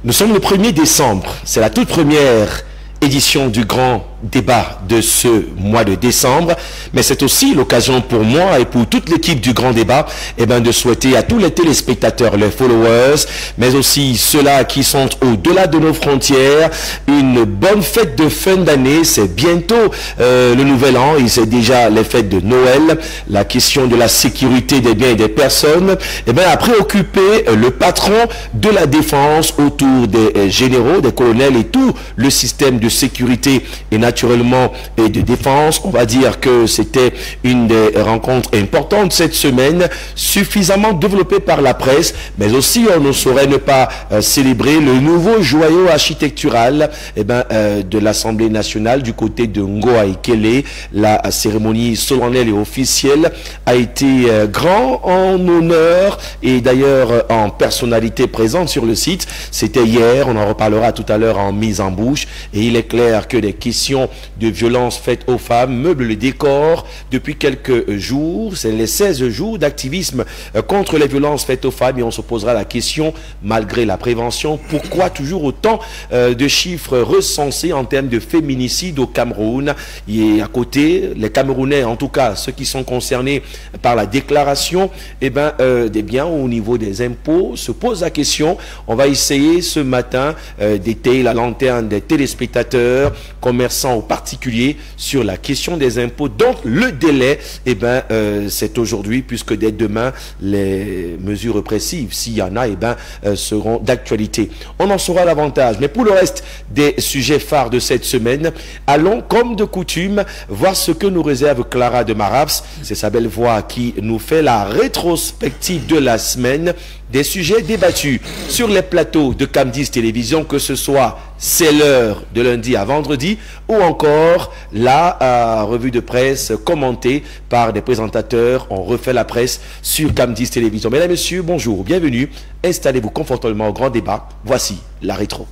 Nous sommes le 1er décembre, c'est la toute première édition du grand débat de ce mois de décembre, mais c'est aussi l'occasion pour moi et pour toute l'équipe du grand débat de souhaiter à tous les téléspectateurs, les followers, mais aussi ceux-là qui sont au-delà de nos frontières, une bonne fête de fin d'année. C'est bientôt le nouvel an et c'est déjà les fêtes de Noël. La question de la sécurité des biens et des personnes a préoccupé le patron de la défense autour des généraux, des colonels et tout le système de sécurité et naturellement et de défense. On va dire que c'était une des rencontres importantes cette semaine, suffisamment développée par la presse, mais aussi on ne saurait ne pas célébrer le nouveau joyau architectural de l'Assemblée nationale du côté de Ngoa Ekele. La cérémonie solennelle et officielle a été grand en honneur et d'ailleurs en personnalité présente sur le site. C'était hier, on en reparlera tout à l'heure en mise en bouche, et il est clair que les questions de violence faites aux femmes meublent le décor depuis quelques jours. C'est les 16 jours d'activisme contre les violences faites aux femmes et on se posera la question, malgré la prévention, pourquoi toujours autant de chiffres recensés en termes de féminicide au Cameroun? Et à côté, les Camerounais, en tout cas ceux qui sont concernés par la déclaration des biens au niveau des impôts, se posent la question. On va essayer ce matin d'étayer la lanterne des téléspectateurs, commerçants ou particuliers, sur la question des impôts. Donc le délai, c'est aujourd'hui, puisque dès demain, les mesures répressives, s'il y en a, seront d'actualité. On en saura davantage. Mais pour le reste des sujets phares de cette semaine, allons, comme de coutume, voir ce que nous réserve Clara de Maraps. C'est sa belle voix qui nous fait la rétrospective de la semaine des sujets débattus sur les plateaux de Cam10 Télévision, que ce soit C'est l'heure de lundi à vendredi ou encore la revue de presse commentée par des présentateurs. On refait la presse sur Cam10 Télévision. Mesdames et messieurs, bonjour, bienvenue. Installez-vous confortablement au grand débat. Voici la rétro.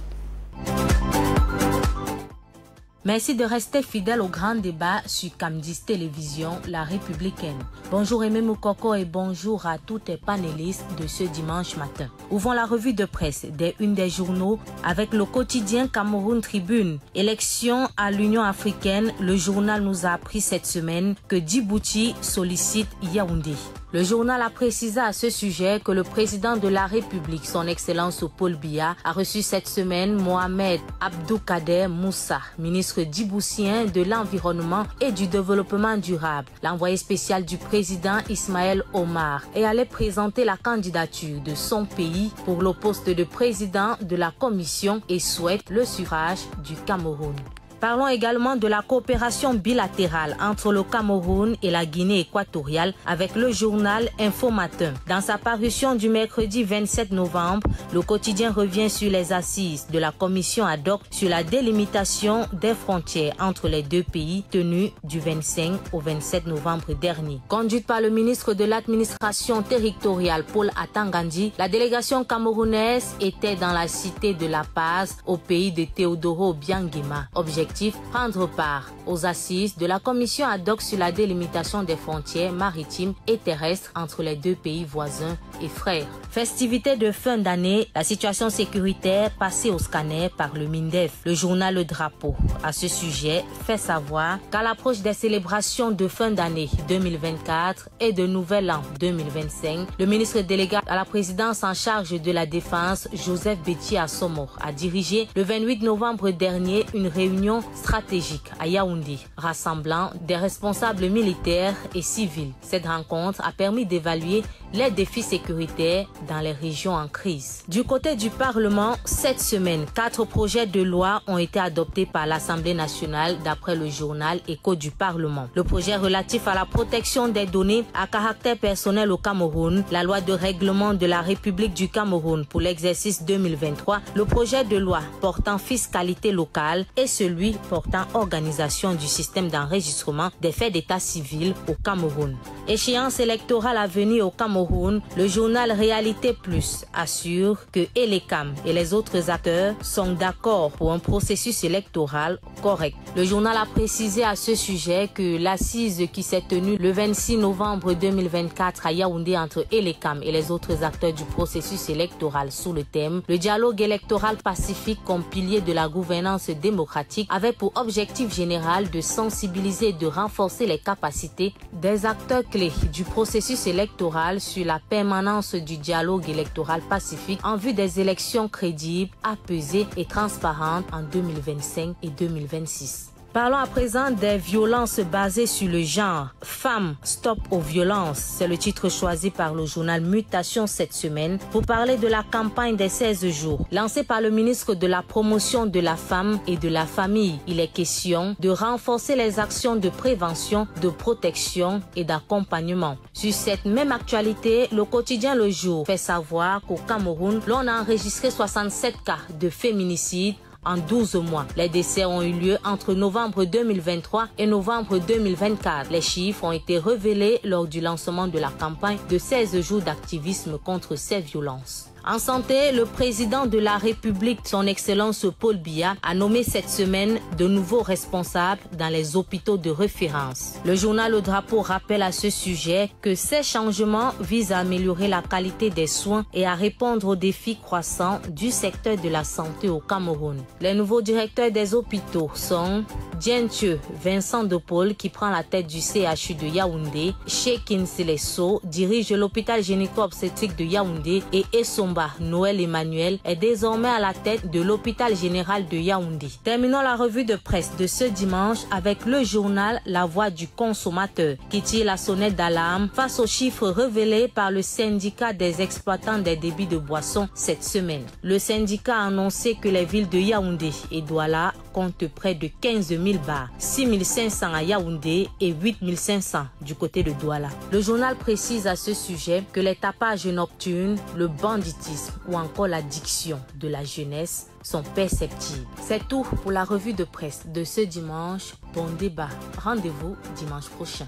Merci de rester fidèle au grand débat sur Cam10 Télévision, la républicaine. Bonjour Aimé Moukoko et bonjour à tous les panélistes de ce dimanche matin. Ouvrons la revue de presse des unes des journaux avec le quotidien Cameroun Tribune. Élection à l'Union africaine, le journal nous a appris cette semaine que Djibouti sollicite Yaoundé. Le journal a précisé à ce sujet que le président de la République, son Excellence Paul Biya, a reçu cette semaine Mohamed Abdoukader Moussa, ministre djiboutien de l'Environnement et du Développement durable. L'envoyé spécial du président Ismaël Omar et allait présenter la candidature de son pays pour le poste de président de la Commission et souhaite le suffrage du Cameroun. Parlons également de la coopération bilatérale entre le Cameroun et la Guinée équatoriale avec le journal Info Matin. Dans sa parution du mercredi 27 novembre, le quotidien revient sur les assises de la commission ad hoc sur la délimitation des frontières entre les deux pays tenues du 25 au 27 novembre dernier. Conduite par le ministre de l'administration territoriale Paul Atangandi, la délégation camerounaise était dans la cité de La Paz au pays de Teodoro Biangema. Objectif: prendre part aux assises de la commission ad hoc sur la délimitation des frontières maritimes et terrestres entre les deux pays voisins et frères. Festivité de fin d'année, la situation sécuritaire passée au scanner par le MINDEF. Le journal Le Drapeau, à ce sujet, fait savoir qu'à l'approche des célébrations de fin d'année 2024 et de nouvel an 2025, le ministre délégué à la présidence en charge de la défense, Joseph Bétier Assomo, a dirigé le 28 novembre dernier une réunion stratégique à Yaoundé, rassemblant des responsables militaires et civils. Cette rencontre a permis d'évaluer les défis sécuritaires dans les régions en crise. Du côté du Parlement, cette semaine, 4 projets de loi ont été adoptés par l'Assemblée nationale d'après le journal Écho du Parlement. Le projet relatif à la protection des données à caractère personnel au Cameroun, la loi de règlement de la République du Cameroun pour l'exercice 2023, le projet de loi portant fiscalité locale et celui portant organisation du système d'enregistrement des faits d'état civil au Cameroun. Échéance électorale à venir au Cameroun, le journal Réalité Plus assure que ELECAM et les autres acteurs sont d'accord pour un processus électoral correct. Le journal a précisé à ce sujet que l'assise qui s'est tenue le 26 novembre 2024 à Yaoundé entre ELECAM et les autres acteurs du processus électoral sous le thème « Le dialogue électoral pacifique comme pilier de la gouvernance démocratique » avait pour objectif général de sensibiliser et de renforcer les capacités des acteurs clés du processus électoral sur la permanence du dialogue électoral pacifique en vue des élections crédibles, apaisées et transparentes en 2025 et 2026. Parlons à présent des violences basées sur le genre. Femmes, stop aux violences. C'est le titre choisi par le journal Mutation cette semaine pour parler de la campagne des 16 jours lancée par le ministre de la Promotion de la Femme et de la Famille. Il est question de renforcer les actions de prévention, de protection et d'accompagnement. Sur cette même actualité, le quotidien Le Jour fait savoir qu'au Cameroun, l'on a enregistré 67 cas de féminicide en 12 mois. Les décès ont eu lieu entre novembre 2023 et novembre 2024. Les chiffres ont été révélés lors du lancement de la campagne de 16 jours d'activisme contre ces violences. En santé, le président de la République, son Excellence Paul Biya, a nommé cette semaine de nouveaux responsables dans les hôpitaux de référence. Le journal Le Drapeau rappelle à ce sujet que ces changements visent à améliorer la qualité des soins et à répondre aux défis croissants du secteur de la santé au Cameroun. Les nouveaux directeurs des hôpitaux sont Dienthieu Vincent de Paul qui prend la tête du CHU de Yaoundé, Shekin Selesso dirige l'hôpital gynéco-obstétrique de Yaoundé et Essomba Noël Emmanuel est désormais à la tête de l'hôpital général de Yaoundé. Terminons la revue de presse de ce dimanche avec le journal La Voix du consommateur qui tire la sonnette d'alarme face aux chiffres révélés par le syndicat des exploitants des débits de boissons cette semaine. Le syndicat a annoncé que les villes de Yaoundé et Douala comptent près de 15 000 bars, 6 500 à Yaoundé et 8 500 du côté de Douala. Le journal précise à ce sujet que les tapages nocturnes, le banditisme ou encore l'addiction de la jeunesse sont perceptibles. C'est tout pour la revue de presse de ce dimanche. Bon débat. Rendez-vous dimanche prochain.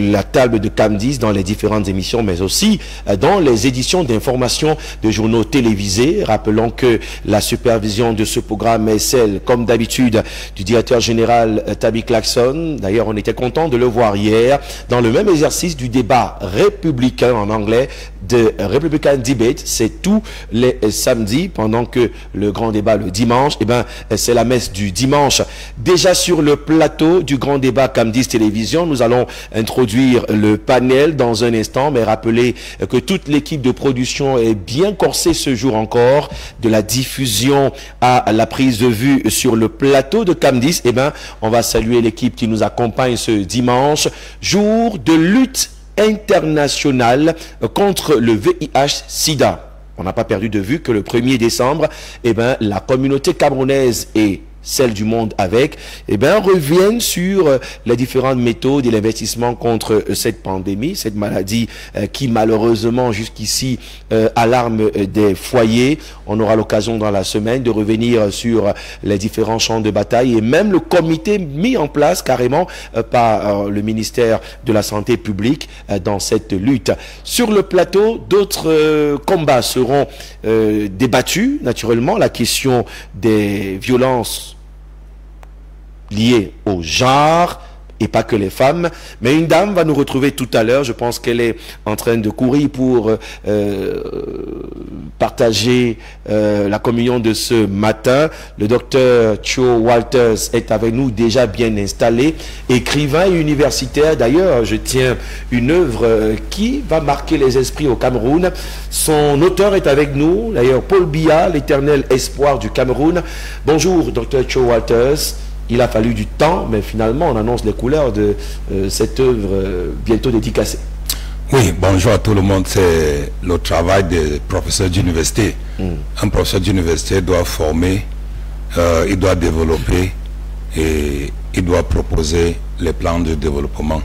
La table de Camdis dans les différentes émissions, mais aussi dans les éditions d'information de journaux télévisés. Rappelons que la supervision de ce programme est celle, comme d'habitude, du directeur général Tabi Clarkson. D'ailleurs, on était content de le voir hier dans le même exercice du débat républicain en anglais, de Republican Debate. C'est tous les samedis, pendant que le grand débat le dimanche, c'est la messe du dimanche. Déjà sur le plateau du grand débat Camdis Télévision, nous allons introduire le panel dans un instant, mais rappelez que toute l'équipe de production est bien corsée ce jour encore, de la diffusion à la prise de vue sur le plateau de Camdis. On va saluer l'équipe qui nous accompagne ce dimanche, jour de lutte internationale contre le VIH-Sida. On n'a pas perdu de vue que le 1er décembre, la communauté camerounaise et celle du monde avec, reviennent sur les différentes méthodes et l'investissement contre cette pandémie, cette maladie qui malheureusement jusqu'ici alarme des foyers. On aura l'occasion dans la semaine de revenir sur les différents champs de bataille et même le comité mis en place carrément par le ministère de la Santé publique dans cette lutte. Sur le plateau, d'autres combats seront débattus, naturellement, la question des violences liées au genre, et pas que les femmes. Mais une dame va nous retrouver tout à l'heure. Je pense qu'elle est en train de courir pour partager la communion de ce matin. Le docteur Cho Walters est avec nous, déjà bien installé, écrivain et universitaire. D'ailleurs, je tiens une œuvre qui va marquer les esprits au Cameroun. Son auteur est avec nous, d'ailleurs, Paul Biya, l'éternel espoir du Cameroun. Bonjour, docteur Cho Walters. Il a fallu du temps, mais finalement, on annonce les couleurs de cette œuvre bientôt dédicacée. Oui, bonjour à tout le monde. C'est le travail des professeurs d'université. Un professeur d'université doit former, il doit développer et il doit proposer les plans de développement.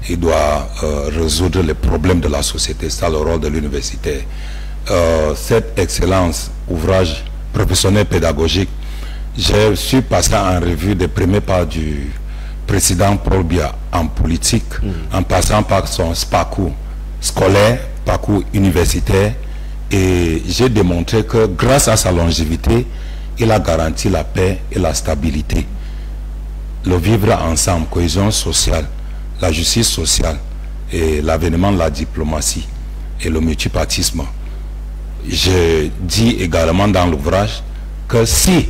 Il doit résoudre les problèmes de la société. C'est ça le rôle de l'université. Cet excellence, ouvrage professionnel pédagogique, je suis passé en revue des premiers pas du président Paul Biya en politique, en passant par son parcours scolaire, parcours universitaire, et j'ai démontré que grâce à sa longévité, il a garanti la paix et la stabilité, le vivre ensemble, cohésion sociale, la justice sociale et l'avènement de la diplomatie et le multipartisme. Je dis également dans l'ouvrage que si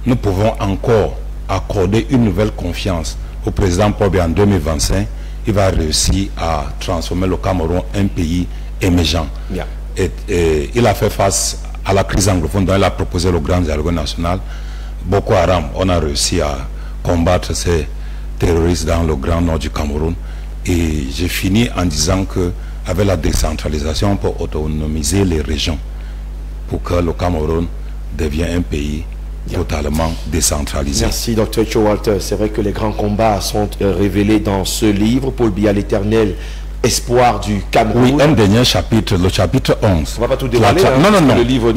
nous pouvons encore accorder une nouvelle confiance au président Paul Biya en 2025, il va réussir à transformer le Cameroun en un pays émergent. Yeah. Et il a fait face à la crise anglophone, dont il a proposé le grand dialogue national. Boko Haram, on a réussi à combattre ces terroristes dans le grand nord du Cameroun. Et j'ai fini en disant que avec la décentralisation, on peut autonomiser les régions pour que le Cameroun devienne un pays totalement décentralisé. Merci, Dr. Cho Walters. C'est vrai que les grands combats sont révélés dans ce livre, Paul Biya, l'éternel espoir du Cameroun. Oui, un dernier chapitre, le chapitre 11. On va pas tout dévoiler, non, le livre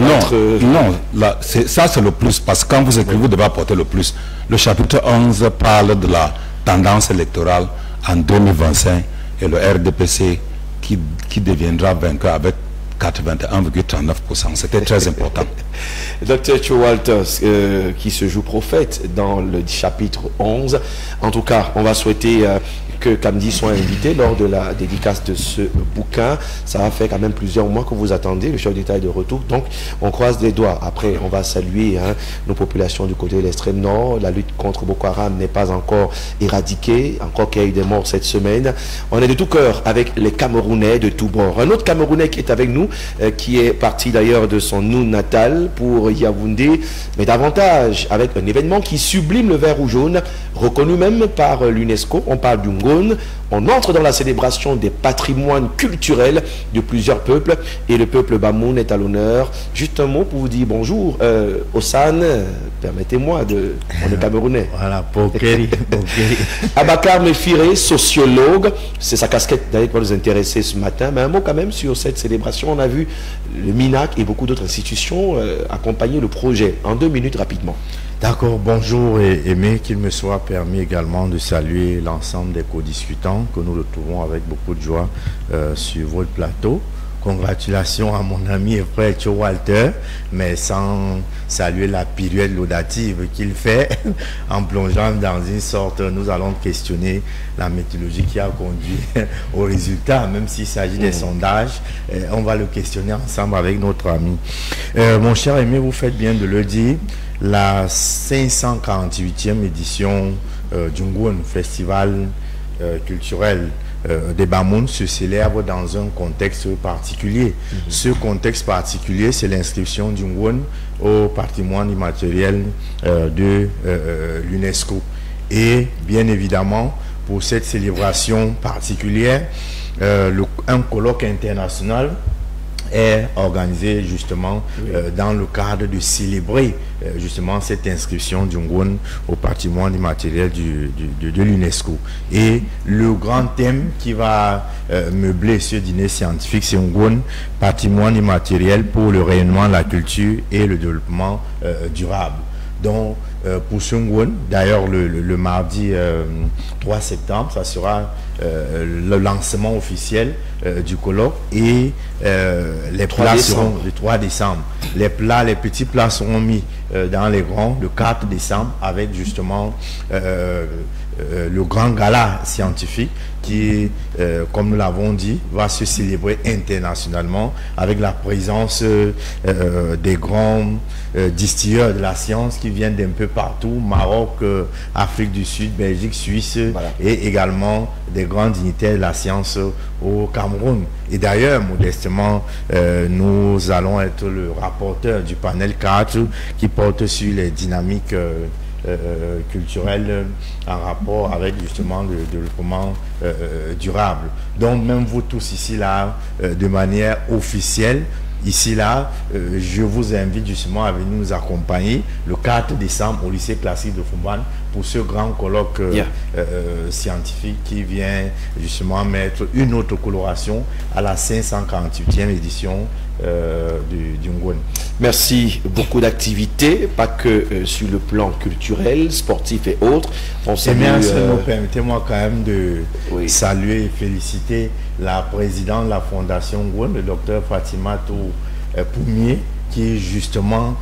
ça c'est le plus, parce que quand vous écrivez, vous devez apporter le plus. Le chapitre 11 parle de la tendance électorale en 2025 et le RDPC qui deviendra vainqueur avec 81,39%. C'était très important. Dr. Cho Walters, qui se joue prophète dans le chapitre 11. En tout cas, on va souhaiter que Kamdi soit invité lors de la dédicace de ce bouquin. Ça va faire quand même plusieurs mois que vous attendez. Le chef d'État est de retour. Donc, on croise les doigts. Après, on va saluer nos populations du côté de l'extrême nord. La lutte contre Boko Haram n'est pas encore éradiquée. Encore qu'il y a eu des morts cette semaine. On est de tout cœur avec les Camerounais de tous bords. Un autre Camerounais qui est avec nous, qui est parti d'ailleurs de son nou natal pour Yaoundé, mais davantage avec un événement qui sublime le vert ou jaune, reconnu même par l'UNESCO. On parle du Ngon. On entre dans la célébration des patrimoines culturels de plusieurs peuples et le peuple Bamoun est à l'honneur. Juste un mot pour vous dire bonjour. Ossane, permettez-moi de... On est Camerounais. Voilà, Pokeri. Abakar Mefiré, sociologue, c'est sa casquette d'ailleurs qui va nous intéresser ce matin, mais un mot quand même sur cette célébration. On a vu le MINAC et beaucoup d'autres institutions accompagner le projet. En 2 minutes rapidement. D'accord, bonjour et aimé, qu'il me soit permis également de saluer l'ensemble des co-discutants que nous retrouvons avec beaucoup de joie sur votre plateau. Congratulations à mon ami et frère Cho Walter, mais sans saluer la pirouette laudative qu'il fait en plongeant dans une sorte, nous allons questionner la méthodologie qui a conduit au résultat, même s'il s'agit des sondages, on va le questionner ensemble avec notre ami. Mon cher aimé, vous faites bien de le dire, la 548e édition du Ngon, festival culturel des Bamoun, se célèbre dans un contexte particulier. Ce contexte particulier, c'est l'inscription du Ngon au patrimoine immatériel de l'UNESCO. Et bien évidemment, pour cette célébration particulière, un colloque international est organisé justement dans le cadre de célébrer justement cette inscription du Ngon au patrimoine immatériel de l'UNESCO. Et le grand thème qui va meubler ce dîner scientifique, c'est Ngon, patrimoine immatériel pour le rayonnement, la culture et le développement durable. Donc, pour ce Ngon, d'ailleurs le mardi 3 septembre, ça sera le lancement officiel du colloque et les plats seront le 3 décembre. Les petits plats seront mis dans les grands le 4 décembre avec justement le grand gala scientifique qui, comme nous l'avons dit, va se célébrer internationalement avec la présence des grands distilleurs de la science qui viennent d'un peu partout, Maroc, Afrique du Sud, Belgique, Suisse, voilà. Et également des grands dignitaires de la science au Cameroun. Et d'ailleurs, modestement, nous allons être le rapporteur du panel 4 qui porte sur les dynamiques culturelles en rapport avec justement le développement durable. Donc même vous tous ici là, de manière officielle, ici là, je vous invite justement à venir nous accompagner le 4 décembre au lycée classique de Fumban pour ce grand colloque scientifique qui vient justement mettre une autre coloration à la 548e édition du Ngoni. Merci. Beaucoup d'activités, pas que sur le plan culturel, sportif et autres. On salue, permettez-moi quand même de saluer et féliciter la présidente de la Fondation Ngoni, le docteur Fatima Poumier, qui justement,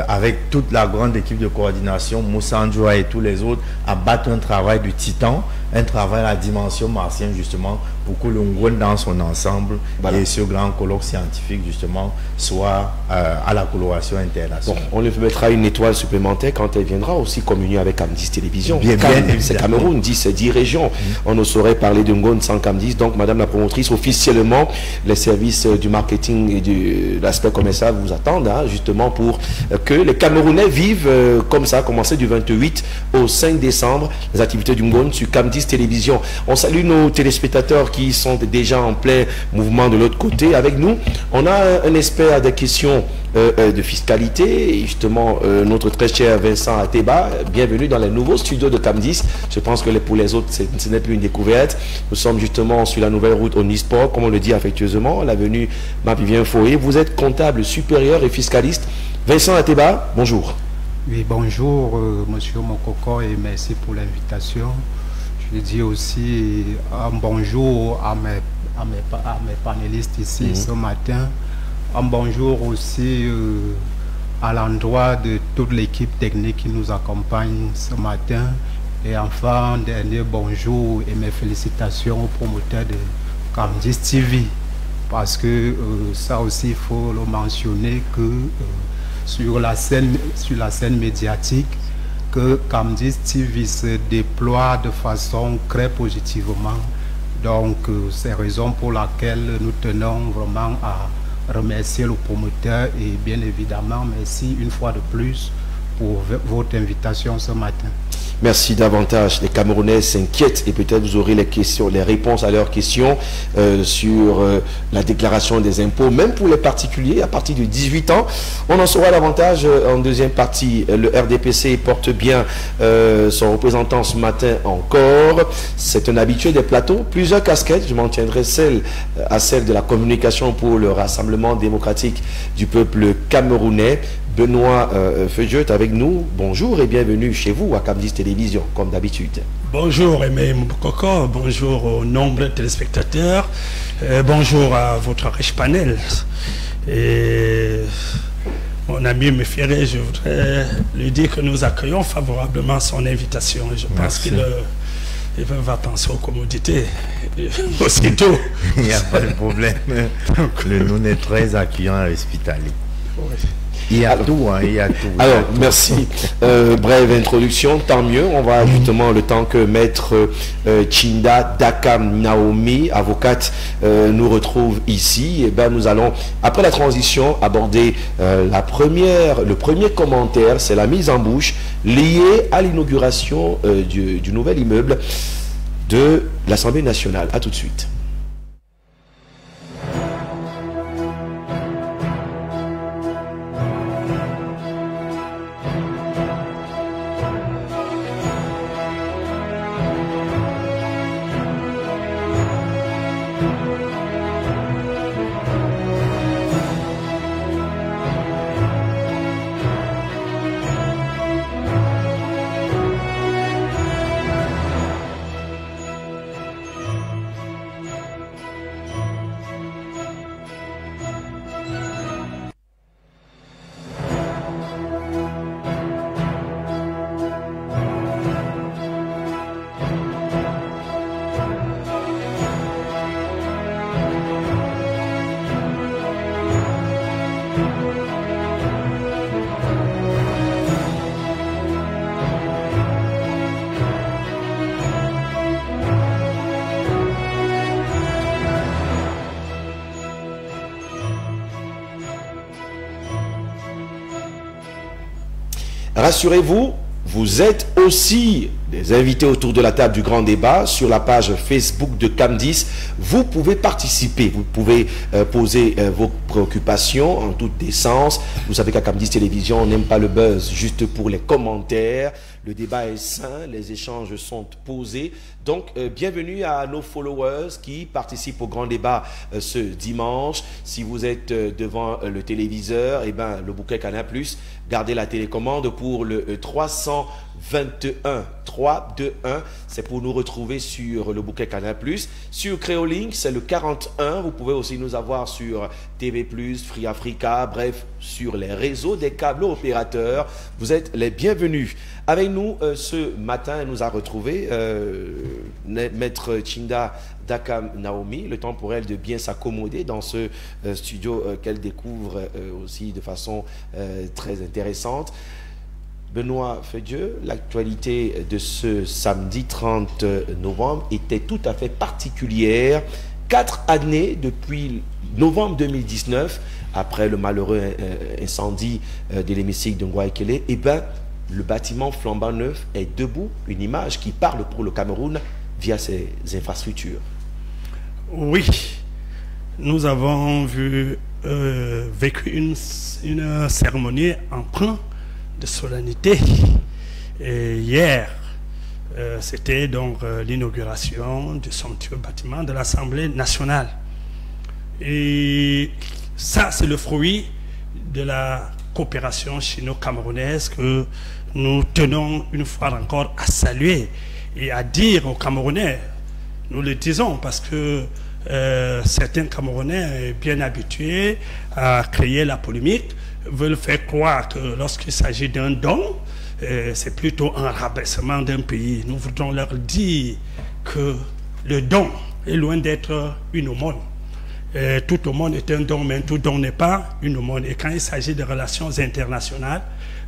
avec toute la grande équipe de coordination, Moussa Ndjoua et tous les autres, abattent un travail de titan, un travail à la dimension martienne justement, pour que le Ngoni dans son ensemble et ce grand colloque scientifique justement soit à la coloration internationale. Bon, on lui mettra une étoile supplémentaire quand elle viendra aussi communier avec Cam10 Télévision. C'est Cameroun, 10 régions. On ne saurait parler de Ngoni sans Cam10. Donc, Madame la promotrice, officiellement, les services du marketing et de l'aspect commercial vous attendent, hein, justement pour que les Camerounais vivent comme ça, commencer du 28 au 5 décembre, les activités du Ngoni sur Cam10 Télévision. On salue nos téléspectateurs qui sont déjà en plein mouvement de l'autre côté avec nous. On a un expert à des questions de fiscalité, et justement notre très cher Vincent Ateba. Bienvenue dans les nouveaux studios de Cam10. Je pense que pour les autres, ce n'est plus une découverte. Nous sommes justement sur la nouvelle route Omnisport, comme on le dit affectueusement, l'avenue Mapivien Foyer. Vous êtes comptable supérieur et fiscaliste. Vincent Ateba, bonjour. Oui, bonjour monsieur Mokoko et merci pour l'invitation. Je dis aussi un bonjour à mes panélistes ici ce matin. Un bonjour aussi à l'endroit de toute l'équipe technique qui nous accompagne ce matin. Et enfin, un dernier bonjour et mes félicitations aux promoteurs de Cam10 TV. Parce que ça aussi, il faut le mentionner que sur la scène médiatique, que Cam10 TV se déploie de façon très positivement. Donc, c'est raison pour laquelle nous tenons vraiment à remercier le promoteur et bien évidemment, merci une fois de plus pour votre invitation ce matin. Merci davantage. Les Camerounais s'inquiètent et peut-être vous aurez les réponses à leurs questions sur la déclaration des impôts, même pour les particuliers à partir de 18 ans. On en saura davantage en deuxième partie. Le RDPC porte bien son représentant ce matin encore. C'est un habitué des plateaux. Plusieurs casquettes. Je m'en tiendrai à celle de la communication pour le Rassemblement démocratique du peuple camerounais. Benoît Feuilleux est avec nous. Bonjour et bienvenue chez vous à Cam10 Télévision, comme d'habitude. Bonjour Aimé Mbokoko, bonjour aux nombreux téléspectateurs, bonjour à votre riche panel. Et mon ami Méféré, je voudrais lui dire que nous accueillons favorablement son invitation. Je pense qu'il va penser aux commodités aussitôt. Il n'y a pas de problème. Le nous est très accueillant et hospitalier. Oui. Il y a tout, hein, il y a tout. Alors, merci. Brève introduction, tant mieux. On va justement, le temps que maître Chinda Dakam Naomi, avocate, nous retrouve ici, et ben nous allons, après la transition, aborder le premier commentaire, c'est la mise en bouche liée à l'inauguration du nouvel immeuble de l'Assemblée nationale. À tout de suite. rassurez-vous, vous êtes aussi des invités autour de la table du grand débat sur la page Facebook de CAM10. Vous pouvez participer, vous pouvez poser vos préoccupations en toute décence. Vous savez qu'à CAM10 Télévision, on n'aime pas le buzz juste pour les commentaires. Le débat est sain, les échanges sont posés. Donc, bienvenue à nos followers qui participent au grand débat ce dimanche. Si vous êtes devant le téléviseur, eh ben, le bouquet Canal+, gardez la télécommande pour le 321. 321, c'est pour nous retrouver sur le bouquet Canal+. Sur Créolink, c'est le 41. Vous pouvez aussi nous avoir sur TV+, Free Africa, bref, sur les réseaux des câbles opérateurs. Vous êtes les bienvenus. Avec nous ce matin, elle nous a retrouvé Maître Chinda Dakam Naomi, le temps pour elle de bien s'accommoder dans ce studio qu'elle découvre aussi de façon très intéressante. Benoît Fedieu, l'actualité de ce samedi 30 novembre était tout à fait particulière. 4 années depuis novembre 2019, après le malheureux incendie de l'hémicycle de Ngouaïkele, eh ben, le bâtiment flambant neuf est debout, une image qui parle pour le Cameroun via ses infrastructures. Oui, nous avons vécu une cérémonie en point de solennité. Et hier, c'était donc l'inauguration du somptueux bâtiment de l'Assemblée nationale. Et ça, c'est le fruit de la coopération chino-camerounaise que nous tenons une fois encore à saluer et à dire aux Camerounais. Nous le disons parce que certains Camerounais bien habitués à créer la polémique veulent faire croire que lorsqu'il s'agit d'un don, c'est plutôt un rabaissement d'un pays. Nous voudrons leur dire que le don est loin d'être une aumône. Tout aumône est un don, mais tout don n'est pas une aumône. Et quand il s'agit de relations internationales,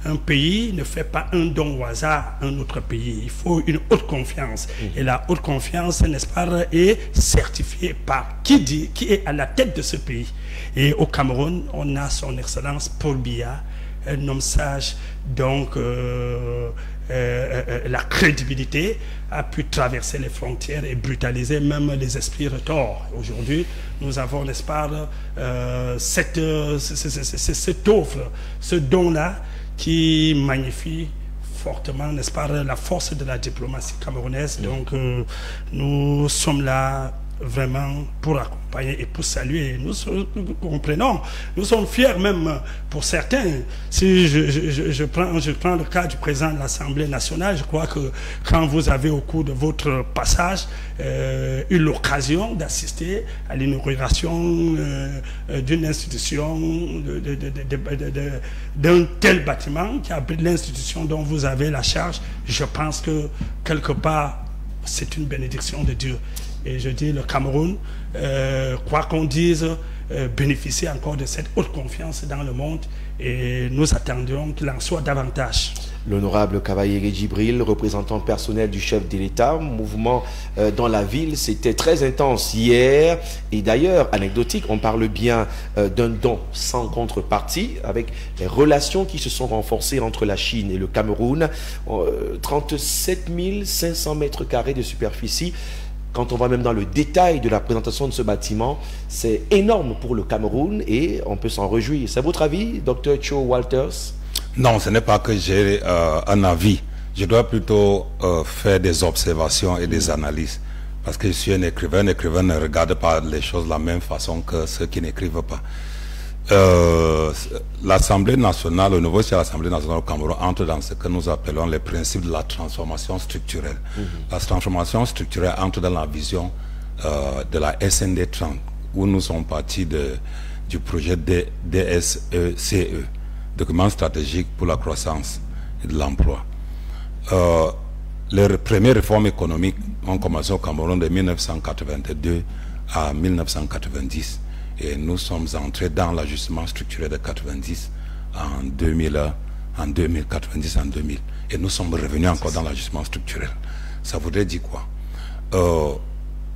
un pays ne fait pas un don au hasard à un autre pays. Il faut une haute confiance. Et la haute confiance, n'est-ce pas, est certifiée par qui est à la tête de ce pays. Et au Cameroun, on a son Excellence Paul Biya, un homme sage, donc la crédibilité a pu traverser les frontières et brutaliser même les esprits retors. Aujourd'hui, nous avons, n'est-ce pas, cette offre, ce don-là qui magnifie fortement, n'est-ce pas, la force de la diplomatie camerounaise. Donc, nous sommes là vraiment pour accompagner et pour saluer. Nous comprenons, nous sommes fiers même pour certains. Si je prends le cas du président de l'Assemblée nationale, je crois que quand vous avez au cours de votre passage eu l'occasion d'assister à l'inauguration d'une institution, d'un tel bâtiment qui abrite l'institution dont vous avez la charge, je pense que quelque part c'est une bénédiction de Dieu. Et je dis, le Cameroun, quoi qu'on dise, bénéficie encore de cette haute confiance dans le monde et nous attendions qu'il en soit davantage. L'honorable Cavalier Djibril, représentant personnel du chef de l'État, mouvement dans la ville, c'était très intense hier. Et d'ailleurs, anecdotique, on parle bien d'un don sans contrepartie, avec les relations qui se sont renforcées entre la Chine et le Cameroun. 37 500 mètres carrés de superficie. Quand on va même dans le détail de la présentation de ce bâtiment, c'est énorme pour le Cameroun et on peut s'en réjouir. C'est votre avis, Dr. Cho Walters? Non, ce n'est pas que j'ai un avis. Je dois plutôt faire des observations et des analyses. Parce que je suis un écrivain ne regarde pas les choses de la même façon que ceux qui n'écrivent pas. L'Assemblée nationale, au niveau de l'Assemblée nationale au Cameroun, entre dans ce que nous appelons les principes de la transformation structurelle. La transformation structurelle entre dans la vision de la SND 30, où nous sommes partis du projet DSECE, document stratégique pour la croissance et de l'emploi. Les premières réformes économiques ont commencé au Cameroun de 1982 à 1990. Et nous sommes entrés dans l'ajustement structurel de 90 en 2000, en 2000. Et nous sommes revenus encore dans l'ajustement structurel. Ça voudrait dire quoi?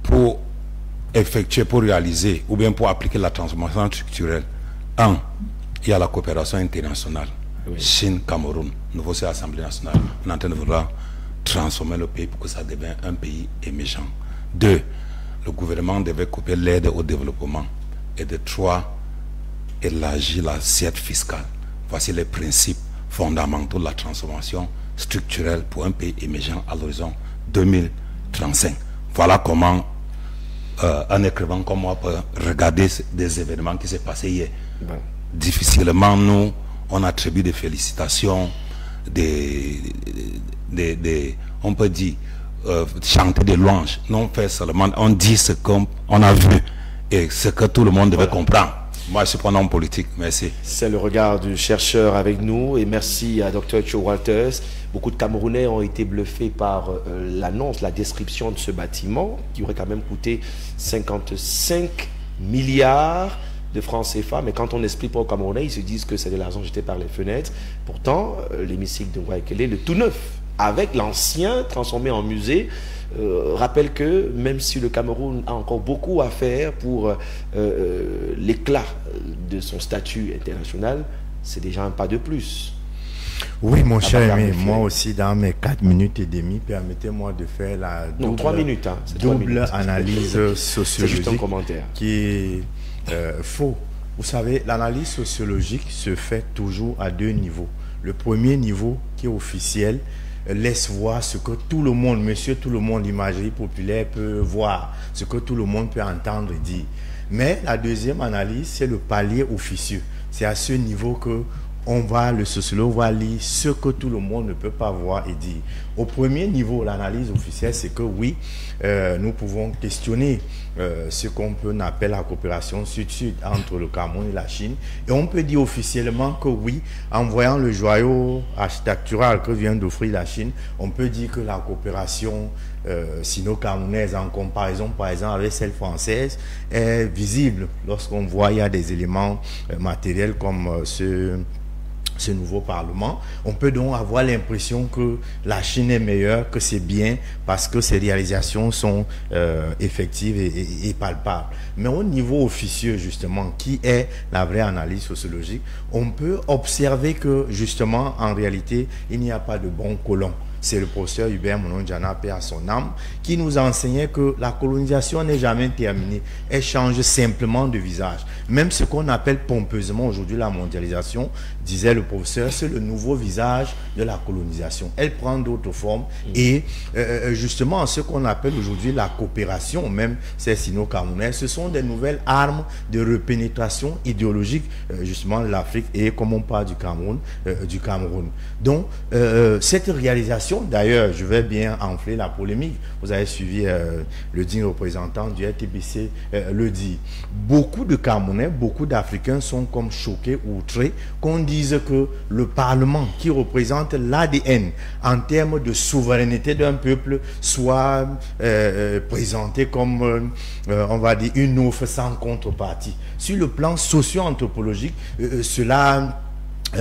Pour effectuer, pour réaliser, ou bien pour appliquer la transformation structurelle, il y a la coopération internationale Chine-Cameroun, nouveau c'est l'Assemblée nationale, on est en train de vouloir transformer le pays pour que ça devienne un pays émergent. 2, le gouvernement devait couper l'aide au développement. Et de 3, élargir l'assiette fiscale. Voici les principes fondamentaux de la transformation structurelle pour un pays émergent à l'horizon 2035. Voilà comment un écrivain comme moi peut regarder des événements qui s'est passé hier. Bon. Difficilement, nous, on attribue des félicitations, on peut dire, chanter des louanges. Non, on fait seulement, on dit ce qu'on a vu et ce que tout le monde devait comprendre. Moi, je suis pas un homme politique. Merci. C'est le regard du chercheur avec nous. Et merci à Dr. Cho Walters. Beaucoup de Camerounais ont été bluffés par l'annonce, la description de ce bâtiment qui aurait quand même coûté 55 milliards de francs CFA. Mais quand on explique pas aux Camerounais, ils se disent que c'est de l'argent jeté par les fenêtres. Pourtant, l'hémicycle de Waikele, le tout neuf, avec l'ancien transformé en musée, rappelle que même si le Cameroun a encore beaucoup à faire pour l'éclat de son statut international, c'est déjà un pas de plus. Oui, mon cher ami, moi aussi, dans mes 4 minutes et demie, permettez-moi de faire la double, 3 minutes, hein, double analyse sociologique juste un commentaire qui est faux. Vous savez, l'analyse sociologique se fait toujours à 2 niveaux. Le premier niveau, qui est officiel, laisse voir ce que tout le monde, monsieur tout le monde, l'imagerie populaire peut voir, ce que tout le monde peut entendre et dire. Mais la deuxième analyse, c'est le palier officieux. C'est à ce niveau que le sociologue va lire ce que tout le monde ne peut pas voir et dire. Au premier niveau, l'analyse officielle, c'est que oui, nous pouvons questionner ce qu'on peut appeler la coopération sud-sud entre le Cameroun et la Chine. Et on peut dire officiellement que oui, en voyant le joyau architectural que vient d'offrir la Chine, on peut dire que la coopération sino-camerounaise en comparaison par exemple avec celle française est visible lorsqu'on voit il y a des éléments matériels comme ce nouveau Parlement. On peut donc avoir l'impression que la Chine est meilleure, que c'est bien, parce que ses réalisations sont effectives et palpables. Mais au niveau officieux, justement, qui est la vraie analyse sociologique, on peut observer que, justement, en réalité, il n'y a pas de bons colons. C'est le professeur Hubert Monondiana, paix à son âme, qui nous enseignait que la colonisation n'est jamais terminée. Elle change simplement de visage. Même ce qu'on appelle pompeusement aujourd'hui la mondialisation, disait le professeur, c'est le nouveau visage de la colonisation. Elle prend d'autres formes et justement ce qu'on appelle aujourd'hui la coopération, même ces sino-camerounais, ce sont des nouvelles armes de repénétration idéologique justement de l'Afrique et comme on parle du Cameroun. Donc cette réalisation, d'ailleurs, je vais bien enfler la polémique. Vous avez suivi le digne représentant du RTBC le dit. Beaucoup de Camerounais, beaucoup d'Africains sont comme choqués, outrés, qu'on dise que le Parlement, qui représente l'ADN en termes de souveraineté d'un peuple, soit présenté comme, on va dire, une offre sans contrepartie. Sur le plan socio-anthropologique, cela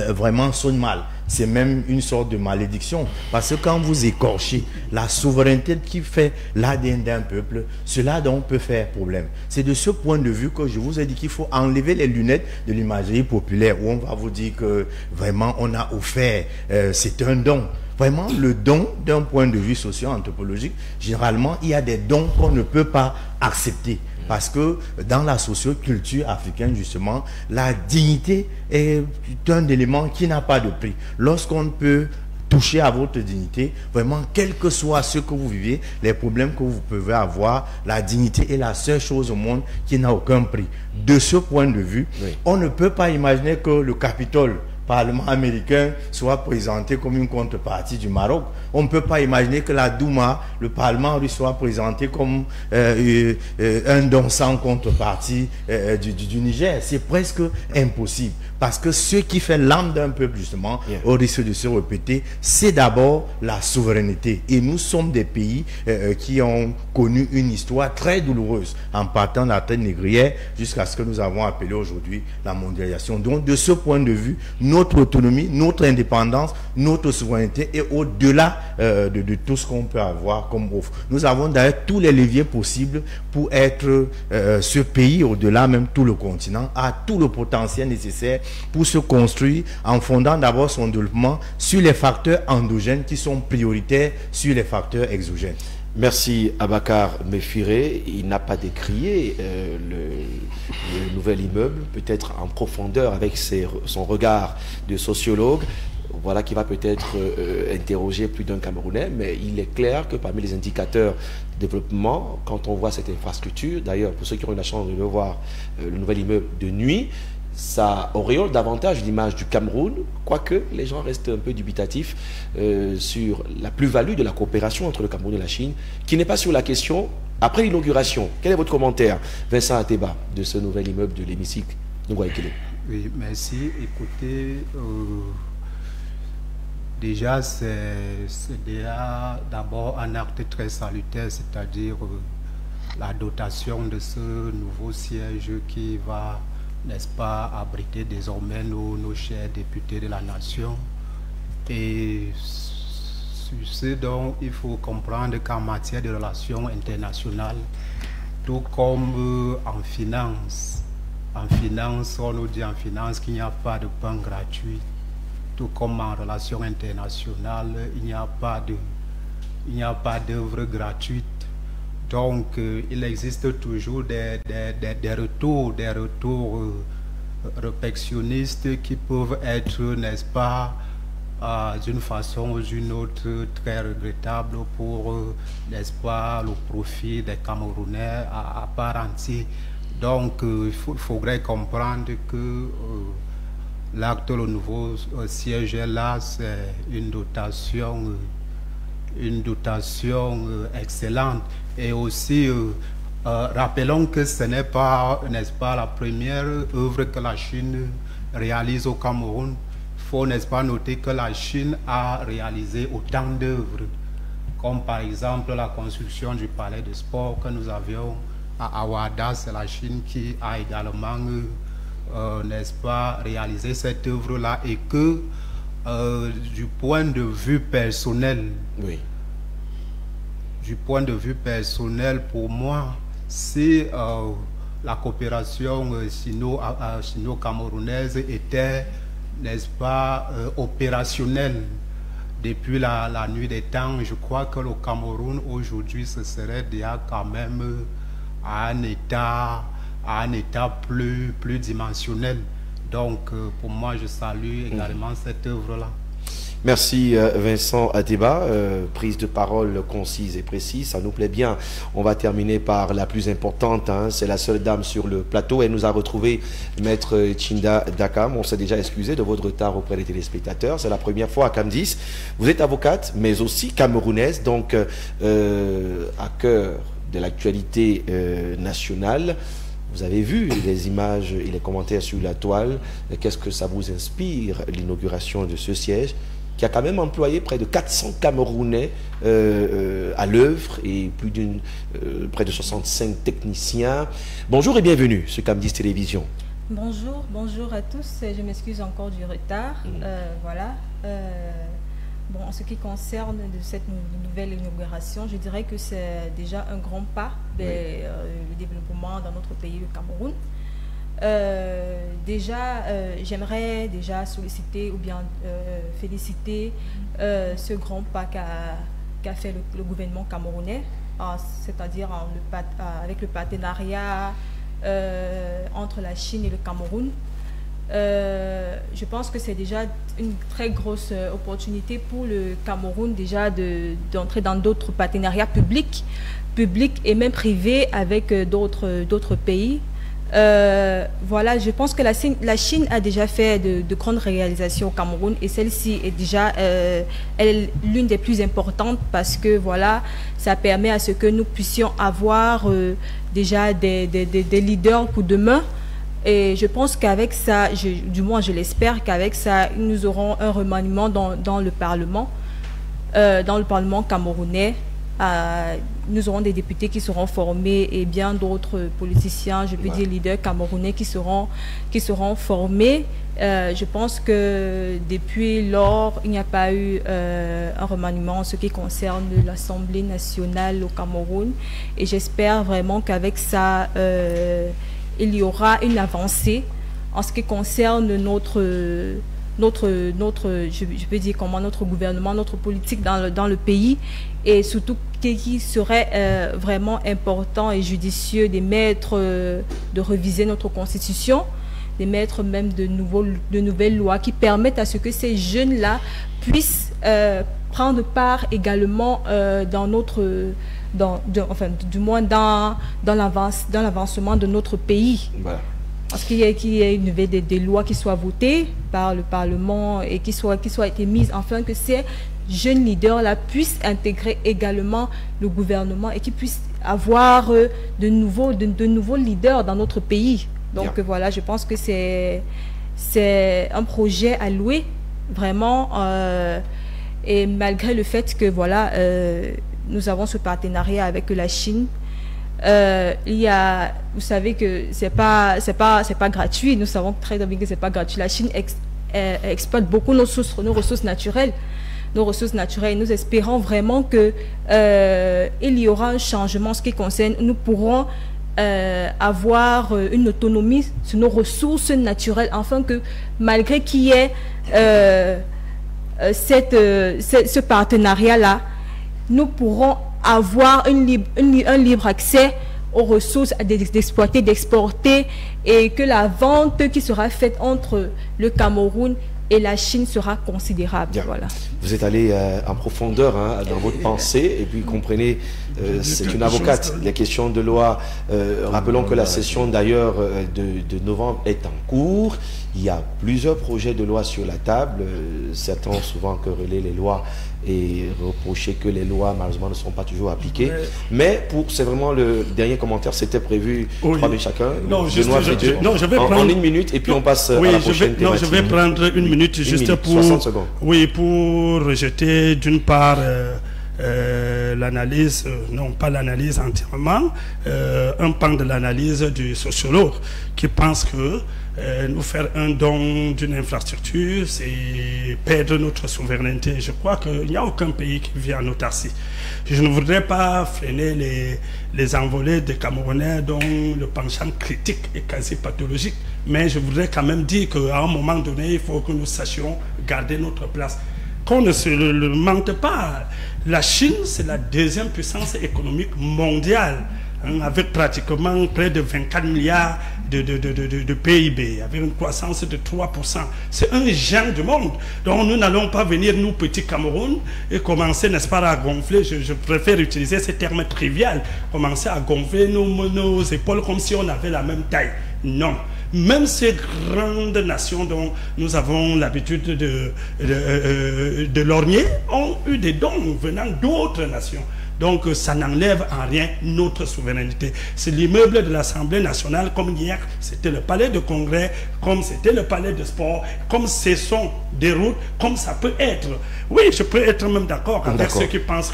vraiment sonne mal. C'est même une sorte de malédiction. Parce que quand vous écorchez la souveraineté qui fait l'ADN d'un peuple, cela donc peut faire problème. C'est de ce point de vue que je vous ai dit qu'il faut enlever les lunettes de l'imagerie populaire où on va vous dire que vraiment on a offert, c'est un don. Vraiment, le don, d'un point de vue socio-anthropologique, généralement, il y a des dons qu'on ne peut pas accepter. Parce que dans la socioculture africaine, justement, la dignité est un élément qui n'a pas de prix. Lorsqu'on peut toucher à votre dignité, vraiment, quel que soit ce que vous vivez, les problèmes que vous pouvez avoir, la dignité est la seule chose au monde qui n'a aucun prix. De ce point de vue, on ne peut pas imaginer que le Capitole, Parlement américain, soit présenté comme une contrepartie du Maroc. On ne peut pas imaginer que la Douma, le Parlement, lui soit présenté comme un don sans contrepartie du Niger. C'est presque impossible. Parce que ce qui fait l'âme d'un peuple, justement, au risque de se répéter, c'est d'abord la souveraineté. Et nous sommes des pays qui ont connu une histoire très douloureuse, en partant de la traite négrière jusqu'à ce que nous avons appelé aujourd'hui la mondialisation. Donc, de ce point de vue, notre autonomie, notre indépendance, notre souveraineté et au-delà de tout ce qu'on peut avoir comme offre. Nous avons d'ailleurs tous les leviers possibles pour être ce pays, au-delà même tout le continent, a tout le potentiel nécessaire pour se construire en fondant d'abord son développement sur les facteurs endogènes qui sont prioritaires sur les facteurs exogènes. Merci Abakar Mefiré. Il n'a pas décrié le nouvel immeuble, peut-être en profondeur avec son regard de sociologue. Voilà qui va peut-être interroger plus d'un Camerounais, mais il est clair que parmi les indicateurs de développement, quand on voit cette infrastructure, d'ailleurs pour ceux qui ont eu la chance de le voir, le nouvel immeuble de nuit, ça auréole davantage l'image du Cameroun, quoique les gens restent un peu dubitatifs sur la plus-value de la coopération entre le Cameroun et la Chine, qui n'est pas sur la question après l'inauguration. Quel est votre commentaire, Vincent Ateba, de ce nouvel immeuble de l'hémicycle de Guayaquil? Oui, merci. Écoutez, déjà, c'est d'abord un acte très salutaire, c'est-à-dire la dotation de ce nouveau siège qui va, n'est-ce pas, abriter désormais nos chers députés de la nation. Et sur ce dont il faut comprendre qu'en matière de relations internationales, tout comme en finance, on nous dit en finance qu'il n'y a pas de pain gratuit, tout comme en relations internationales, il n'y a pas d'œuvre gratuite. Donc, il existe toujours des retours réflexionnistes qui peuvent être, n'est-ce pas, d'une façon ou d'une autre, très regrettables pour, n'est-ce pas, le profit des Camerounais à part entière. Donc, il faudrait comprendre que l'acte, le nouveau siège là, c'est une dotation excellente. Et aussi, rappelons que ce n'est pas, n'est-ce pas, la première œuvre que la Chine réalise au Cameroun. Il faut, n'est-ce pas, noter que la Chine a réalisé autant d'œuvres, comme par exemple la construction du palais de sport que nous avions à Awada. C'est la Chine qui a également, n'est-ce pas, réalisé cette œuvre-là, et que du point de vue personnel, oui. Du point de vue personnel, pour moi, si la coopération sino-camerounaise était, n'est-ce pas, opérationnelle depuis la nuit des temps, je crois que le Cameroun aujourd'hui ce serait déjà quand même à un état plus dimensionnel. Donc pour moi, je salue également cette œuvre-là. Merci Vincent Ateba, prise de parole concise et précise, ça nous plaît bien. On va terminer par la plus importante, hein, c'est la seule dame sur le plateau. Elle nous a retrouvé Maître Tchinda Dakam. On s'est déjà excusé de votre retard auprès des téléspectateurs. C'est la première fois à Cam10. Vous êtes avocate, mais aussi camerounaise, donc à cœur de l'actualité nationale. Vous avez vu les images et les commentaires sur la toile. Qu'est-ce que ça vous inspire, l'inauguration de ce siège qui a quand même employé près de 400 Camerounais à l'œuvre et près de 65 techniciens. Bonjour et bienvenue sur Cam10 Télévision. Bonjour à tous. Je m'excuse encore du retard. Voilà. Bon, en ce qui concerne de cette nouvelle inauguration, je dirais que c'est déjà un grand pas vers le développement dans notre pays, le Cameroun. J'aimerais déjà solliciter ou bien féliciter ce grand pas qu'a fait le gouvernement camerounais, c'est-à-dire avec le partenariat entre la Chine et le Cameroun. Je pense que c'est déjà une très grosse opportunité pour le Cameroun déjà d'entrer dans d'autres partenariats publics et même privés avec d'autres pays. Voilà, je pense que la Chine a déjà fait de grandes réalisations au Cameroun et celle-ci est déjà l'une des plus importantes parce que voilà, ça permet à ce que nous puissions avoir déjà des leaders pour demain. Et je pense qu'avec ça, du moins je l'espère qu'avec ça, nous aurons un remaniement dans le Parlement camerounais. nous aurons des députés qui seront formés et bien d'autres politiciens, je peux dire leaders camerounais qui seront formés. Je pense que depuis lors, il n'y a pas eu un remaniement en ce qui concerne l'Assemblée nationale au Cameroun. Et j'espère vraiment qu'avec ça, il y aura une avancée en ce qui concerne notre gouvernement, notre politique dans le pays, et surtout qui serait vraiment important et judicieux de réviser notre constitution, d'émettre même de nouvelles lois qui permettent à ce que ces jeunes-là puissent prendre part également du moins dans l'avancement de notre pays. Voilà. Parce qu'il y ait des lois qui soient votées par le Parlement et qui soient été mises, afin que ces jeunes leaders-là puissent intégrer également le gouvernement et qu'ils puissent avoir de nouveaux leaders dans notre pays. Donc voilà, je pense que c'est un projet à louer, vraiment. Et malgré le fait que voilà, nous avons ce partenariat avec la Chine, vous savez que c'est pas gratuit. Nous savons très bien que c'est pas gratuit. La Chine exploite beaucoup nos ressources naturelles. Nous espérons vraiment que il y aura un changement en ce qui concerne. Nous pourrons avoir une autonomie sur nos ressources naturelles, afin que malgré qu'il y ait ce partenariat-là, nous pourrons avoir un libre accès aux ressources, d'exploiter, d'exporter, et que la vente qui sera faite entre le Cameroun et la Chine sera considérable. Voilà. Vous êtes allé en profondeur dans votre pensée, et puis comprenez, c'est une avocate. Les questions de loi, rappelons que la session d'ailleurs de novembre est en cours. Il y a plusieurs projets de loi sur la table. Certains ont souvent querellé les lois et reproché que les lois malheureusement ne sont pas toujours appliquées. Mais c'est vraiment le dernier commentaire, c'était prévu 3 minutes chacun. Non, je vais prendre en 1 minute, et puis on passe à la prochaine thématique. Je vais prendre 1 minute juste pour 60 secondes. Oui, pour rejeter d'une part l'analyse, non pas l'analyse entièrement, un pan de l'analyse du sociologue qui pense que nous faire un don d'une infrastructure, c'est perdre notre souveraineté. Je crois qu'il n'y a aucun pays qui vit en autarcie. Je ne voudrais pas freiner les envolées des Camerounais dont le penchant critique est quasi pathologique, mais je voudrais quand même dire qu'à un moment donné, il faut que nous sachions garder notre place. Qu'on ne se le mente pas, la Chine, c'est la 2e puissance économique mondiale, avec pratiquement près de 24 milliards de PIB, avec une croissance de 3%. C'est un géant du monde. Donc nous n'allons pas venir, nous, petits Cameroun, et commencer, n'est-ce pas, à gonfler, je préfère utiliser ce terme trivial, commencer à gonfler nos épaules comme si on avait la même taille. Non. Même ces grandes nations dont nous avons l'habitude de lorgner ont eu des dons venant d'autres nations. Donc ça n'enlève en rien notre souveraineté. C'est l'immeuble de l'Assemblée nationale, comme hier, c'était le palais de congrès, comme c'était le palais de sport, comme ce sont des routes, comme ça peut être. Oui, je peux être même d'accord avec ceux qui pensent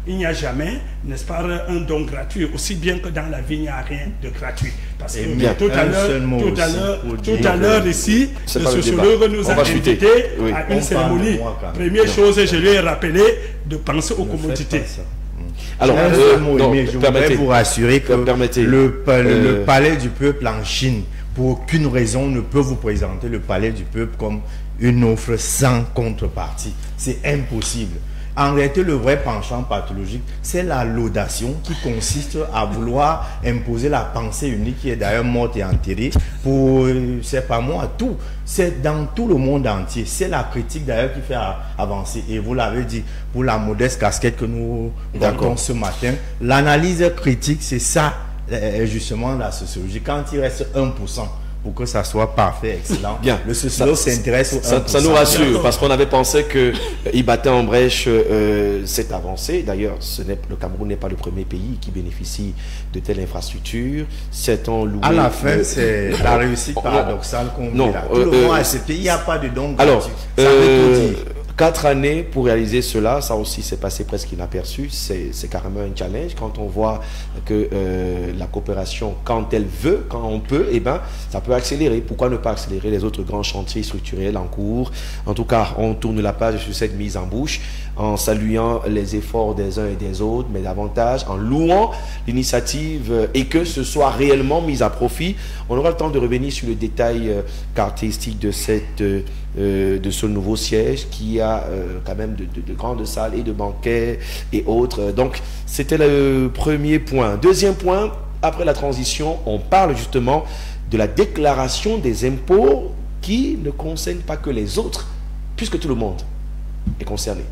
qu'il n'y a jamais, n'est-ce pas, un don gratuit, aussi bien que dans la vie, il n'y a rien de gratuit. Parce que tout à l'heure ici, le sociologue nous a invités à une cérémonie. Première chose, je lui ai rappelé de penser aux commodités. Alors, je voudrais vous rassurer que le palais du peuple en Chine, pour aucune raison, ne peut vous présenter le palais du peuple comme une offre sans contrepartie. C'est impossible. En réalité, le vrai penchant pathologique, c'est la laudation qui consiste à vouloir imposer la pensée unique, qui est d'ailleurs morte et enterrée, pour, c'est pas moi, tout. C'est dans tout le monde entier. C'est la critique d'ailleurs qui fait avancer. Et vous l'avez dit, pour la modeste casquette que nous avons ce matin, l'analyse critique, c'est ça, justement, la sociologie. Quand il reste 1%, pour que ça soit parfait, excellent. Bien. Le sociologue s'intéresse au 1%. Ça nous rassure, parce qu'on avait pensé qu'il battait en brèche cette avancée. D'ailleurs, le Cameroun n'est pas le premier pays qui bénéficie de telles infrastructures. C'est-on loué. À la fin, c'est la réussite paradoxale qu'on vit là. Tout le monde a ce pays, il n'y a pas de don gratuit. Alors, ça veut tout dire. 4 années pour réaliser cela, ça aussi s'est passé presque inaperçu. C'est carrément un challenge quand on voit que la coopération, quand elle veut, quand on peut, eh ben, ça peut accélérer. Pourquoi ne pas accélérer les autres grands chantiers structurels en cours? En tout cas, on tourne la page sur cette mise en bouche en saluant les efforts des uns et des autres, mais davantage en louant l'initiative et que ce soit réellement mis à profit. On aura le temps de revenir sur le détail caractéristique de ce nouveau siège qui a quand même de grandes salles et de banquets et autres. Donc, c'était le premier point. Deuxième point, après la transition, on parle justement de la déclaration des impôts qui ne concerne pas que les autres, puisque tout le monde est concerné.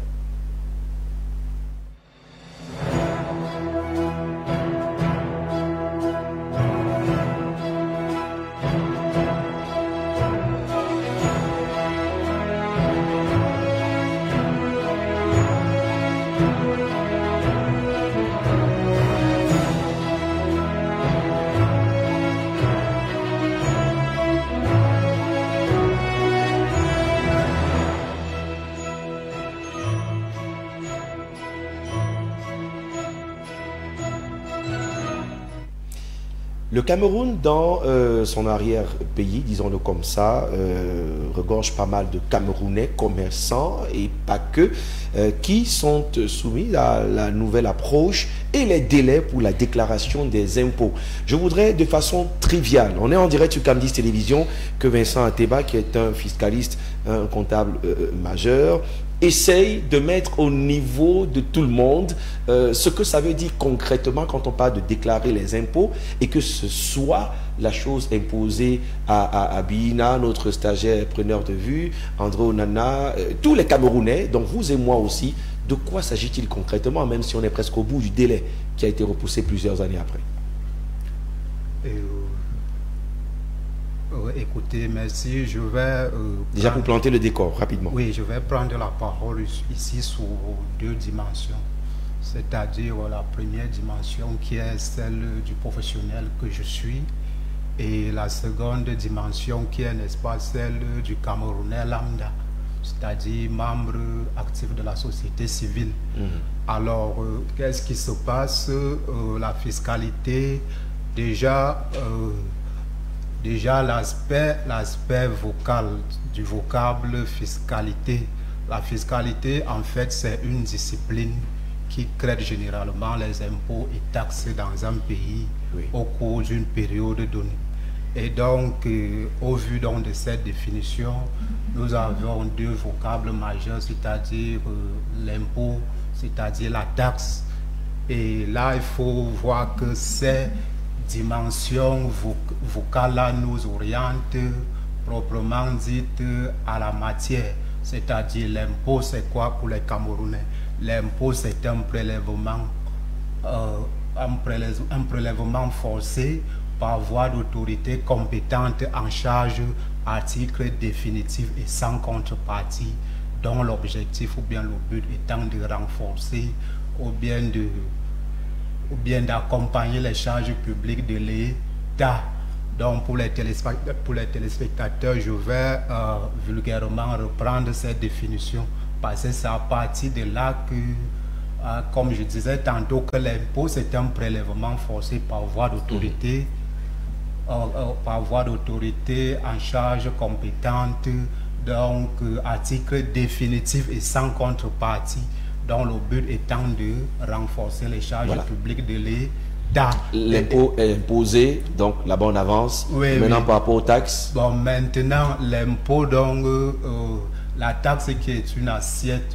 Le Cameroun, dans son arrière-pays, disons-le comme ça, regorge pas mal de Camerounais commerçants et pas que, qui sont soumis à la nouvelle approche et les délais pour la déclaration des impôts. Je voudrais de façon triviale, on est en direct sur Camdis Télévision, que Vincent Ateba, qui est un fiscaliste, un comptable majeur, essaye de mettre au niveau de tout le monde ce que ça veut dire concrètement quand on parle de déclarer les impôts et que ce soit la chose imposée à Bina, notre stagiaire preneur de vue, André Onana, tous les Camerounais, donc vous et moi aussi. De quoi s'agit-il concrètement, même si on est presque au bout du délai qui a été repoussé plusieurs années après? Écoutez, merci. Je vais... Déjà pour planter le décor, rapidement. Oui, je vais prendre la parole ici sur deux dimensions. C'est-à-dire la première dimension qui est celle du professionnel que je suis et la seconde dimension qui est, n'est-ce pas, celle du Camerounais lambda, c'est-à-dire membre actif de la société civile. Alors, qu'est-ce qui se passe? La fiscalité, déjà l'aspect vocal du vocable fiscalité. La fiscalité, en fait, c'est une discipline qui crée généralement les impôts et taxes dans un pays au cours d'une période donnée. Et donc, au vu donc de cette définition, nous avons deux vocables majeurs, c'est-à-dire l'impôt, c'est-à-dire la taxe. Et là, il faut voir que ces dimensions vocales-là nous orientent proprement dite à la matière. C'est-à-dire l'impôt, c'est quoi pour les Camerounais? L'impôt, c'est un prélèvement forcé par voie d'autorité compétente en charge à titre définitif et sans contrepartie, dont l'objectif ou bien le but étant de renforcer ou bien d'accompagner les charges publiques de l'État. Donc pour les téléspectateurs, je vais vulgairement reprendre cette définition parce que c'est à partir de là que, comme je disais tantôt, que l'impôt c'est un prélèvement forcé par voie d'autorité, en charge compétente, donc à titre définitif et sans contrepartie, dont le but étant de renforcer les charges publiques de l'État. L'impôt est imposé, donc la bonne avance. Maintenant, par rapport aux taxes. Bon, maintenant, l'impôt, donc, la taxe qui est une assiette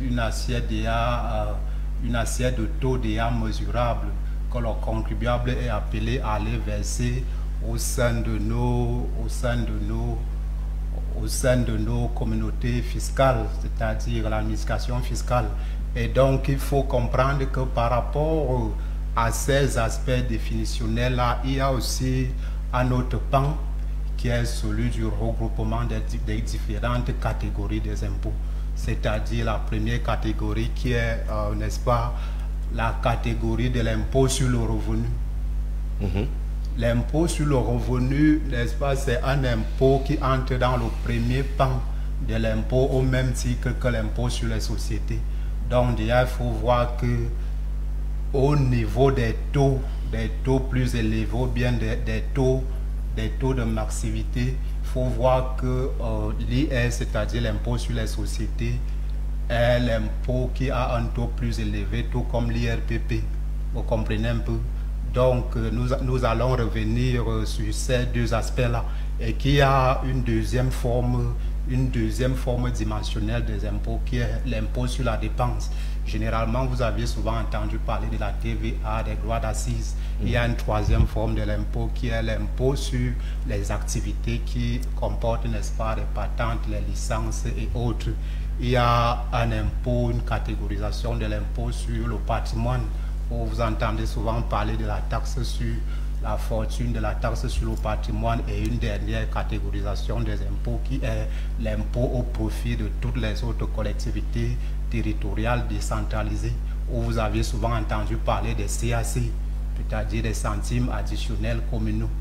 de taux DA mesurable que le contribuable est appelé à aller verser au sein de nos communautés fiscales, c'est-à-dire l'administration fiscale. Et donc, il faut comprendre que par rapport à ces aspects définitionnels-là, il y a aussi un autre pan qui est celui du regroupement des différentes catégories des impôts. C'est-à-dire la première catégorie qui est, n'est-ce pas, la catégorie de l'impôt sur le revenu. L'impôt sur le revenu, n'est-ce pas, c'est un impôt qui entre dans le premier pan de l'impôt au même titre que l'impôt sur les sociétés. Donc déjà, il faut voir que au niveau des taux plus élevés, ou bien des taux de maximité, il faut voir que l'IR, c'est-à-dire l'impôt sur les sociétés, est l'impôt qui a un taux plus élevé, tout comme l'IRPP. Vous comprenez un peu? Donc, nous allons revenir sur ces deux aspects-là, et qu'il y a une deuxième forme dimensionnelle des impôts, qui est l'impôt sur la dépense. Généralement, vous aviez souvent entendu parler de la TVA, des droits d'assises. Il y a une troisième forme de l'impôt, qui est l'impôt sur les activités qui comportent, n'est-ce pas, les patentes, les licences et autres. Il y a un impôt, une catégorisation de l'impôt sur le patrimoine. Vous entendez souvent parler de la taxe sur la fortune, de la taxe sur le patrimoine, et une dernière catégorisation des impôts qui est l'impôt au profit de toutes les autres collectivités territoriales décentralisées, où vous aviez souvent entendu parler des CAC, c'est-à-dire des centimes additionnels communaux.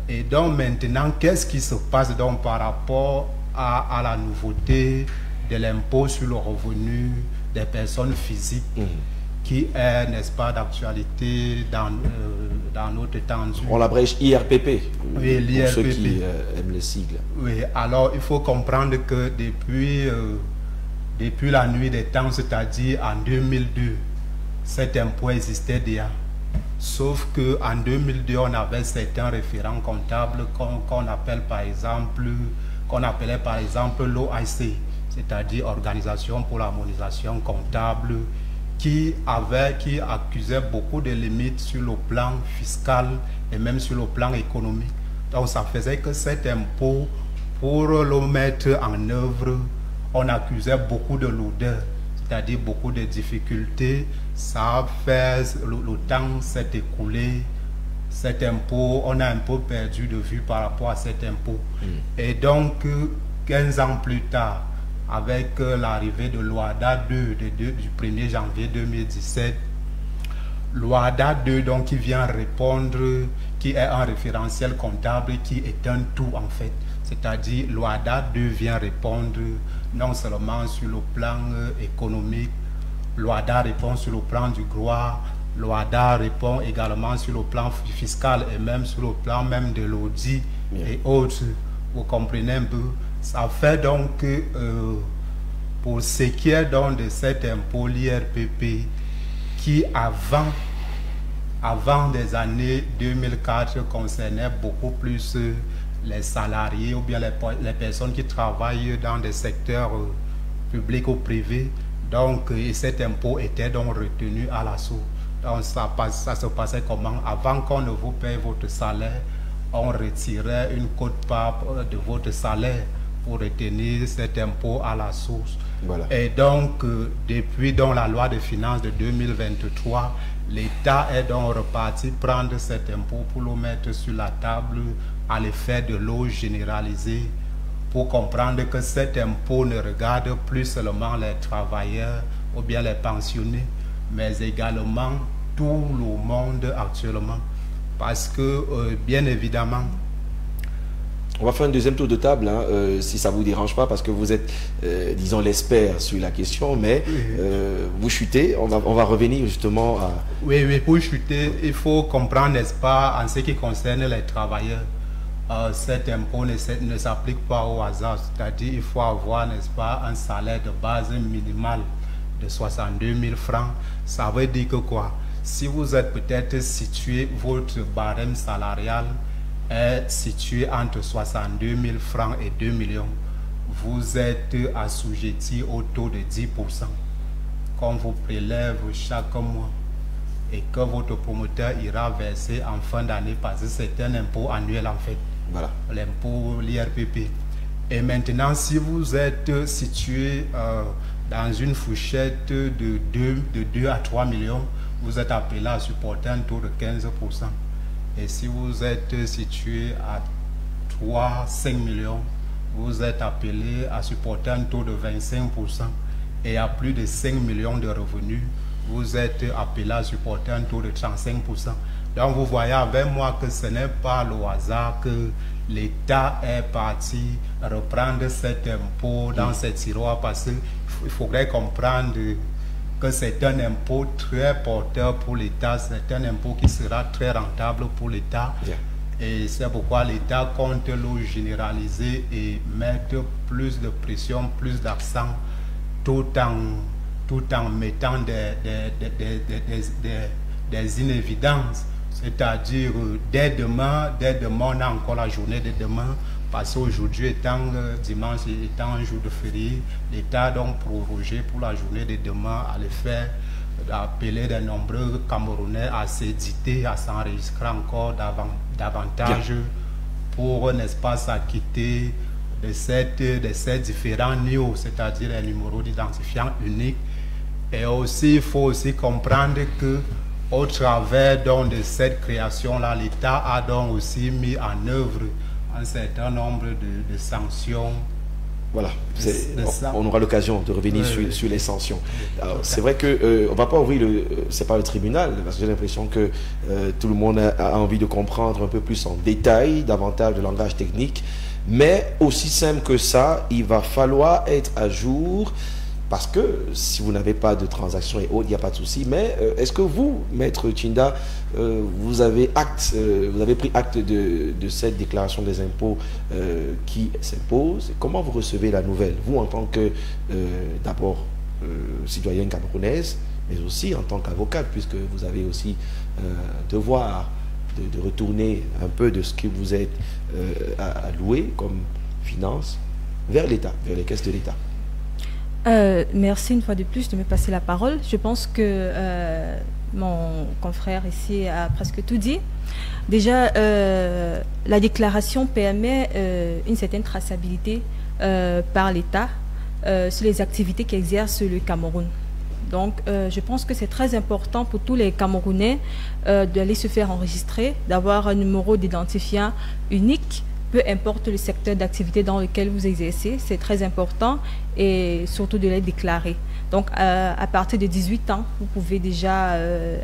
Et donc maintenant, qu'est-ce qui se passe donc par rapport à la nouveauté de l'impôt sur le revenu des personnes physiques, qui est, n'est-ce pas, d'actualité dans notre temps. On l'abrège IRPP, oui, pour ceux qui aiment les sigles. Oui, alors il faut comprendre que depuis la nuit des temps, c'est-à-dire en 2002, cet impôt existait déjà. Sauf qu'en 2002, on avait certains référents comptables qu'on appelait par exemple l'OIC, c'est-à-dire Organisation pour l'harmonisation comptable, qui accusait beaucoup de limites sur le plan fiscal et même sur le plan économique. Donc ça faisait que cet impôt, pour le mettre en œuvre, on accusait beaucoup de lourdeur, c'est-à-dire beaucoup de difficultés. Ça a fait, le temps s'est écoulé, cet impôt, on a un peu perdu de vue par rapport à cet impôt. Et donc, 15 ans plus tard, avec l'arrivée de l'OADA 2 du 1er janvier 2017, l'OADA 2 donc, qui vient répondre, qui est un référentiel comptable, qui est un tout en fait. C'est-à-dire l'OADA 2 vient répondre non seulement sur le plan économique, l'OADA répond sur le plan du droit, l'OADA répond également sur le plan fiscal et même sur le plan même de l'audit et autres. Vous comprenez un peu? Ça fait donc que pour ce qui est donc de cet impôt, l'IRPP, qui avant des années 2004 concernait beaucoup plus les salariés ou bien les personnes qui travaillent dans des secteurs publics ou privés. Donc, et cet impôt était donc retenu à la source. Donc, ça se passait comment? Avant qu'on ne vous paye votre salaire, on retirait une quote-part de votre salaire pour retenir cet impôt à la source. Voilà. Et donc, depuis donc, la loi de finances de 2023, l'État est donc reparti prendre cet impôt pour le mettre sur la table à l'effet de l'eau généralisée, pour comprendre que cet impôt ne regarde plus seulement les travailleurs ou bien les pensionnés, mais également tout le monde actuellement. Parce que, bien évidemment, on va faire un deuxième tour de table, hein, si ça ne vous dérange pas, parce que vous êtes, disons, l'expert sur la question, mais vous chutez, on va revenir justement à... Oui, pour chuter, il faut comprendre, n'est-ce pas, en ce qui concerne les travailleurs, cet impôt ne s'applique pas au hasard, c'est-à-dire il faut avoir, n'est-ce pas, un salaire de base minimal de 62 000 francs. Ça veut dire que quoi? Si vous êtes peut-être situé, votre barème salarial est situé entre 62 000 francs et 2 millions, vous êtes assujetti au taux de 10% qu'on vous prélève chaque mois et que votre promoteur ira verser en fin d'année, parce que c'est un impôt annuel en fait. Voilà. L'impôt, l'IRPP. Et maintenant, si vous êtes situé dans une fourchette de 2 à 3 millions, vous êtes appelé à supporter un taux de 15%. Et si vous êtes situé à 3-5 millions, vous êtes appelé à supporter un taux de 25%. Et à plus de 5 millions de revenus, vous êtes appelé à supporter un taux de 35%. Donc vous voyez avec moi que ce n'est pas le hasard que l'État est parti reprendre cet impôt dans ces tiroirs, parce qu'il faudrait comprendre que c'est un impôt très porteur pour l'État, c'est un impôt qui sera très rentable pour l'État. Et c'est pourquoi l'État compte le généraliser et mettre plus de pression, plus d'accent, tout en mettant des inévidences. C'est-à-dire, dès demain, on a encore la journée de demain, parce qu'aujourd'hui étant dimanche, étant un jour de férié, l'État a donc prorogé pour la journée de demain à le faire, d'appeler de nombreux Camerounais à s'éditer, à s'enregistrer encore davantage pour, n'est-ce pas, s'acquitter de ces différents numéros, c'est-à-dire les numéros d'identifiant uniques. Et aussi, il faut aussi comprendre que au travers donc de cette création-là, l'État a donc aussi mis en œuvre un certain nombre de sanctions. Voilà, on aura l'occasion de revenir sur les sanctions. C'est vrai que on va pas ouvrir c'est pas le tribunal, parce que j'ai l'impression que tout le monde a envie de comprendre un peu plus en détail, davantage de langage technique, mais aussi simple que ça, il va falloir être à jour. Parce que si vous n'avez pas de transactions et autres, il n'y a pas de souci. Mais est-ce que vous, Maître Tchinda, vous avez pris acte de cette déclaration des impôts qui s'impose? Comment vous recevez la nouvelle? Vous, en tant que, d'abord, citoyenne camerounaise, mais aussi en tant qu'avocate, puisque vous avez aussi un devoir de retourner un peu de ce que vous êtes alloué comme finance vers l'État, vers les caisses de l'État. Merci une fois de plus de me passer la parole. Je pense que mon confrère ici a presque tout dit. Déjà, la déclaration permet une certaine traçabilité par l'État sur les activités qu'exerce le Cameroun. Donc, je pense que c'est très important pour tous les Camerounais d'aller se faire enregistrer, d'avoir un numéro d'identifiant unique, peu importe le secteur d'activité dans lequel vous exercez, c'est très important, et surtout de les déclarer. Donc, à partir de 18 ans, vous pouvez déjà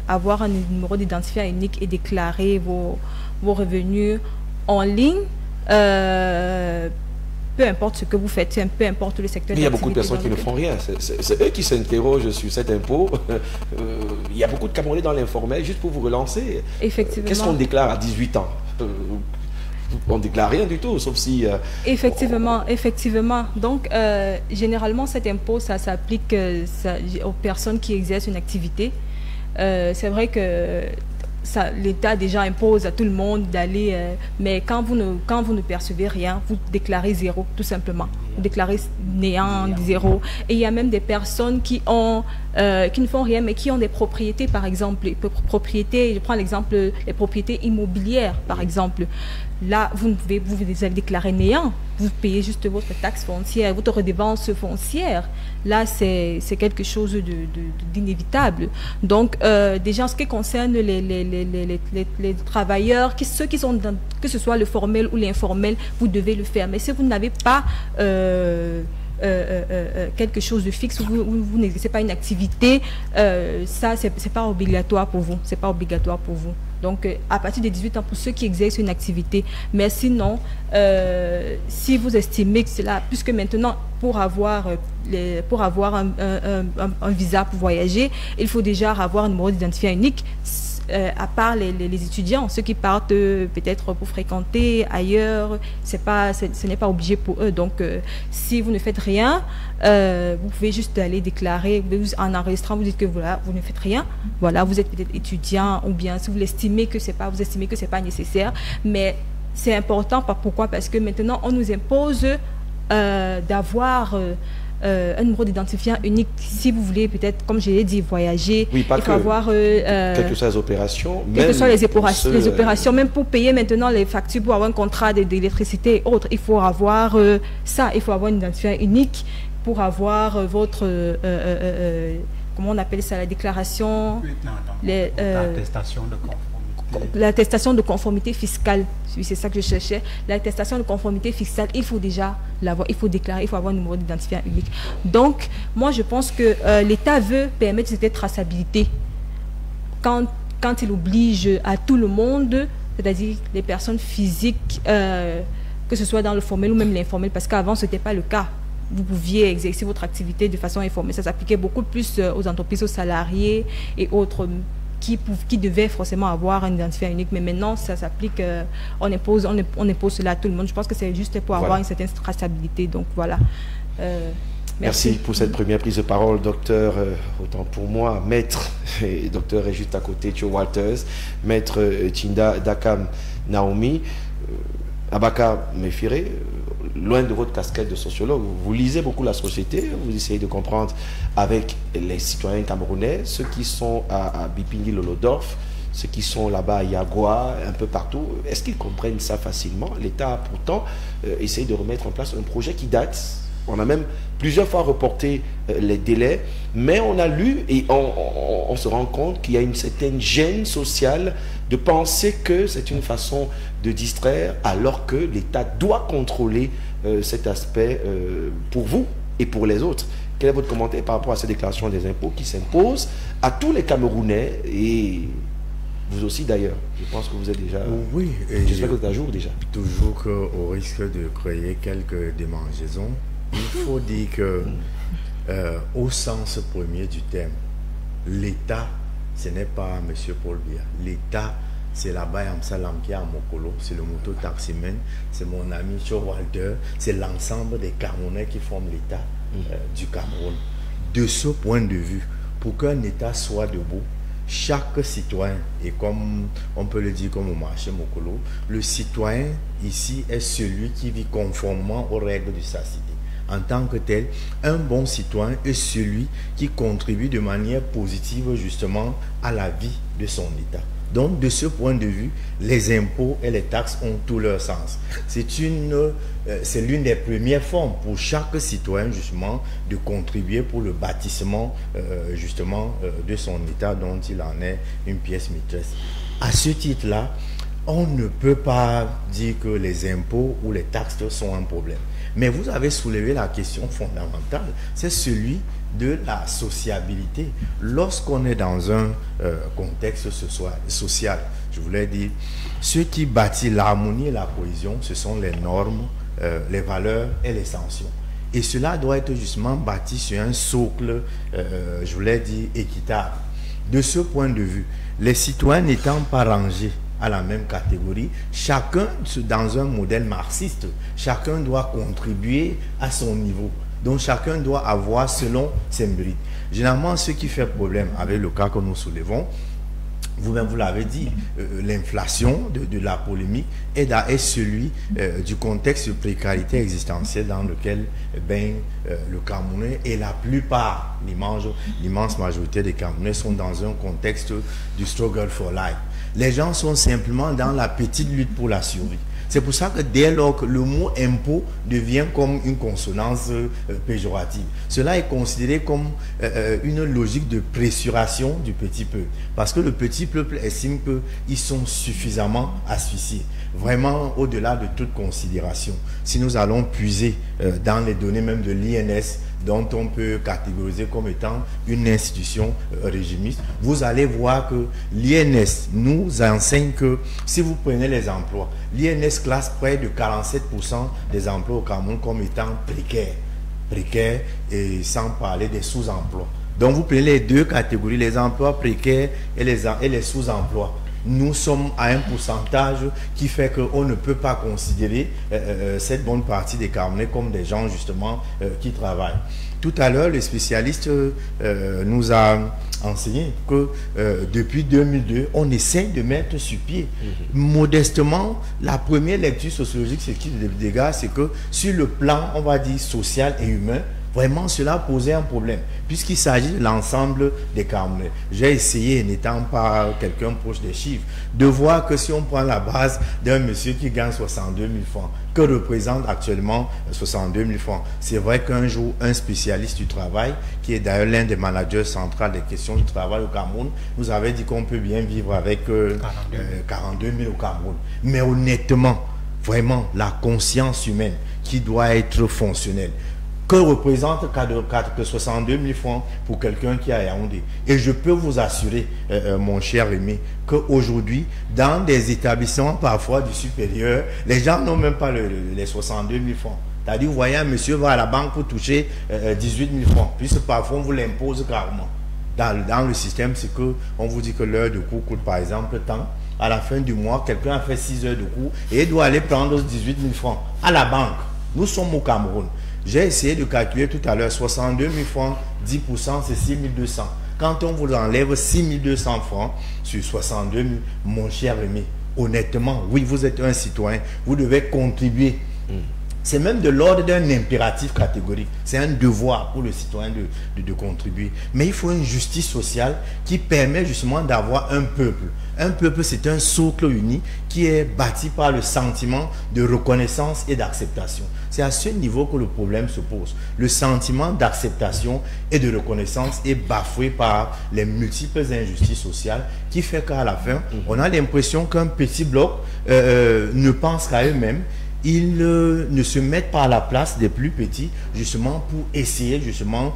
avoir un numéro d'identifiant unique et déclarer vos revenus en ligne, peu importe ce que vous faites, peu importe le secteur d'activité. Il y a beaucoup de personnes qui ne font rien. C'est eux qui s'interrogent sur cet impôt. Il y a beaucoup de Camerounais dans l'informel, juste pour vous relancer. Effectivement. Qu'est-ce qu'on déclare à 18 ans? On ne déclare rien du tout, sauf si... Effectivement. Donc, généralement, cet impôt, ça s'applique aux personnes qui exercent une activité. C'est vrai que l'État déjà impose à tout le monde d'aller... mais quand vous ne percevez rien, vous déclarez zéro, tout simplement. Vous déclarez néant, zéro. Et il y a même des personnes qui ne font rien, mais qui ont des propriétés, par exemple. Je prends l'exemple, les propriétés immobilières, par exemple. Là, vous allez déclarer néant. Vous payez juste votre taxe foncière, votre redevance foncière. Là, c'est quelque chose d'inévitable. Donc, déjà, en ce qui concerne les travailleurs, ceux qui sont que ce soit le formel ou l'informel, vous devez le faire. Mais si vous n'avez pas quelque chose de fixe, vous n'exercez pas une activité, ça, c'est pas obligatoire pour vous. C'est pas obligatoire pour vous. Donc, à partir de 18 ans, pour ceux qui exercent une activité. Mais sinon, si vous estimez que cela, puisque maintenant, pour avoir un visa pour voyager, il faut déjà avoir un numéro d'identifiant unique, à part les étudiants, ceux qui partent peut-être pour fréquenter ailleurs, ce n'est pas obligé pour eux. Donc, si vous ne faites rien, vous pouvez juste aller déclarer, en enregistrant, vous dites que voilà, vous ne faites rien, voilà, vous êtes peut-être étudiant, ou bien si vous estimez que c'est pas nécessaire, mais c'est important. Pourquoi? Parce que maintenant, on nous impose d'avoir un numéro d'identifiant unique. Si vous voulez, peut-être, comme je l'ai dit, voyager, oui, il faut avoir... quelles que soient les opérations. Quelles que soient les opérations, même pour payer maintenant les factures, pour avoir un contrat d'électricité et autres, il faut avoir ça, il faut avoir un identifiant unique pour avoir votre... comment on appelle ça, la déclaration... L'attestation de conformité. L'attestation de conformité fiscale, c'est ça que je cherchais. L'attestation de conformité fiscale, il faut déjà l'avoir, il faut déclarer, il faut avoir un numéro d'identifiant unique. Donc, moi, je pense que l'État veut permettre cette traçabilité. Quand quand il oblige à tout le monde, c'est-à-dire les personnes physiques, que ce soit dans le formel ou même l'informel, parce qu'avant, ce n'était pas le cas. Vous pouviez exercer votre activité de façon informelle. Ça s'appliquait beaucoup plus aux entreprises, aux salariés et autres qui devaient forcément avoir un identifiant unique. Mais maintenant, ça s'applique, on impose cela à tout le monde. Je pense que c'est juste pour avoir une certaine traçabilité. Donc voilà. Merci pour cette première prise de parole, docteur, autant pour moi, maître, et docteur est juste à côté, Thio Walters, maître Tchinda Dakam Naomi, Abaka Mefire, loin de votre casquette de sociologue, vous lisez beaucoup la société, vous essayez de comprendre avec les citoyens camerounais, ceux qui sont à Bipindi Lolodorf, ceux qui sont là-bas à Yagua, un peu partout, est-ce qu'ils comprennent ça facilement? L'État a pourtant essayé de remettre en place un projet qui date. On a même plusieurs fois reporté les délais, mais on a lu et on se rend compte qu'il y a une certaine gêne sociale de penser que c'est une façon de distraire alors que l'État doit contrôler cet aspect pour vous et pour les autres. Quel est votre commentaire par rapport à ces déclarations des impôts qui s'imposent à tous les Camerounais et vous aussi d'ailleurs? Je pense que vous êtes déjà... Oui. J'espère que vous êtes à jour déjà. Toujours qu'au risque de créer quelques démangeaisons, il faut dire que, au sens premier du terme, l'État, ce n'est pas M. Paul Biya. L'État, c'est là-bas, à Mokolo, c'est le moto-taximen, c'est mon ami Thio Walter, c'est l'ensemble des Camerounais qui forment l'État du Cameroun. De ce point de vue, pour qu'un État soit debout, chaque citoyen, et comme on peut le dire comme au marché Mokolo, le citoyen ici est celui qui vit conformément aux règles de sa cité. En tant que tel, un bon citoyen est celui qui contribue de manière positive justement à la vie de son État. Donc, de ce point de vue, les impôts et les taxes ont tout leur sens. C'est l'une des premières formes pour chaque citoyen justement de contribuer pour le bâtissement justement de son État dont il en est une pièce maîtresse. À ce titre-là, on ne peut pas dire que les impôts ou les taxes sont un problème. Mais vous avez soulevé la question fondamentale, c'est celui de la sociabilité. Lorsqu'on est dans un contexte social, je voulais dire, ce qui bâtit l'harmonie et la cohésion, ce sont les normes, les valeurs et les sanctions. Et cela doit être justement bâti sur un socle, je voulais dire, équitable. De ce point de vue, les citoyens n'étant pas rangés à la même catégorie, chacun dans un modèle marxiste, chacun doit contribuer à son niveau. Donc chacun doit avoir selon ses mérites. Généralement, ce qui fait problème avec le cas que nous soulevons, vous-même vous l'avez dit, l'inflation de la polémique est celui du contexte de précarité existentielle dans lequel le Camerounais et la plupart, l'immense majorité des Camerounais sont dans un contexte du struggle for life. Les gens sont simplement dans la petite lutte pour la survie. C'est pour ça que dès lors que le mot impôt devient comme une consonance péjorative, cela est considéré comme une logique de pressuration du petit peuple. Parce que le petit peuple estime qu'ils sont suffisamment asphyxiés. Vraiment au-delà de toute considération. Si nous allons puiser dans les données même de l'INS, dont on peut catégoriser comme étant une institution régimiste, vous allez voir que l'INS nous enseigne que si vous prenez les emplois, l'INS classe près de 47% des emplois au Cameroun comme étant précaires et sans parler des sous-emplois. Donc vous prenez les deux catégories, les emplois précaires et les sous-emplois. Nous sommes à un pourcentage qui fait qu'on ne peut pas considérer cette bonne partie des Camerounais comme des gens justement qui travaillent. Tout à l'heure, le spécialiste nous a enseigné que depuis 2002, on essaie de mettre sur pied. Modestement, la première lecture sociologique, c'est que sur le plan, on va dire, social et humain, vraiment, cela posait un problème, puisqu'il s'agit de l'ensemble des Camerounais. J'ai essayé, n'étant pas quelqu'un proche des chiffres, de voir que si on prend la base d'un monsieur qui gagne 62 000 francs, que représente actuellement 62 000 francs. C'est vrai qu'un jour, un spécialiste du travail, qui est d'ailleurs l'un des managers centraux des questions du travail au Cameroun, nous avait dit qu'on peut bien vivre avec 42 000 au Cameroun. Mais honnêtement, vraiment, la conscience humaine qui doit être fonctionnelle, que représente que 62 000 francs pour quelqu'un qui est à Yaoundé. Et je peux vous assurer, mon cher Aimé, qu'aujourd'hui, dans des établissements parfois du supérieur, les gens n'ont même pas les 62 000 francs. C'est-à-dire, vous voyez, un monsieur va à la banque pour toucher 18 000 francs, puisque parfois on vous l'impose carrément. Dans le système, c'est qu'on vous dit que l'heure de cours coûte par exemple tant. À la fin du mois, quelqu'un a fait 6 heures de cours et il doit aller prendre 18 000 francs à la banque. Nous sommes au Cameroun. J'ai essayé de calculer tout à l'heure, 62 000 francs, 10%, c'est 6 200. Quand on vous enlève 6 200 francs sur 62 000, mon cher Aimé, honnêtement, oui, vous êtes un citoyen, vous devez contribuer. C'est même de l'ordre d'un impératif catégorique. C'est un devoir pour le citoyen de contribuer. Mais il faut une justice sociale qui permet justement d'avoir un peuple. Un peuple, c'est un socle uni qui est bâti par le sentiment de reconnaissance et d'acceptation. C'est à ce niveau que le problème se pose. Le sentiment d'acceptation et de reconnaissance est bafoué par les multiples injustices sociales qui fait qu'à la fin, on a l'impression qu'un petit bloc ne pense qu'à eux-mêmes. Ils ne se mettent pas à la place des plus petits, justement, pour essayer, justement,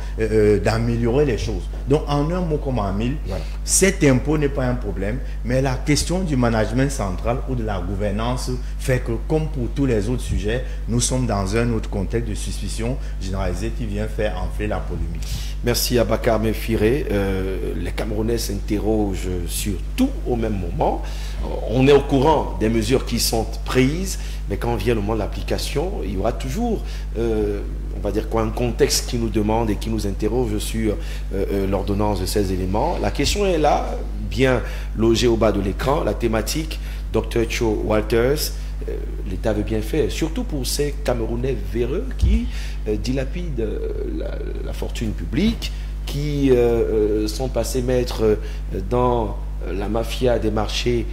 d'améliorer les choses. Donc, en un mot comme en mille, voilà. Cet impôt n'est pas un problème, mais la question du management central ou de la gouvernance fait que, comme pour tous les autres sujets, nous sommes dans un autre contexte de suspicion généralisée qui vient faire enfler la polémique. Merci Abakar Mefiré. Les Camerounais s'interrogent sur tout au même moment. On est au courant des mesures qui sont prises, mais quand vient le moment de l'application, il y aura toujours, on va dire quoi, un contexte qui nous demande et qui nous interroge sur l'ordonnance de ces éléments. La question est là, bien logée au bas de l'écran, la thématique, Dr Cho Walters, l'État veut bien faire, surtout pour ces Camerounais véreux qui dilapident la fortune publique, qui sont passés maîtres dans la mafia des marchés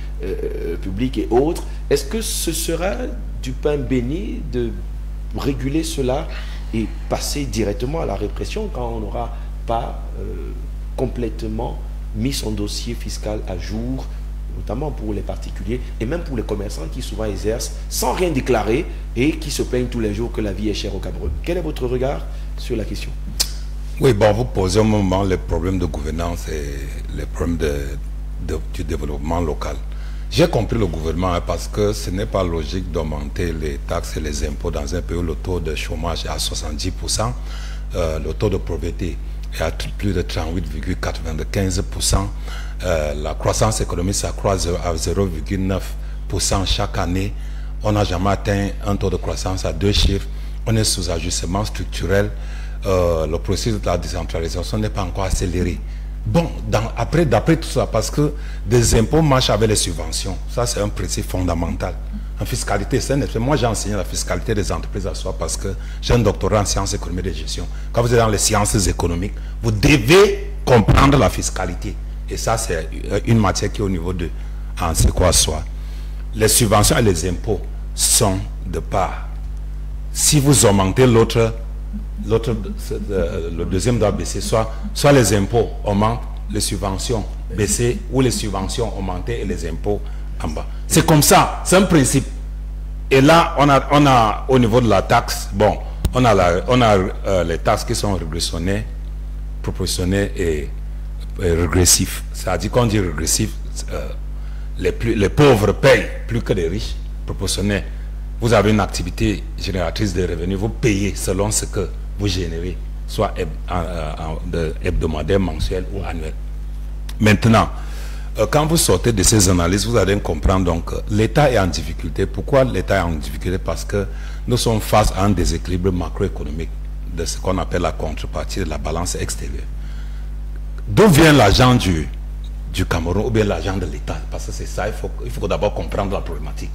publics et autres. Est-ce que ce sera du pain béni de réguler cela et passer directement à la répression quand on n'aura pas complètement mis son dossier fiscal à jour, notamment pour les particuliers et même pour les commerçants qui souvent exercent sans rien déclarer et qui se plaignent tous les jours que la vie est chère au Cameroun? Quel est votre regard sur la question? Oui, bon, vous posez au moment les problèmes de gouvernance et les problèmes du développement local. J'ai compris le gouvernement parce que ce n'est pas logique d'augmenter les taxes et les impôts dans un pays où le taux de chômage est à 70%, le taux de pauvreté est à plus de 38,95%, la croissance économique s'accroît à 0,9% chaque année. On n'a jamais atteint un taux de croissance à 2 chiffres, on est sous ajustement structurel, le processus de la décentralisation n'est pas encore accéléré. Bon, d'après tout ça, parce que des impôts marchent avec les subventions, ça c'est un principe fondamental. En fiscalité, moi j'ai enseigné la fiscalité des entreprises à soi parce que j'ai un doctorat en sciences économiques et de gestion. Quand vous êtes dans les sciences économiques, vous devez comprendre la fiscalité. Et ça c'est une matière qui est au niveau de en c'est quoi soit. Les subventions et les impôts sont de part. Si vous augmentez le deuxième doit baisser, soit les impôts augmentent, les subventions baisser, ou les subventions augmenter et les impôts en bas. C'est comme ça, c'est un principe. Et là, on a au niveau de la taxe, bon, on a les taxes qui sont régressionnées, proportionnées et régressifs. C'est-à-dire qu'on dit régressif, les pauvres payent plus que les riches, proportionné. Vous avez une activité génératrice de revenus, vous payez selon ce que vous générez, soit hebdomadaire, mensuel ou annuel. Maintenant, quand vous sortez de ces analyses, vous allez comprendre donc l'État est en difficulté. Pourquoi l'État est en difficulté? Parce que nous sommes face à un déséquilibre macroéconomique de ce qu'on appelle la contrepartie de la balance extérieure. D'où vient l'argent du Cameroun ou bien l'argent de l'État? Parce que c'est ça, il faut d'abord comprendre la problématique.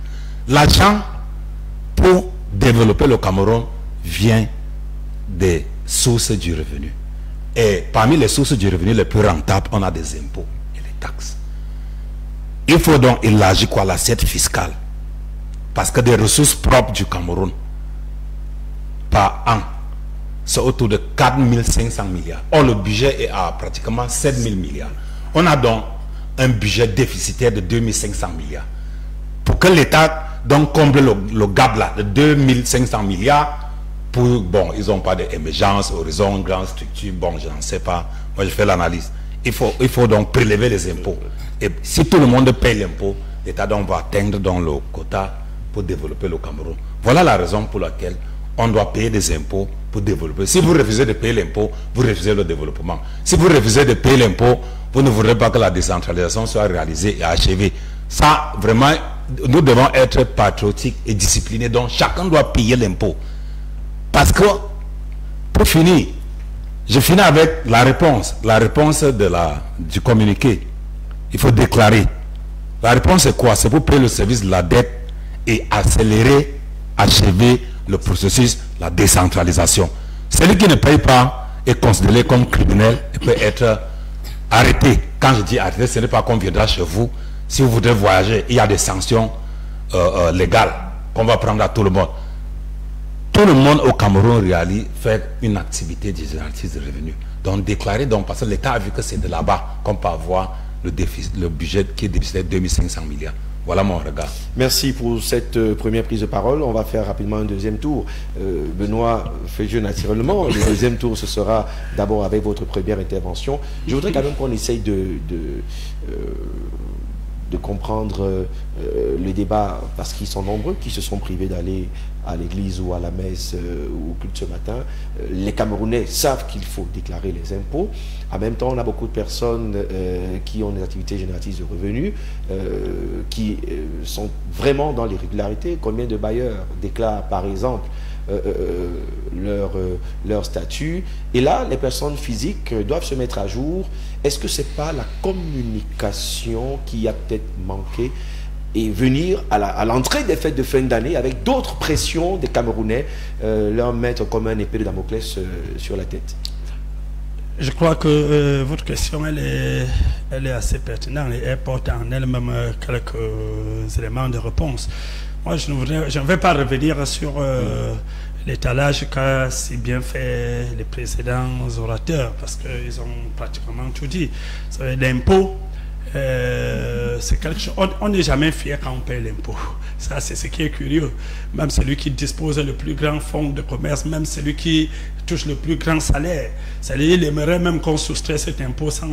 L'argent pour développer le Cameroun vient des sources du revenu. Et parmi les sources du revenu les plus rentables, on a des impôts et les taxes. Il faut donc élargir quoi l'assiette fiscale. Parce que des ressources propres du Cameroun par an, c'est autour de 4 500 milliards. Or, le budget est à pratiquement 7 000 milliards. On a donc un budget déficitaire de 2 500 milliards. Pour que l'État donc comble le gap là de 2 500 milliards, bon, ils n'ont pas d'émergence, horizon, grande structure, bon, je n'en sais pas. Moi, je fais l'analyse. Il faut donc prélever les impôts. Et si tout le monde paye l'impôt, l'État donc va atteindre dans le quota pour développer le Cameroun. Voilà la raison pour laquelle on doit payer des impôts pour développer. Si vous refusez de payer l'impôt, vous refusez le développement. Si vous refusez de payer l'impôt, vous ne voudrez pas que la décentralisation soit réalisée et achevée. Ça, vraiment, nous devons être patriotiques et disciplinés. Donc, chacun doit payer l'impôt. Parce que, pour finir, je finis avec la réponse du communiqué. Il faut déclarer. La réponse c'est quoi? C'est pour payer le service de la dette et accélérer, achever le processus, la décentralisation. Celui qui ne paye pas est considéré comme criminel et peut être arrêté. Quand je dis arrêté, ce n'est pas qu'on viendra chez vous. Si vous voudrez voyager, il y a des sanctions légales qu'on va prendre à tout le monde. Tout le monde au Cameroun fait une activité génératrice de revenus. Donc déclarer, parce que l'État a vu que c'est de là-bas qu'on peut avoir le budget qui est déficitaire de 2500 milliards. Voilà mon regard. Merci pour cette première prise de parole. On va faire rapidement un deuxième tour. Benoît fait jeu naturellement. Le deuxième tour, ce sera d'abord avec votre première intervention. Je voudrais quand même qu'on essaye de comprendre le débat, parce qu'ils sont nombreux qui se sont privés d'aller à l'église ou à la messe ou au culte ce matin. Les Camerounais savent qu'il faut déclarer les impôts. En même temps, on a beaucoup de personnes qui ont des activités génératrices de revenus, qui sont vraiment dans l'irrégularité. Combien de bailleurs déclarent, par exemple, leur statut? Et là, les personnes physiques doivent se mettre à jour. Est-ce que c'est pas la communication qui a peut-être manqué et venir à l'entrée des fêtes de fin d'année avec d'autres pressions des Camerounais, leur mettre comme un épée de Damoclès sur la tête? Je crois que votre question, elle est assez pertinente et elle porte en elle-même quelques éléments de réponse. Moi, je ne vais pas revenir sur l'étalage qu'a si bien fait les précédents orateurs, parce qu'ils ont pratiquement tout dit. L'impôt, c'est quelque chose. On n'est jamais fier quand on paye l'impôt. Ça, c'est ce qui est curieux. Même celui qui dispose le plus grand fonds de commerce, même celui qui touche le plus grand salaire, c'est-à-dire il aimerait même qu'on soustrait cet impôt sans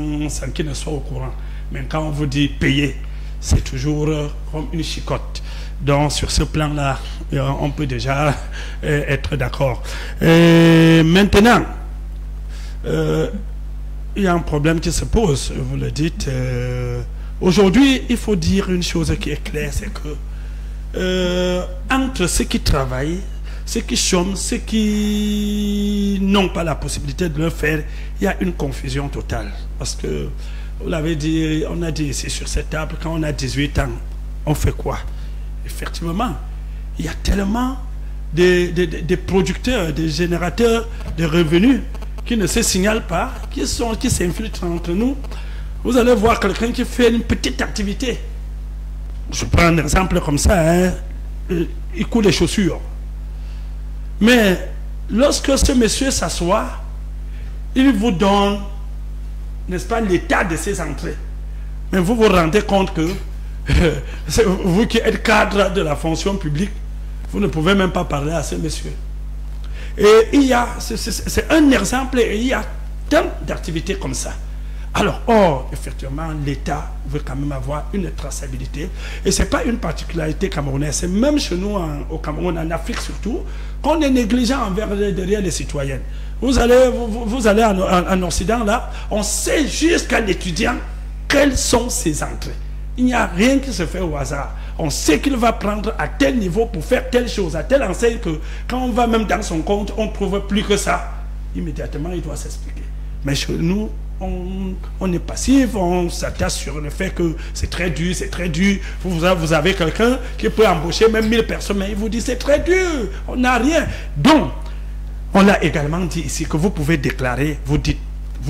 qu'il ne soit au courant. Mais quand on vous dit payer, c'est toujours comme une chicotte. Donc sur ce plan-là, on peut déjà être d'accord. Maintenant, il y a un problème qui se pose, vous le dites. Aujourd'hui, il faut dire une chose qui est claire, c'est que entre ceux qui travaillent, ceux qui chôment, ceux qui n'ont pas la possibilité de le faire, il y a une confusion totale. Parce que, vous l'avez dit, on a dit ici sur cette table, quand on a 18 ans, on fait quoi? Effectivement, il y a tellement de producteurs, de générateurs de revenus qui ne se signalent pas, qui s'infiltrent entre nous. Vous allez voir quelqu'un qui fait une petite activité. Je prends un exemple comme ça, hein. Il coule les chaussures. Mais lorsque ce monsieur s'assoit, il vous donne, n'est-ce pas, l'état de ses entrées. Mais vous vous rendez compte que vous qui êtes cadre de la fonction publique, vous ne pouvez même pas parler à ce monsieur. Et il y a, c'est un exemple, et il y a tant d'activités comme ça. Alors, effectivement, l'État veut quand même avoir une traçabilité. Et ce n'est pas une particularité camerounaise. C'est même chez nous, au Cameroun, en Afrique surtout, qu'on est négligent derrière les citoyens. Vous allez en Occident, là, on sait jusqu'à l'étudiant quelles sont ses entrées. Il n'y a rien qui se fait au hasard. On sait qu'il va prendre à tel niveau pour faire telle chose, à telle enseigne que quand on va même dans son compte, on ne trouve plus que ça. Immédiatement, il doit s'expliquer. Mais chez nous, on est passif, on s'attache sur le fait que c'est très dur, c'est très dur. Vous avez quelqu'un qui peut embaucher même 1000 personnes, mais il vous dit c'est très dur, on n'a rien. Donc, on l'a également dit ici que vous pouvez déclarer, vous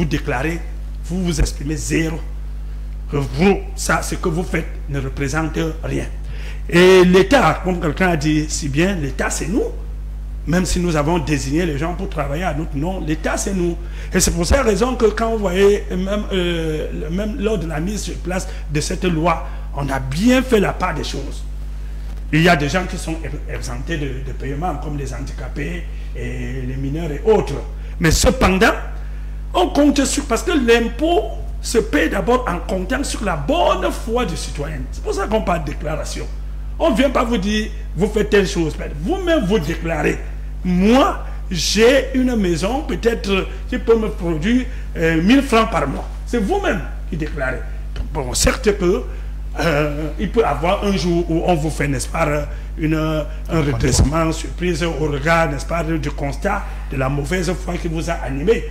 déclarez, vous vous exprimez zéro. Ça, ce que vous faites ne représente rien. Et l'État, comme quelqu'un a dit si bien, l'État c'est nous. Même si nous avons désigné les gens pour travailler à notre nom, l'État c'est nous. Et c'est pour cette raison que quand vous voyez, même lors de la mise sur place de cette loi, on a bien fait la part des choses. Il y a des gens qui sont exemptés de paiement, comme les handicapés et les mineurs et autres. Mais cependant, on compte sur... Parce que l'impôt se paie d'abord en comptant sur la bonne foi du citoyen. C'est pour ça qu'on parle de déclaration. On ne vient pas vous dire, vous faites telle chose. Vous-même, vous déclarez. Moi, j'ai une maison, peut-être, qui peut me produire 1000 francs par mois. C'est vous-même qui déclarez. Bon, certes que il peut y avoir un jour où on vous fait, n'est-ce pas, un redressement surprise au regard, n'est-ce pas, du constat de la mauvaise foi qui vous a animé.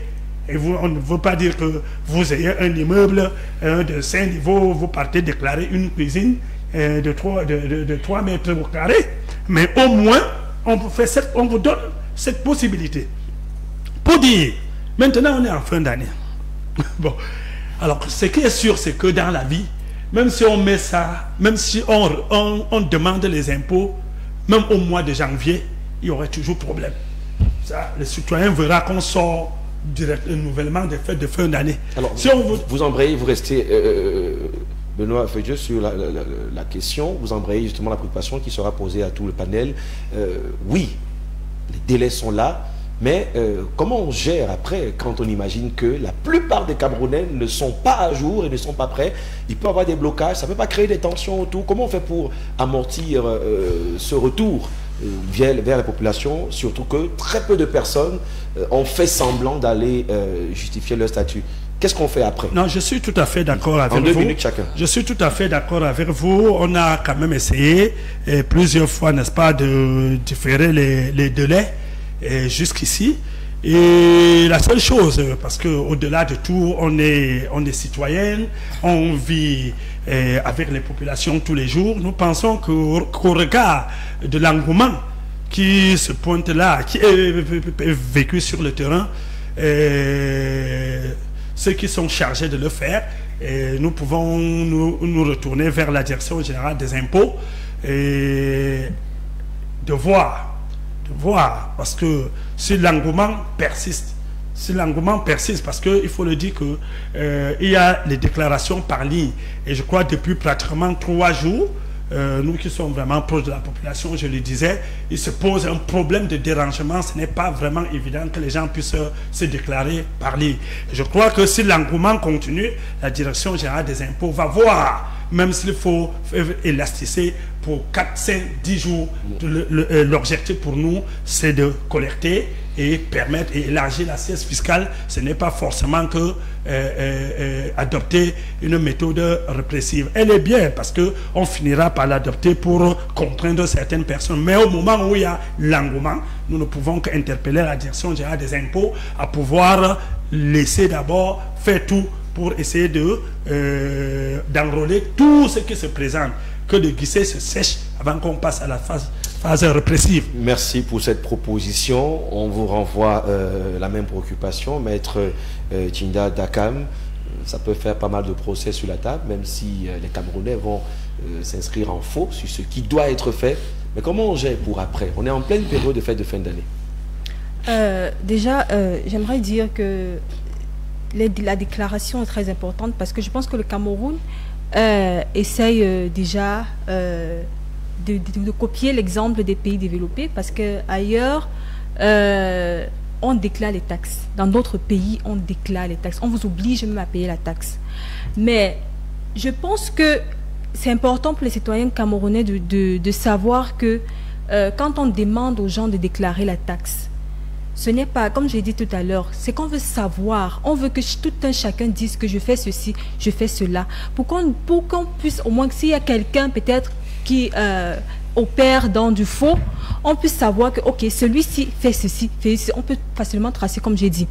Et on ne veut pas dire que vous ayez un immeuble de 5 niveaux, vous partez déclarer une cuisine de 3 mètres carrés. Mais au moins, on vous donne cette possibilité. Pour dire, maintenant on est en fin d'année. Bon, alors ce qui est sûr, c'est que dans la vie, même si on met ça, même si on demande les impôts, même au mois de janvier, il y aurait toujours problème. Ça, le citoyen verra qu'on sort nouvellement des fêtes de fin d'année. Alors, si on vous embrayez, vous restez, Benoît Feuilleux, sur la question, vous embrayez justement la préoccupation qui sera posée à tout le panel. Oui, les délais sont là, mais comment on gère après quand on imagine que la plupart des Camerounais ne sont pas à jour et ne sont pas prêts? Il peut y avoir des blocages, ça ne peut pas créer des tensions autour. Comment on fait pour amortir ce retour vers la population, surtout que très peu de personnes ont fait semblant d'aller justifier leur statut? Qu'est-ce qu'on fait après? Non, je suis tout à fait d'accord avec vous. En 2 minutes chacun. Je suis tout à fait d'accord avec vous. On a quand même essayé plusieurs fois, n'est-ce pas, de différer les délais jusqu'ici. Et la seule chose, parce qu'au-delà de tout, on est citoyen, on vit avec les populations tous les jours. Nous pensons qu'au regard de l'engouement qui se pointe là, qui est vécu sur le terrain, ceux qui sont chargés de le faire, nous pouvons nous retourner vers la direction générale des impôts et de voir, parce que si l'engouement persiste, parce qu'il faut le dire que il y a les déclarations par ligne, et je crois depuis pratiquement 3 jours, nous qui sommes vraiment proches de la population, je le disais, il se pose un problème de dérangement. Ce n'est pas vraiment évident que les gens puissent se déclarer par ligne. Je crois que si l'engouement continue, la direction générale des impôts va voir, même s'il faut élasticer pour 4, 5, 10 jours, l'objectif pour nous, c'est de collecter et permettre et élargir l'assiette fiscale. Ce n'est pas forcément que adopter une méthode répressive. Elle est bien parce qu'on finira par l'adopter pour contraindre certaines personnes. Mais au moment où il y a l'engouement, nous ne pouvons qu'interpeller la direction générale des impôts à pouvoir laisser d'abord faire tout pour essayer d'enrôler tout ce qui se présente, que de glisser se sèche avant qu'on passe à la phase répressive. Merci pour cette proposition. On vous renvoie la même préoccupation, maître Tchinda Dakam. Ça peut faire pas mal de procès sur la table, même si les Camerounais vont s'inscrire en faux sur ce qui doit être fait. Mais comment on gère pour après? On est en pleine période de fête de fin d'année. Déjà, j'aimerais dire que la déclaration est très importante parce que je pense que le Cameroun essaye déjà de copier l'exemple des pays développés, parce qu'ailleurs, on déclare les taxes. Dans d'autres pays, on déclare les taxes. On vous oblige même à payer la taxe. Mais je pense que c'est important pour les citoyens camerounais de savoir que quand on demande aux gens de déclarer la taxe, ce n'est pas, comme j'ai dit tout à l'heure, c'est qu'on veut savoir, on veut que tout un chacun dise que je fais ceci, je fais cela, pour qu'on puisse, au moins, s'il y a quelqu'un peut-être qui opère dans du faux, on puisse savoir que, ok, celui-ci fait ceci, on peut facilement tracer, comme j'ai dit.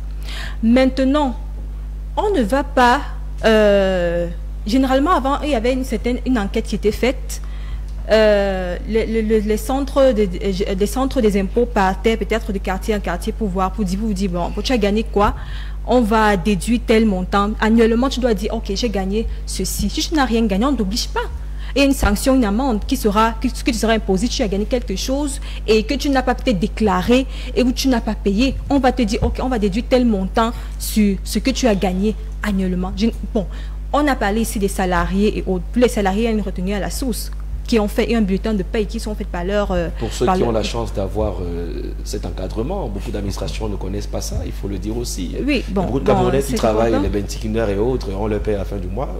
Maintenant, on ne va pas, généralement avant, il y avait une enquête qui était faite. Les centres des impôts partaient peut-être de quartier en quartier pour voir, pour dire bon, tu as gagné quoi, on va déduire tel montant. Annuellement, tu dois dire, ok, j'ai gagné ceci. Si tu n'as rien gagné, on ne t'oblige pas. Il y a une sanction, une amende qui te sera imposée. Tu as gagné quelque chose et que tu n'as pas peut-être déclaré et où tu n'as pas payé. On va te dire, ok, on va déduire tel montant sur ce que tu as gagné annuellement. Bon, on a parlé ici des salariés et autres. Pour les salariés, il y a une retenue à la source. qui ont fait un bulletin de paye, qui sont faits par leur... Pour ceux qui ont la chance d'avoir cet encadrement, beaucoup d'administrations ne connaissent pas ça, il faut le dire aussi. Oui, bon. Beaucoup de Camerounais qui travaillent les 25 heures et autres, on le paie à la fin du mois.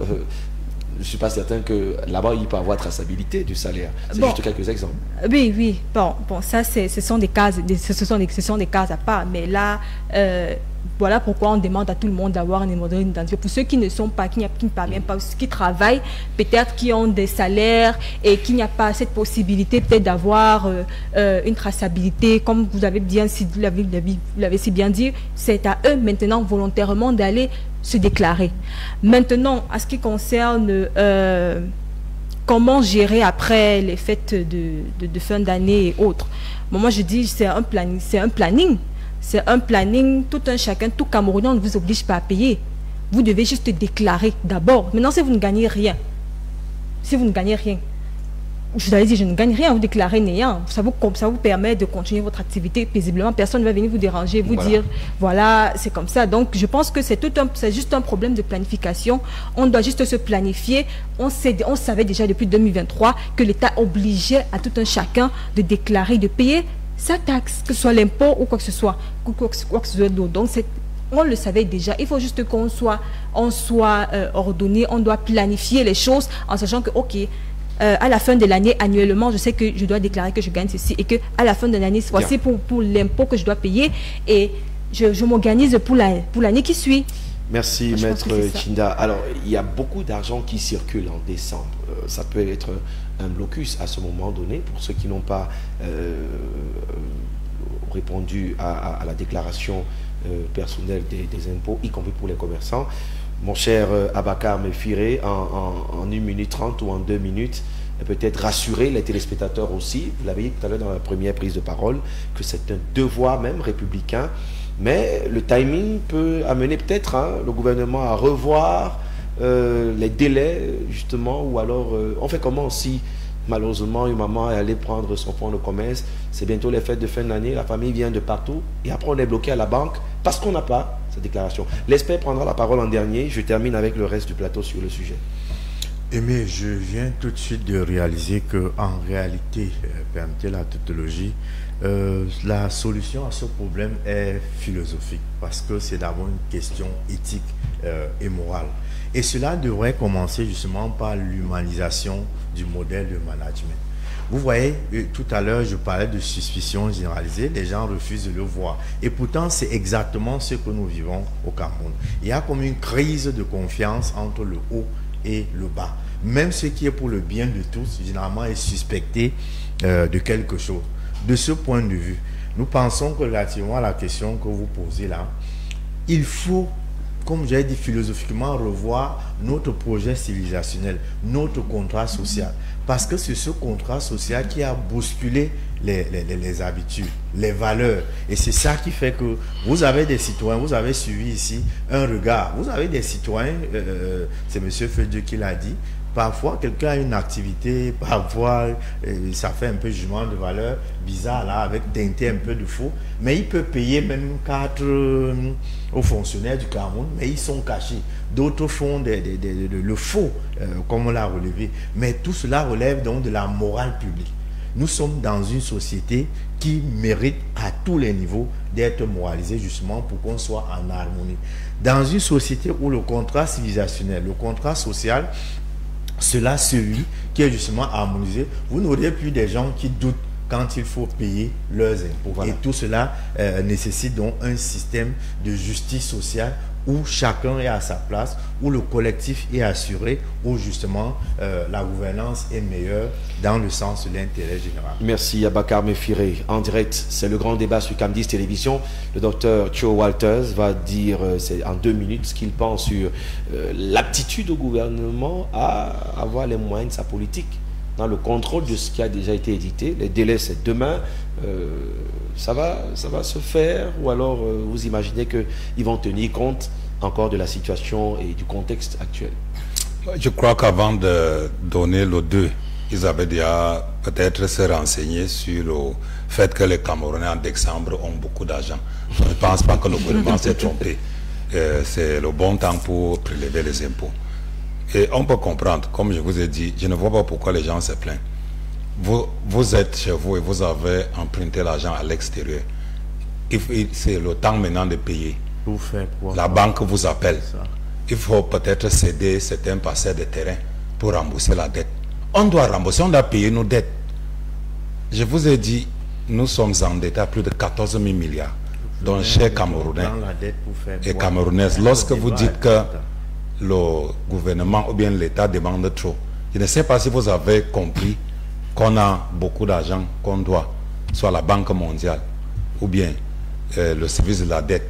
Je ne suis pas certain que là-bas, il peut y avoir traçabilité du salaire. C'est juste quelques exemples. Oui, oui. Bon, ça, ce sont des cas, ce sont des cas à part. Mais là, voilà pourquoi on demande à tout le monde d'avoir un numéro d'identité. Pour ceux qui ne sont pas, qui ne parviennent pas, ceux qui travaillent, peut-être qui ont des salaires et qu'il n'y a pas cette possibilité peut-être d'avoir une traçabilité, comme vous avez bien, si vous l'avez si bien dit, c'est à eux maintenant volontairement d'aller se déclarer. Maintenant, à ce qui concerne comment gérer après les fêtes de fin d'année et autres, bon, moi je dis c'est un planning, c'est un planning, tout un chacun, tout Camerounais, on ne vous oblige pas à payer. Vous devez juste déclarer d'abord. Maintenant, si vous ne gagnez rien, je vous avais dit, je ne gagne rien, vous déclarez néant. Ça vous permet de continuer votre activité paisiblement. Personne ne va venir vous déranger, vous dire, voilà, c'est comme ça. Donc, je pense que c'est juste un problème de planification. On doit juste se planifier. On savait déjà depuis 2023 que l'État obligeait à tout un chacun de déclarer, de payer sa taxe, que ce soit l'impôt ou quoi que ce soit, d'autre. Donc, on le savait déjà. Il faut juste qu'on soit ordonné. On doit planifier les choses en sachant que, ok, à la fin de l'année, annuellement, je sais que je dois déclarer que je gagne ceci et que à la fin de l'année, voici pour l'impôt que je dois payer et je m'organise pour l'année qui suit. Merci, Maître Chinda. Alors, il y a beaucoup d'argent qui circule en décembre. Ça peut être un blocus à ce moment donné pour ceux qui n'ont pas répondu à la déclaration personnelle des impôts, y compris pour les commerçants. Mon cher Abakar Mefiré, en 1 minute 30 ou en 2 minutes, peut-être rassurer les téléspectateurs aussi. Vous l'avez dit tout à l'heure dans la première prise de parole, que c'est un devoir même républicain. Mais le timing peut amener peut-être le gouvernement à revoir les délais, justement, ou alors on fait comment si malheureusement une maman est allée prendre son fonds de commerce, c'est bientôt les fêtes de fin d'année, la famille vient de partout et après on est bloqué à la banque parce qu'on n'a pas cette déclaration. L'expert prendra la parole en dernier, je termine avec le reste du plateau sur le sujet. Mais je viens tout de suite de réaliser qu'en réalité, permettez la tautologie, la solution à ce problème est philosophique parce que c'est d'abord une question éthique et morale. Et cela devrait commencer justement par l'humanisation du modèle de management. Vous voyez, tout à l'heure, je parlais de suspicion généralisée, les gens refusent de le voir. Et pourtant, c'est exactement ce que nous vivons au Cameroun. Il y a comme une crise de confiance entre le haut et le bas. Même ce qui est pour le bien de tous, généralement, est suspecté de quelque chose. De ce point de vue, nous pensons que relativement à la question que vous posez là, il faut, comme j'ai dit philosophiquement, revoir notre projet civilisationnel, notre contrat social. Parce que c'est ce contrat social qui a bousculé les habitudes, les valeurs. Et c'est ça qui fait que vous avez des citoyens, vous avez suivi ici un regard. Vous avez des citoyens, c'est M. Fedieu qui l'a dit, parfois quelqu'un a une activité, parfois ça fait un peu jugement de valeur bizarre là, avec d'intérêt un peu de faux, mais il peut payer même 4 aux fonctionnaires du Cameroun, mais ils sont cachés. D'autres font le faux, comme on l'a relevé. Mais tout cela relève donc de la morale publique. Nous sommes dans une société qui mérite à tous les niveaux d'être moralisée justement pour qu'on soit en harmonie. Dans une société où le contrat civilisationnel, le contrat social, cela celui qui est justement harmonisé, vous n'aurez plus des gens qui doutent quand il faut payer leurs impôts. Voilà. Et tout cela nécessite donc un système de justice sociale où chacun est à sa place, où le collectif est assuré, où justement la gouvernance est meilleure dans le sens de l'intérêt général. Merci Abakar Mefiré. En direct, c'est le grand débat sur Cam10 Télévision. Le docteur Cho Walters va dire en 2 minutes ce qu'il pense sur l'aptitude au gouvernement à avoir les moyens de sa politique dans le contrôle de ce qui a déjà été édité. Les délais, c'est demain. Ça va se faire, ou alors vous imaginez qu'ils vont tenir compte encore de la situation et du contexte actuel? Je crois qu'avant de donner le 2, ils avaient déjà peut-être se renseigner sur le fait que les Camerounais en décembre ont beaucoup d'argent. Je ne pense pas que le gouvernement s'est trompé. C'est le bon temps pour prélever les impôts. Et on peut comprendre, comme je vous ai dit, je ne vois pas pourquoi les gens se plaignent. vous êtes chez vous et vous avez emprunté l'argent à l'extérieur. C'est le temps maintenant de payer. Pour faire quoi? La banque vous appelle. Il faut peut-être céder certains parcelles de terrain pour rembourser la dette. On doit rembourser, on doit payer nos dettes. Je vous ai dit, nous sommes endettés à plus de 14 000 milliards. Donc, chers Camerounais et Camerounaises, lorsque vous dites que le gouvernement ou bien l'État demande trop, je ne sais pas si vous avez compris qu'on a beaucoup d'argent qu'on doit, soit à la Banque mondiale ou bien le service de la dette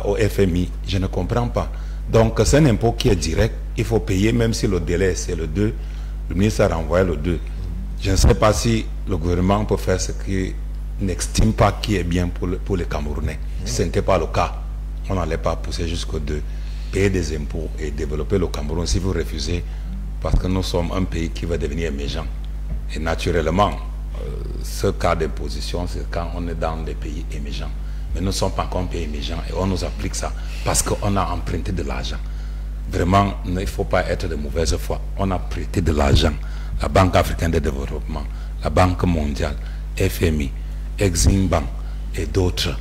au FMI. Je ne comprends pas. Donc, c'est un impôt qui est direct. Il faut payer, même si le délai c'est le 2. Le ministre a renvoyé le 2. Je ne sais pas si le gouvernement peut faire ce qu'il n'estime pas qui est bien pour les Camerounais. Si ce n'était pas le cas, on n'allait pas pousser jusqu'au 2. Payer des impôts et développer le Cameroun si vous refusez, parce que nous sommes un pays qui va devenir émergent. Et naturellement, ce cas d'imposition, c'est quand on est dans des pays émergents. Mais nous ne sommes pas encore un pays émergent et on nous applique ça parce qu'on a emprunté de l'argent. Vraiment, il ne faut pas être de mauvaise foi. On a prêté de l'argent. La Banque africaine de développement, la Banque mondiale, FMI, Exim Bank et d'autres.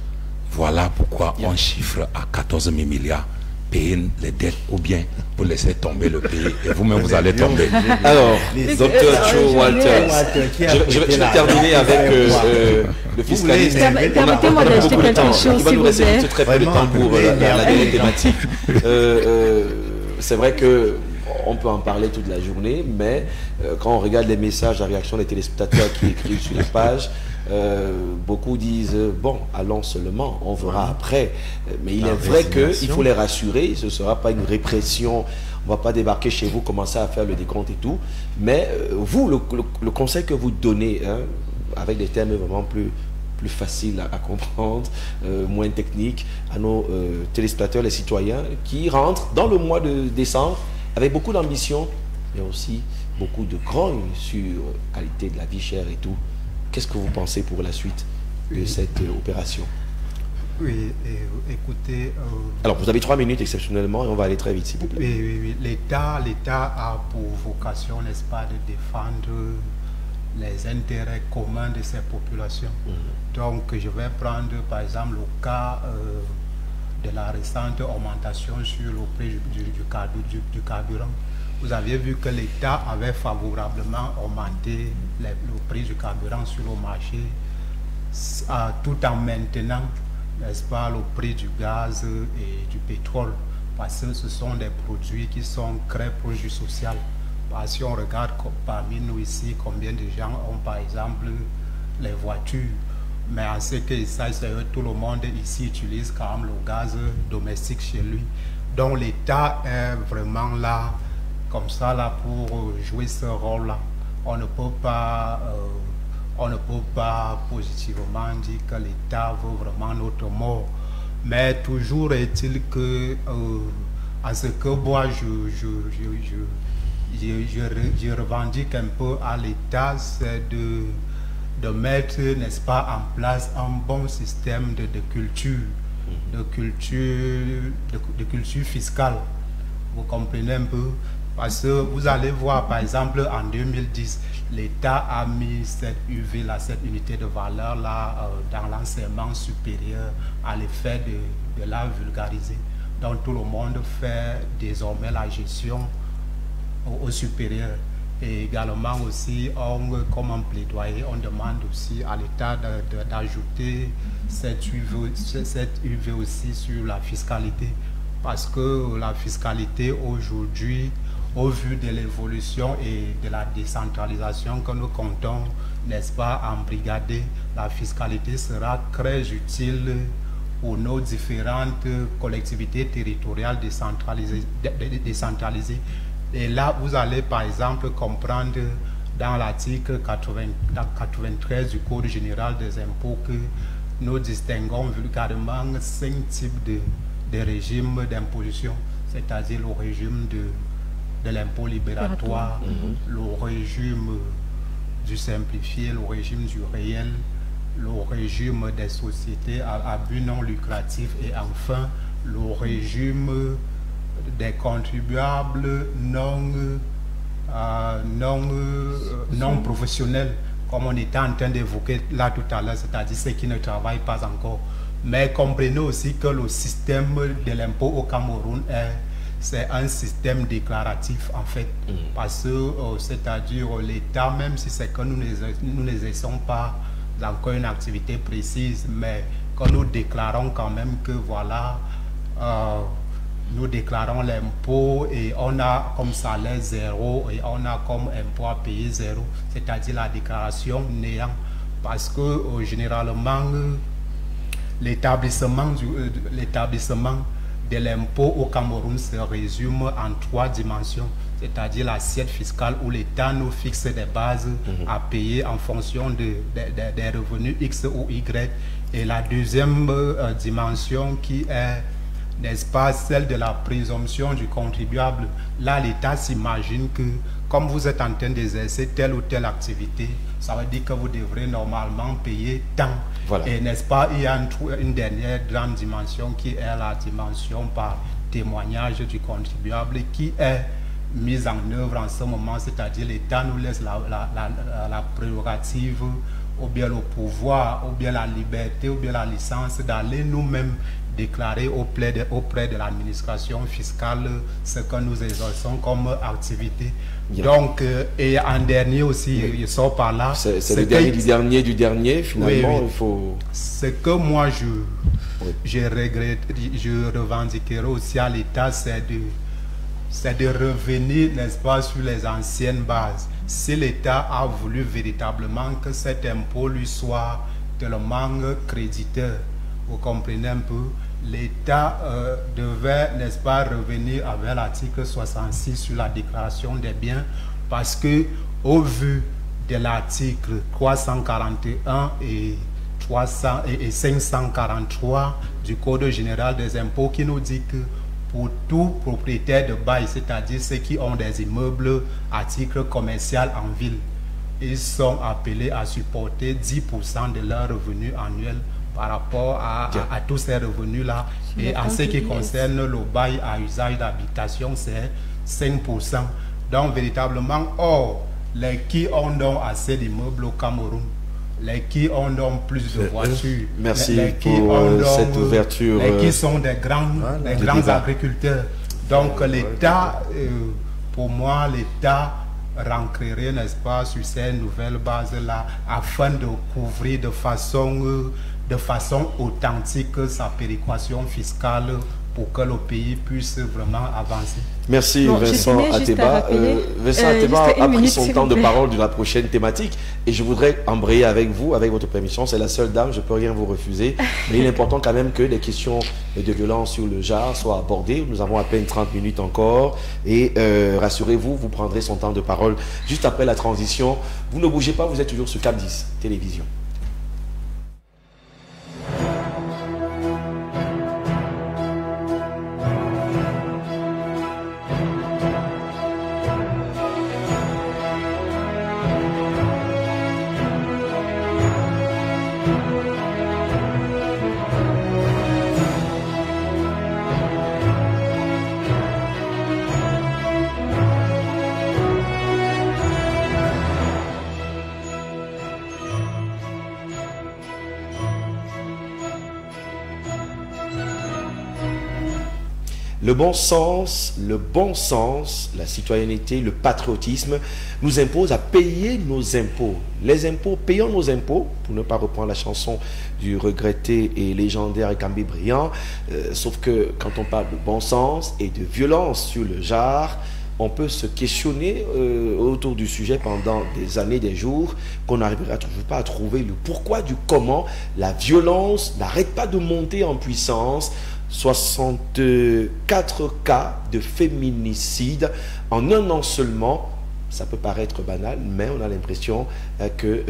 Voilà pourquoi on chiffre à 14 000 milliards. Payer les dettes ou bien vous laisser tomber le pays et vous-même vous allez tomber. Alors, docteur Joe Walters, je vais terminer avec le fiscaliste. Permettez-moi d'ajouter quelque chose, il va nous rester très peu de temps pour la dernière thématique. C'est vrai que on peut en parler toute la journée, mais quand on regarde les messages, la réaction des téléspectateurs qui écrivent sur les pages, beaucoup disent bon, allons seulement, on verra après. Mais il est vrai qu'il faut les rassurer, ce ne sera pas une répression, on ne va pas débarquer chez vous, commencer à faire le décompte et tout. Mais vous, le conseil que vous donnez, hein, avec des termes vraiment plus faciles à comprendre, moins techniques, à nos téléspectateurs, les citoyens, qui rentrent dans le mois de décembre avec beaucoup d'ambition, mais aussi beaucoup de grogne sur la qualité de la vie chère et tout. Qu'est-ce que vous pensez pour la suite de cette opération? Oui, écoutez... Alors, vous avez 3 minutes exceptionnellement et on va aller très vite, s'il vous plaît. Oui. L'État a pour vocation, n'est-ce pas, de défendre les intérêts communs de ces populations. Donc, je vais prendre, par exemple, le cas de la récente augmentation sur le prix du carburant. Vous avez vu que l'État avait favorablement augmenté le prix du carburant sur le marché tout en maintenant, n'est-ce pas, le prix du gaz et du pétrole, parce que ce sont des produits qui sont très proches du social. Parce que si on regarde parmi nous ici, combien de gens ont par exemple les voitures, mais en ce qui c'est que tout le monde ici utilise quand même le gaz domestique chez lui. Donc l'État est vraiment là, comme ça, là, pour jouer ce rôle-là. On ne peut pas positivement dire que l'État veut vraiment notre mort. Mais toujours est-il que, à ce que moi, je revendique un peu à l'État, c'est de mettre, n'est-ce pas, en place un bon système de culture fiscale. Vous comprenez un peu? Parce que vous allez voir, par exemple, en 2010, l'État a mis cette UV, cette unité de valeur là, dans l'enseignement supérieur à l'effet de la vulgariser. Donc tout le monde fait désormais la gestion au supérieur. Et également aussi, comme un plaidoyer, on demande aussi à l'État d'ajouter cette UV aussi sur la fiscalité. Parce que la fiscalité aujourd'hui, au vu de l'évolution et de la décentralisation que nous comptons, n'est-ce pas, embrigader, la fiscalité sera très utile pour nos différentes collectivités territoriales décentralisées. Et là, vous allez par exemple comprendre dans l'article 93 du Code général des impôts que nous distinguons vulgairement 5 types de régimes d'imposition, c'est-à-dire le régime de l'impôt libératoire, le régime du simplifié, le régime du réel, le régime des sociétés à but non lucratif et enfin le régime des contribuables non professionnels. comme on était en train d'évoquer là tout à l'heure, c'est-à-dire ceux qui ne travaillent pas encore. Mais comprenez aussi que le système de l'impôt au Cameroun c'est un système déclaratif en fait, parce que c'est-à-dire l'État, même si c'est que nous n'exerçons pas encore une activité précise, mais que nous déclarons quand même que voilà, nous déclarons l'impôt et on a comme salaire zéro et on a comme impôt à payer zéro, c'est-à-dire la déclaration néant, parce que généralement l'établissement de l'impôt au Cameroun se résume en 3 dimensions, c'est-à-dire l'assiette fiscale où l'État nous fixe des bases à payer en fonction des revenus X ou Y. Et la deuxième dimension qui est, n'est-ce pas, celle de la présomption du contribuable. Là, l'État s'imagine que comme vous êtes en train d'exercer telle ou telle activité, ça veut dire que vous devrez normalement payer tant. Voilà. Et n'est-ce pas, il y a une dernière grande dimension qui est la dimension par témoignage du contribuable qui est mise en œuvre en ce moment, c'est-à-dire l'État nous laisse la prérogative ou bien le pouvoir, ou bien la liberté, ou bien la licence d'aller nous-mêmes déclarer auprès de l'administration fiscale ce que nous exerçons comme activité. Bien. Donc, et en dernier aussi, il sort par là. C'est le dernier du dernier, finalement, oui. Il faut... Ce que moi, je regrette, je revendiquerai aussi à l'État, c'est de revenir, n'est-ce pas, sur les anciennes bases. Si l'État a voulu véritablement que cet impôt lui soit tellement créditeur, vous comprenez un peu, l'État devait, n'est-ce pas, revenir avec l'article 66 sur la déclaration des biens, parce que au vu de l'article 341 et 543 du Code général des impôts qui nous dit que pour tout propriétaire de bail, c'est-à-dire ceux qui ont des immeubles à titre commercial en ville, ils sont appelés à supporter 10% de leur revenu annuel par rapport à tous ces revenus-là. Et en ce qui concerne le bail à usage d'habitation, c'est 5%. Donc, véritablement, les qui ont donc assez d'immeubles au Cameroun, les qui ont donc plus de voitures, merci les qui pour ont donc, cette ouverture. Les qui sont des grands agriculteurs. Donc, l'État, pour moi, l'État renquerait, n'est-ce pas, sur ces nouvelles bases-là, afin de couvrir de façon authentique sa péréquation fiscale pour que le pays puisse vraiment avancer. Merci Vincent Ateba. Vincent Ateba a pris son temps de parole de la prochaine thématique et je voudrais embrayer avec vous, avec votre permission. C'est la seule dame, je ne peux rien vous refuser. Mais il est important quand même que les questions de violence sur le genre soient abordées. Nous avons à peine 30 minutes encore et rassurez-vous, vous prendrez son temps de parole juste après la transition. Vous ne bougez pas, vous êtes toujours sur Cap 10 Télévision. Le bon sens, la citoyenneté, le patriotisme nous impose à payer nos impôts. Les impôts, payons nos impôts, pour ne pas reprendre la chanson du regretté et légendaire Gambé Briand, sauf que quand on parle de bon sens et de violence sur le genre, on peut se questionner autour du sujet pendant des années, des jours, qu'on n'arrivera toujours pas à trouver le pourquoi du comment. La violence n'arrête pas de monter en puissance. 64 cas de féminicide en un an seulement. Ça peut paraître banal, mais on a l'impression que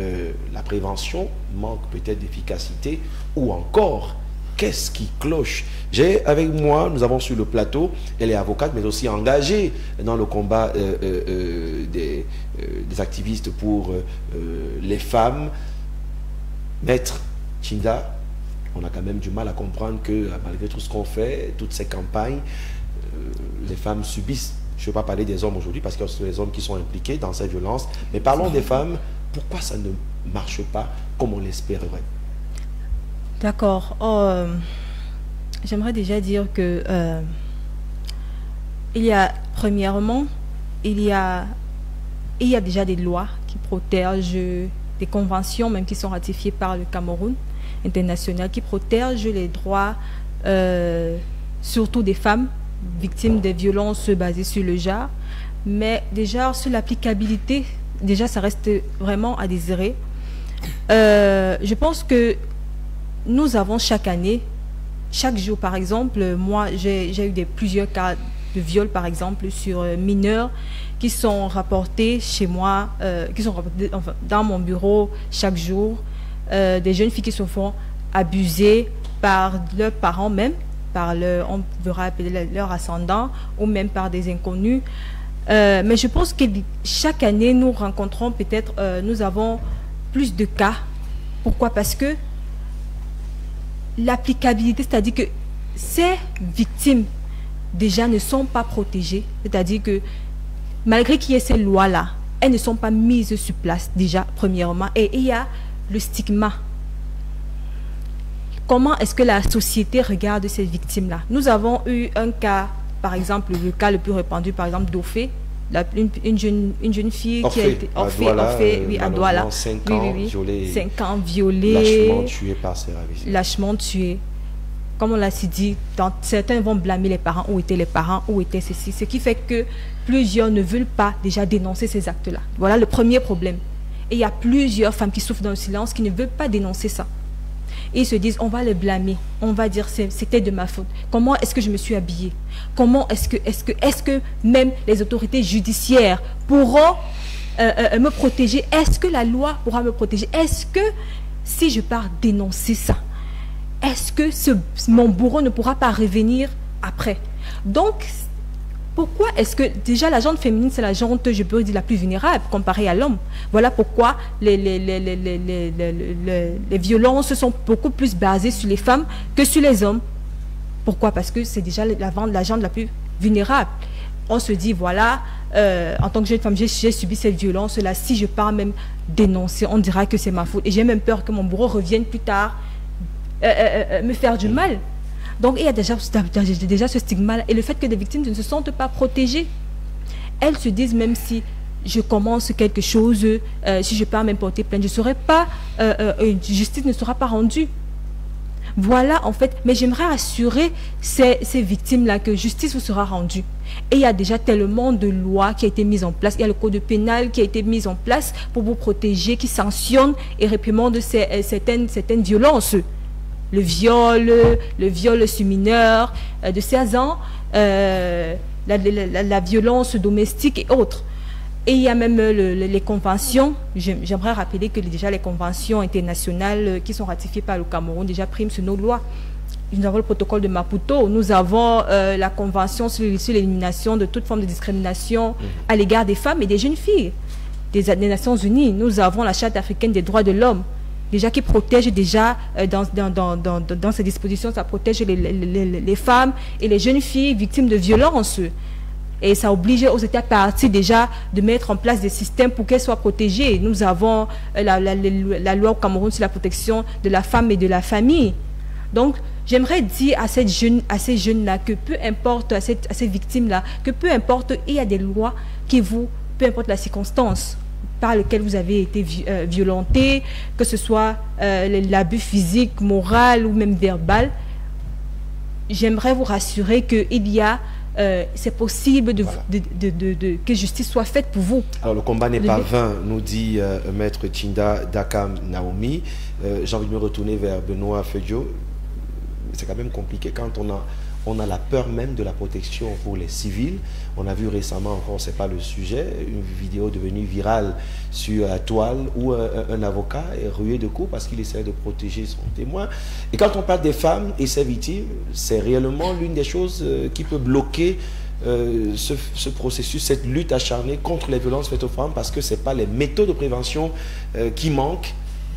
la prévention manque peut-être d'efficacité ou encore, qu'est-ce qui cloche? J'ai avec moi, nous avons sur le plateau, elle est avocate, mais aussi engagée dans le combat des activistes pour les femmes. Maître Chinda, on a quand même du mal à comprendre que malgré tout ce qu'on fait, toutes ces campagnes, les femmes subissent. Je ne veux pas parler des hommes aujourd'hui parce que ce sont les hommes qui sont impliqués dans ces violences, mais parlons des femmes. Pourquoi ça ne marche pas comme on l'espérerait? D'accord. J'aimerais déjà dire que il y a, premièrement, il y a déjà des lois qui protègent, des conventions même qui sont ratifiées par le Cameroun international, qui protègent les droits, surtout des femmes victimes des violences basées sur le genre. Mais déjà, sur l'applicabilité, déjà, ça reste vraiment à désirer. Je pense que nous avons chaque année, chaque jour, par exemple, moi, j'ai eu plusieurs cas de viol, par exemple, sur mineurs qui sont rapportés chez moi, qui sont rapportés dans mon bureau chaque jour. Des jeunes filles qui se font abuser par leurs parents même, par on devra appeler leur ascendant, ou même par des inconnus. Mais je pense que chaque année, nous rencontrons peut-être, nous avons plus de cas. Pourquoi? Parce que l'applicabilité, c'est-à-dire que ces victimes déjà ne sont pas protégées, c'est-à-dire que malgré qu'il y ait ces lois-là, elles ne sont pas mises sur place déjà, premièrement, et il y a le stigma. Comment est-ce que la société regarde ces victimes-là? Nous avons eu un cas, par exemple, le cas le plus répandu, par exemple, d'Ophé, une jeune fille qui a été à Douala, 5 ans violée, lâchement tuée par ses ravisseurs. Lâchement tuée. Comme on l'a dit, certains vont blâmer les parents, où étaient les parents, où était ceci, ce qui fait que plusieurs ne veulent pas déjà dénoncer ces actes-là. Voilà le premier problème. Et il y a plusieurs femmes qui souffrent dans le silence, qui ne veulent pas dénoncer ça. Et ils se disent, on va les blâmer, on va dire c'était de ma faute. Comment est-ce que je me suis habillée? Comment est-ce que même les autorités judiciaires pourront me protéger? Est-ce que la loi pourra me protéger? Est-ce que si je pars dénoncer ça, est-ce que mon bourreau ne pourra pas revenir après? Donc, pourquoi est-ce que déjà la gente féminine, c'est la gente, je peux dire, la plus vulnérable comparée à l'homme? Voilà pourquoi les violences sont beaucoup plus basées sur les femmes que sur les hommes. Pourquoi? Parce que c'est déjà la gente la plus vulnérable. On se dit, voilà, en tant que jeune femme, j'ai subi cette violence-là. Si je pars même dénoncer, on dira que c'est ma faute. Et j'ai même peur que mon bourreau revienne plus tard me faire du mal. Donc il y a déjà ce stigma-là. Et le fait que des victimes ne se sentent pas protégées. Elles se disent, même si je commence quelque chose, si je pars même porter plainte, je serai pas, justice ne sera pas rendue. Voilà, en fait. Mais j'aimerais assurer ces victimes-là que justice vous sera rendue. Et il y a déjà tellement de lois qui ont été mises en place. Il y a le code pénal qui a été mis en place pour vous protéger, qui sanctionne et réprimande certaines violences. Le viol sur mineur de 16 ans, la violence domestique et autres. Et il y a même les conventions. J'aimerais rappeler que déjà les conventions internationales qui sont ratifiées par le Cameroun déjà priment sur nos lois. Nous avons le protocole de Maputo, nous avons la convention sur l'élimination de toute forme de discrimination à l'égard des femmes et des jeunes filles des Nations Unies. Nous avons la Charte africaine des droits de l'homme, déjà qui protège déjà, dans ces dispositions, ça protège les femmes et les jeunes filles victimes de violences. Et ça oblige aux États partis déjà de mettre en place des systèmes pour qu'elles soient protégées. Nous avons la loi au Cameroun sur la protection de la femme et de la famille. Donc, j'aimerais dire à ces jeunes-là que peu importe, à ces victimes-là, que peu importe, il y a des lois qui peu importe la circonstance par lequel vous avez été violenté, que ce soit l'abus physique, moral ou même verbal, j'aimerais vous rassurer qu'il y a, c'est possible que justice soit faite pour vous. Alors le combat n'est pas vain, nous dit Maître Tchinda Dakam Naomi. J'ai envie de me retourner vers Benoît Fedio. C'est quand même compliqué quand on a la peur même de la protection pour les civils. On a vu récemment, encore c'est pas le sujet, une vidéo devenue virale sur la toile où un avocat est rué de coups parce qu'il essaie de protéger son témoin. Et quand on parle des femmes et ses victimes, c'est réellement l'une des choses qui peut bloquer ce processus, cette lutte acharnée contre les violences faites aux femmes, parce que ce n'est pas les méthodes de prévention qui manquent,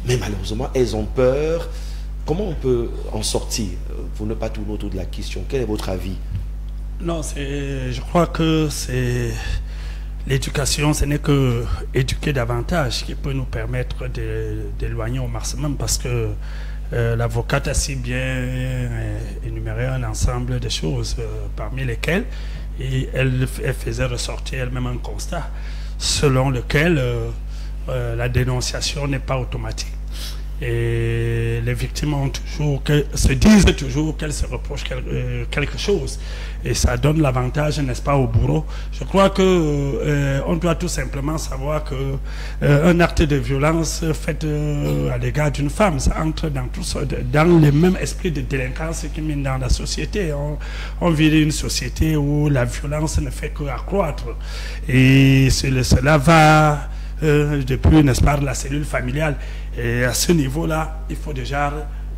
mais malheureusement elles ont peur. Comment on peut en sortir pour ne pas tourner autour de la question? Quel est votre avis? Non, je crois que c'est l'éducation, ce n'est que éduquer davantage qui peut nous permettre d'éloigner au maximum, parce que l'avocate a si bien énuméré un ensemble de choses parmi lesquelles elle faisait ressortir elle-même un constat selon lequel la dénonciation n'est pas automatique. Et les victimes se disent toujours qu'elles se reprochent quelque chose. Et ça donne l'avantage, n'est-ce pas, au bourreau. Je crois que on doit tout simplement savoir que un acte de violence fait à l'égard d'une femme, ça entre dans le même esprit de délinquance qui mène dans la société. On vit une société où la violence ne fait qu'accroître. Et cela va depuis, n'est-ce pas, la cellule familiale. Et à ce niveau-là, il faut déjà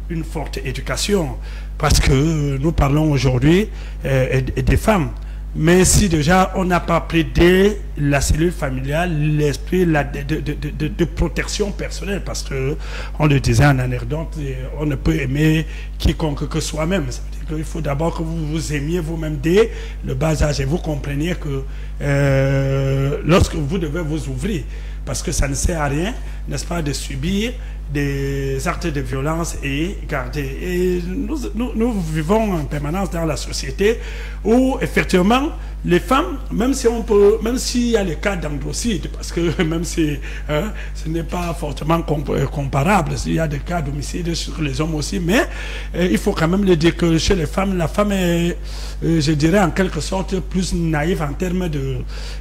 une forte éducation, parce que nous parlons aujourd'hui des femmes. Mais si déjà on n'a pas pris dès la cellule familiale l'esprit de protection personnelle, parce que on le disait en anecdote, on ne peut aimer quiconque que soi-même. Ça veut dire qu'il faut d'abord que vous vous aimiez vous-même dès le bas âge, et vous compreniez que lorsque vous devez vous ouvrir, parce que ça ne sert à rien, n'est-ce pas, de subir des actes de violence et garder. Et nous vivons en permanence dans la société où, effectivement, les femmes, même s'il y a les cas d'androcide, parce que même si ce n'est pas fortement comparable, il y a des cas d'homicide sur les hommes aussi, mais il faut quand même le dire que chez les femmes, la femme est, je dirais, en quelque sorte plus naïve en termes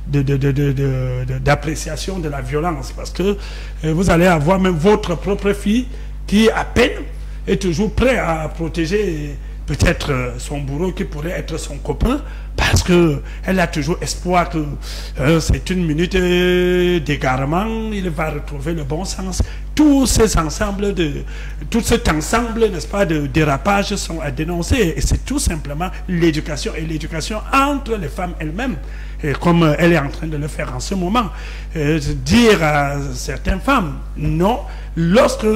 d'appréciation de la violence, parce que vous allez avoir même votre propre fille qui, à peine, est toujours prêt à protéger peut-être son bourreau qui pourrait être son copain, parce qu'elle a toujours espoir que c'est une minute d'égarement, il va retrouver le bon sens. Tout cet ensemble, n'est-ce pas, de dérapages sont à dénoncer, et c'est tout simplement l'éducation, et l'éducation entre les femmes elles-mêmes, et comme elle est en train de le faire en ce moment. Dire à certaines femmes, non, lorsque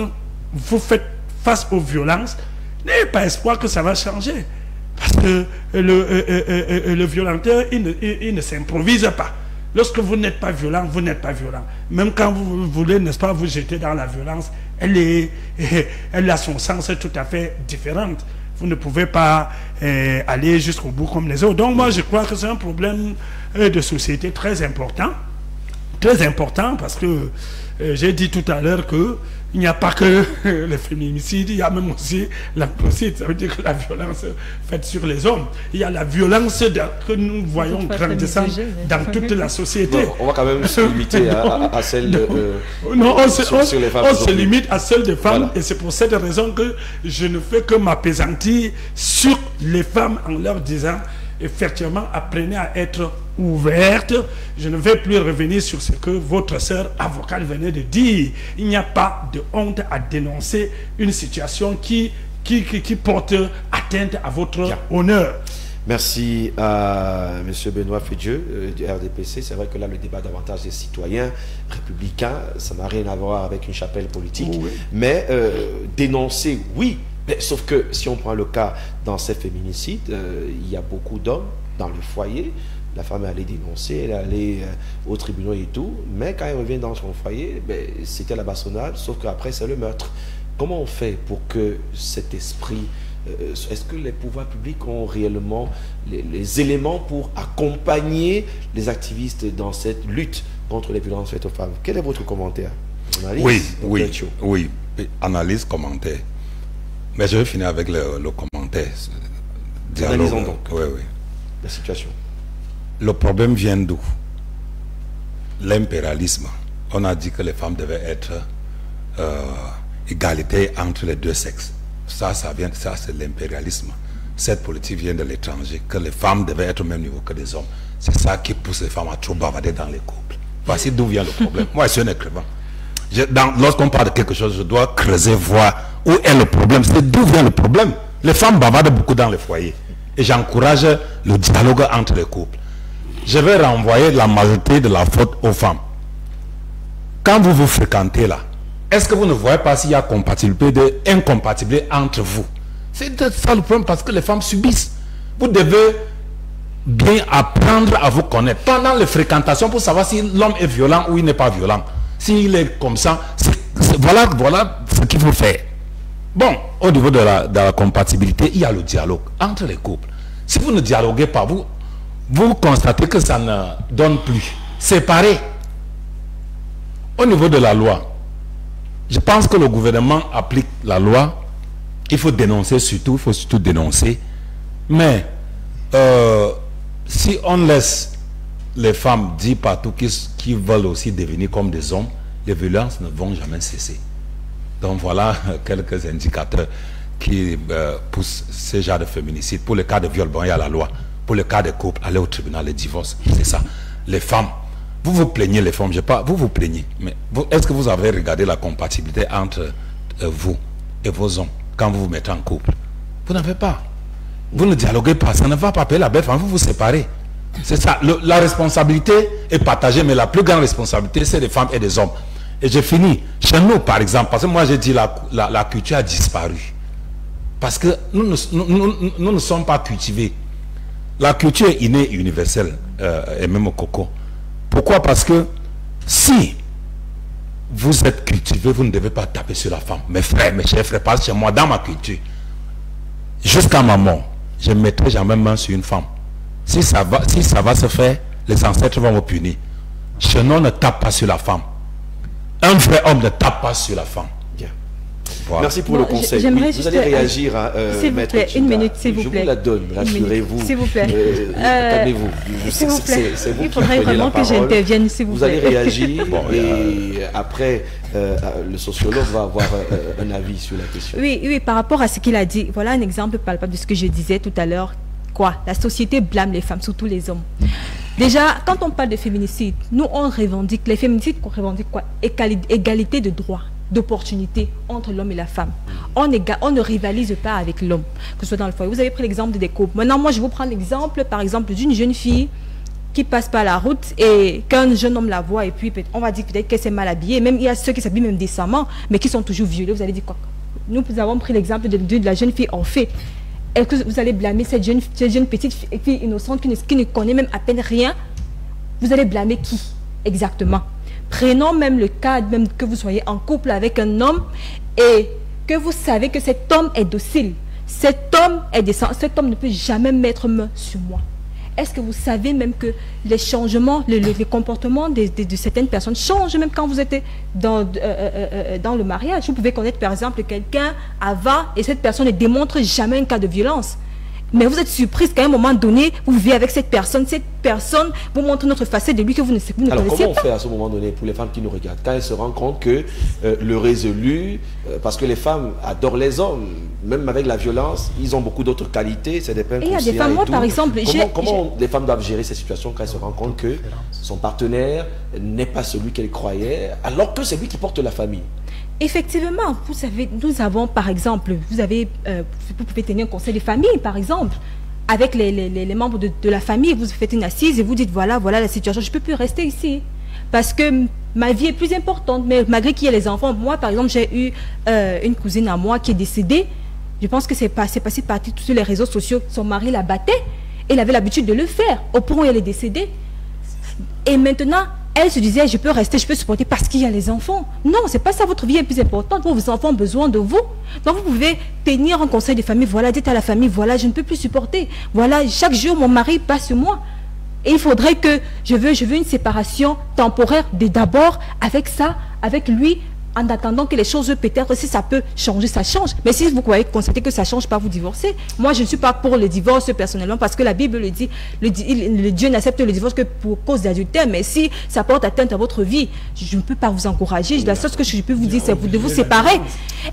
vous faites face aux violences, n'ayez pas espoir que ça va changer. Parce que le violenteur, il ne s'improvise pas. Lorsque vous n'êtes pas violent, vous n'êtes pas violent. Même quand vous voulez, n'est-ce pas, vous jeter dans la violence, elle a son sens tout à fait différent. Vous ne pouvez pas aller jusqu'au bout comme les autres. Donc moi, je crois que c'est un problème de société très important. Très important, parce que j'ai dit tout à l'heure que il n'y a pas que le féminicide, il y a même aussi l'androcide. Ça veut dire que la violence faite sur les hommes, il y a la violence que nous voyons grandissant dans toute la société. Bon, on va quand même se limiter à celle de sur les femmes. On se limite à celle des femmes, voilà. Et c'est pour cette raison que je ne fais que m'appesantir sur les femmes en leur disant, effectivement, apprenez à être ouverte. Je ne vais plus revenir sur ce que votre sœur avocate venait de dire. Il n'y a pas de honte à dénoncer une situation qui porte atteinte à votre honneur. Merci à M. Benoît Fédieu du RDPC. C'est vrai que là, le débat davantage des citoyens républicains, ça n'a rien à voir avec une chapelle politique. Oui. Mais dénoncer, oui. Mais, sauf que si on prend le cas dans ces féminicides, il y a beaucoup d'hommes dans le foyer. La femme est allée dénoncer, elle est allée au tribunal et tout. Mais quand elle revient dans son foyer, c'était la bastonnade, sauf qu'après c'est le meurtre. Comment on fait pour que cet esprit... est-ce que les pouvoirs publics ont réellement les éléments pour accompagner les activistes dans cette lutte contre les violences faites aux femmes? Quel est votre commentaire? Analyse, oui. Analyse, commentaire. Mais je vais finir avec le commentaire. Analysons donc oui. la situation. Le problème vient d'où? L'impérialisme. On a dit que les femmes devaient être égalité entre les deux sexes. Ça c'est l'impérialisme. Cette politique vient de l'étranger, que les femmes devaient être au même niveau que les hommes. C'est ça qui pousse les femmes à trop bavarder dans les couples. Voici d'où vient le problème. Moi, je suis un écrivain. Lorsqu'on parle de quelque chose, je dois creuser, voir où est le problème. C'est d'où vient le problème. Les femmes bavardent beaucoup dans les foyers. Et j'encourage le dialogue entre les couples. Je vais renvoyer la majorité de la faute aux femmes. Quand vous vous fréquentez là, est-ce que vous ne voyez pas s'il y a compatibilité, incompatibilité entre vous? C'est ça le problème, parce que les femmes subissent. Vous devez bien apprendre à vous connaître pendant les fréquentations pour savoir si l'homme est violent ou il n'est pas violent. S'il est comme ça, voilà ce qu'il faut faire. Bon, au niveau de la compatibilité, il y a le dialogue entre les couples. Si vous ne dialoguez pas, vous constatez que ça ne donne plus. Séparer. Au niveau de la loi, je pense que le gouvernement applique la loi. Il faut dénoncer surtout, il faut surtout dénoncer. Mais si on laisse les femmes dire partout qu'ils veulent aussi devenir comme des hommes, les violences ne vont jamais cesser. Donc voilà quelques indicateurs qui poussent ce genre de féminicide. Pour le cas de viol, bon, il y a la loi. Pour le cas des couples, aller au tribunal, les divorces, c'est ça. Les femmes, vous vous plaignez, les femmes, je sais pas, vous vous plaignez. Mais est-ce que vous avez regardé la compatibilité entre vous et vos hommes quand vous vous mettez en couple? Vous n'avez pas. Vous ne dialoguez pas, ça ne va pas payer la belle femme, vous vous séparez. C'est ça. La responsabilité est partagée, mais la plus grande responsabilité, c'est des femmes et des hommes. Et j'ai fini. Chez nous, par exemple, parce que moi j'ai dit la culture a disparu. Parce que nous ne sommes pas cultivés. La culture est innée, universelle, et même au coco. Pourquoi? Parce que si vous êtes cultivé, vous ne devez pas taper sur la femme. Mes frères, mes chers frères, parce que chez moi, dans ma culture, jusqu'à ma mort, je ne mettrai jamais main sur une femme. Si ça va se faire, les ancêtres vont me punir. Chez nous, on ne tape pas sur la femme. Un vrai homme ne tape pas sur la femme. Bien. Voilà. Merci pour le conseil. Oui, vous allez réagir à s'il vous plaît, une minute, s'il vous plaît. Je vous la donne, rassurez-vous. S'il vous plaît. Calmez-vous. S'il vous plaît. C'est vous Il qui faudrait prenez vraiment la que parole. j'intervienne, s'il vous plaît. Vous allez réagir et après, le sociologue va avoir un avis sur la question. Oui, par rapport à ce qu'il a dit, voilà un exemple palpable de ce que je disais tout à l'heure. Quoi? La société blâme les femmes, surtout les hommes. Déjà, quand on parle de féminicide, nous on revendique, les féminicides qu'on revendique quoi? Égalité de droits, d'opportunités entre l'homme et la femme. On ne rivalise pas avec l'homme, que ce soit dans le foyer. Vous avez pris l'exemple des couples. Maintenant, moi je vous prends l'exemple, par exemple, d'une jeune fille qui passe par la route et qu'un jeune homme la voit et puis on va dire peut-être qu'elle s'est mal habillée. Même il y a ceux qui s'habillent même décemment, mais qui sont toujours violés. Vous allez dire quoi? Nous avons pris l'exemple de la jeune fille en fait. Est-ce que vous allez blâmer cette jeune petite fille innocente qui ne connaît même à peine rien? Vous allez blâmer qui exactement? Prenons même le cas même que vous soyez en couple avec un homme et que vous savez que cet homme est docile. Cet homme est décent. Cet homme ne peut jamais mettre main sur moi. Est-ce que vous savez même que les changements, les comportements de certaines personnes changent même quand vous êtes dans le mariage? Vous pouvez connaître par exemple quelqu'un avant et cette personne ne démontre jamais un cas de violence. Mais vous êtes surprise qu'à un moment donné, vous vivez avec cette personne vous montre notre facette de lui que vous ne connaissez pas. Alors comment on fait à ce moment donné pour les femmes qui nous regardent, quand elles se rendent compte que le résolu, parce que les femmes adorent les hommes, même avec la violence, ils ont beaucoup d'autres qualités, c'est des peines il y a des femmes, moi par exemple, comment les femmes doivent gérer ces situations quand elles se rendent compte que son partenaire n'est pas celui qu'elles croyaient, alors que c'est lui qui porte la famille? Effectivement, vous savez, nous avons par exemple, vous pouvez tenir un conseil de famille par exemple, avec les membres de la famille, vous faites une assise et vous dites voilà la situation, je ne peux plus rester ici parce que ma vie est plus importante, mais malgré qu'il y ait les enfants, moi par exemple j'ai eu une cousine à moi qui est décédée, je pense que c'est passé partout sur les réseaux sociaux, son mari la battait, et il avait l'habitude de le faire, au point où elle est décédée, et maintenant, elle se disait, je peux rester, je peux supporter parce qu'il y a les enfants. Non, c'est pas ça, votre vie est plus importante. Vos enfants ont besoin de vous. Donc vous pouvez tenir un conseil de famille. Voilà, dites à la famille, voilà, je ne peux plus supporter. Voilà, chaque jour, mon mari passe sur moi. Et il faudrait que, je veux une séparation temporaire d'abord avec lui, en attendant que les choses, peut-être, si ça peut changer, ça change. Mais si vous constatez que ça ne change pas, vous divorcez. Moi, je ne suis pas pour le divorce personnellement, parce que la Bible le dit, le Dieu n'accepte le divorce que pour cause d'adultère. Mais si ça porte atteinte à votre vie, je ne peux pas vous encourager. La seule chose que je peux vous dire, c'est de vous séparer.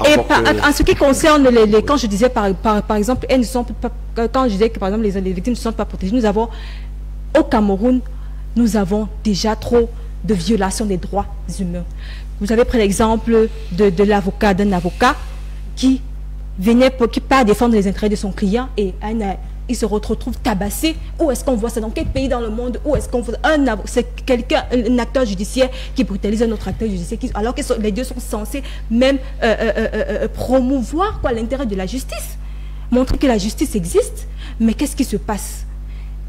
Et en ce qui concerne quand je disais, par exemple, elles ne sont pas, quand je disais que, par exemple, les victimes ne sont pas protégées, nous avons, au Cameroun, nous avons déjà trop de violations des droits humains. Vous avez pris l'exemple de l'avocat, d'un avocat qui part défendre les intérêts de son client et il se retrouve tabassé. Où est-ce qu'on voit ça? Dans quel pays dans le monde? Où est-ce qu'on voit c'est un acteur judiciaire qui brutalise un autre acteur judiciaire, alors que les deux sont censés même promouvoir l'intérêt de la justice, montrer que la justice existe. Mais qu'est-ce qui se passe?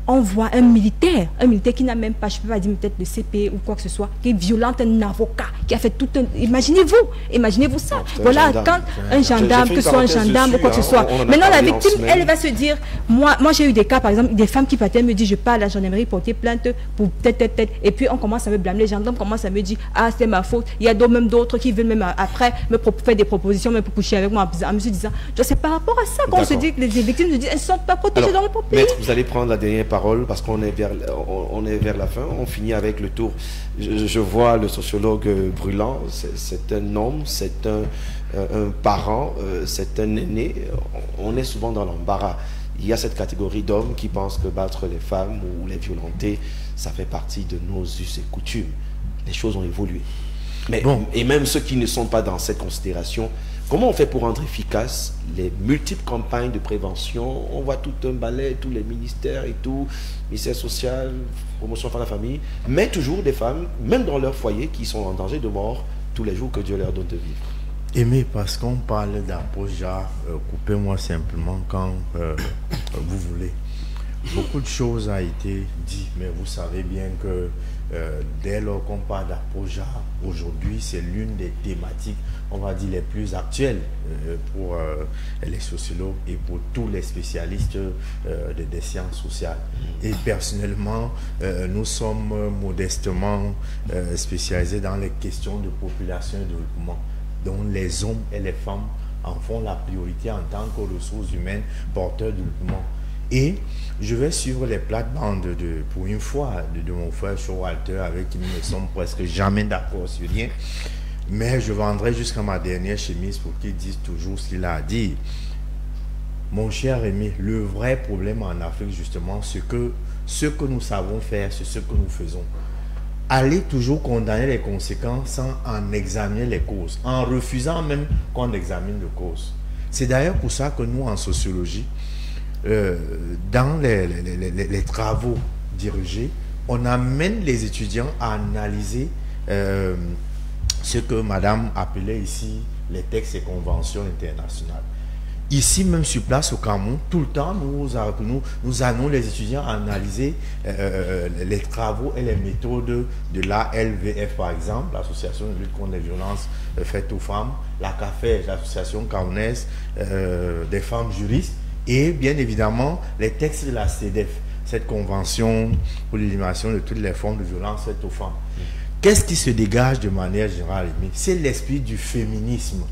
on voit un militaire qui n'a même pas, je ne peux pas dire peut-être le CP ou quoi que ce soit, qui violente un avocat, qui a fait tout un... Imaginez-vous ça. Voilà, quand un gendarme, que ce soit un gendarme ou quoi que ce soit. Maintenant, la victime, elle va se dire, moi j'ai eu des cas, par exemple, des femmes qui partaient me disent, je pars à la gendarmerie porter plainte pour tête. Et puis on commence à me blâmer, les gendarmes commencent à me dire, ah c'est ma faute. Il y a même d'autres qui veulent même après me faire des propositions, même pour coucher avec moi, en me disant, c'est par rapport à ça qu'on se dit que les victimes se disent, elles ne sont pas protégées dans le propre pays. Maître, vous allez prendre la dernière parole parce qu'on est vers la fin, on finit avec le tour. Je vois le sociologue brûlant, c'est un homme, c'est un parent, c'est un aîné. On est souvent dans l'embarras. Il y a cette catégorie d'hommes qui pensent que battre les femmes ou les violenter, ça fait partie de nos us et coutumes. Les choses ont évolué. Mais, et même ceux qui ne sont pas dans cette considération, comment on fait pour rendre efficaces les multiples campagnes de prévention? On voit tout un balai, tous les ministères et tout, ministère social, promotion de la famille, mais toujours des femmes, même dans leur foyer, qui sont en danger de mort tous les jours que Dieu leur donne de vivre. Aimé, parce qu'on parle d'approche, coupez-moi simplement quand vous voulez. Beaucoup de choses ont été dites, mais vous savez bien que dès lors qu'on parle d'approche, aujourd'hui, c'est l'une des thématiques, on va dire, les plus actuelles pour les sociologues et pour tous les spécialistes des sciences sociales. Et personnellement, nous sommes modestement spécialisés dans les questions de population et de développement, dont les hommes et les femmes en font la priorité en tant que ressources humaines porteurs de développement. Et je vais suivre les plates-bandes pour une fois de mon frère Showalter, avec qui nous ne sommes presque jamais d'accord sur rien. Mais je vendrai jusqu'à ma dernière chemise pour qu'il dise toujours ce qu'il a à dire. Mon cher Rémi, le vrai problème en Afrique, justement, c'est que ce que nous savons faire, c'est ce que nous faisons. Aller toujours condamner les conséquences sans en examiner les causes, en refusant même qu'on examine les causes. C'est d'ailleurs pour ça que nous, en sociologie, dans les travaux dirigés, on amène les étudiants à analyser ce que madame appelait ici les textes et conventions internationales. Ici, même sur place au Cameroun, tout le temps, nous amenons les étudiants à analyser les travaux et les méthodes de l'ALVF, par exemple, l'Association de lutte contre les violences faites aux femmes, la CAFEJ, l'Association camerounaise des femmes juristes, et bien évidemment les textes de la CEDEF, cette convention pour l'élimination de toutes les formes de violence faites aux femmes. Qu'est-ce qui se dégage de manière générale? C'est l'esprit du féminisme.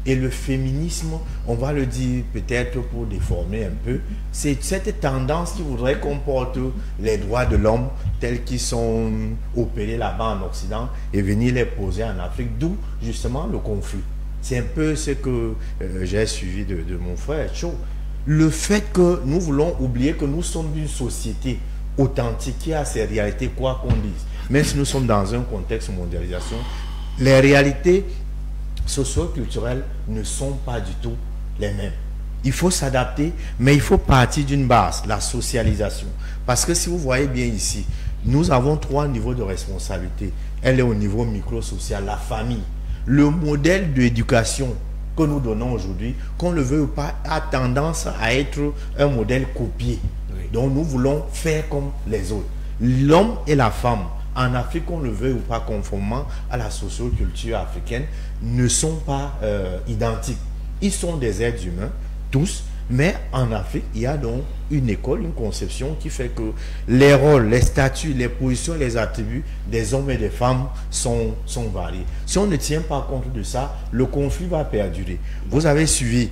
Et le féminisme, on va le dire peut-être pour déformer un peu, c'est cette tendance qui voudrait qu'on porte les droits de l'homme tels qu'ils sont opérés là-bas en Occident et venir les poser en Afrique, d'où justement le conflit. C'est un peu ce que j'ai suivi de mon frère Cho. Le fait que nous voulons oublier que nous sommes une société authentique qui a ses réalités, quoi qu'on dise. Même si nous sommes dans un contexte de mondialisation, les réalités socio-culturelles ne sont pas du tout les mêmes. Il faut s'adapter, mais il faut partir d'une base, la socialisation. Parce que si vous voyez bien ici, nous avons 3 niveaux de responsabilité. Elle est au niveau micro-social, la famille. Le modèle d'éducation que nous donnons aujourd'hui, qu'on le veut ou pas, a tendance à être un modèle copié. Oui. Donc nous voulons faire comme les autres. L'homme et la femme, en Afrique, qu'on le veuille ou pas, conformément à la socioculture africaine, ne sont pas identiques. Ils sont des êtres humains, tous, mais en Afrique, il y a donc une école, une conception qui fait que les rôles, les statuts, les positions, les attributs des hommes et des femmes sont variés. Si on ne tient pas compte de ça, le conflit va perdurer. Vous avez suivi,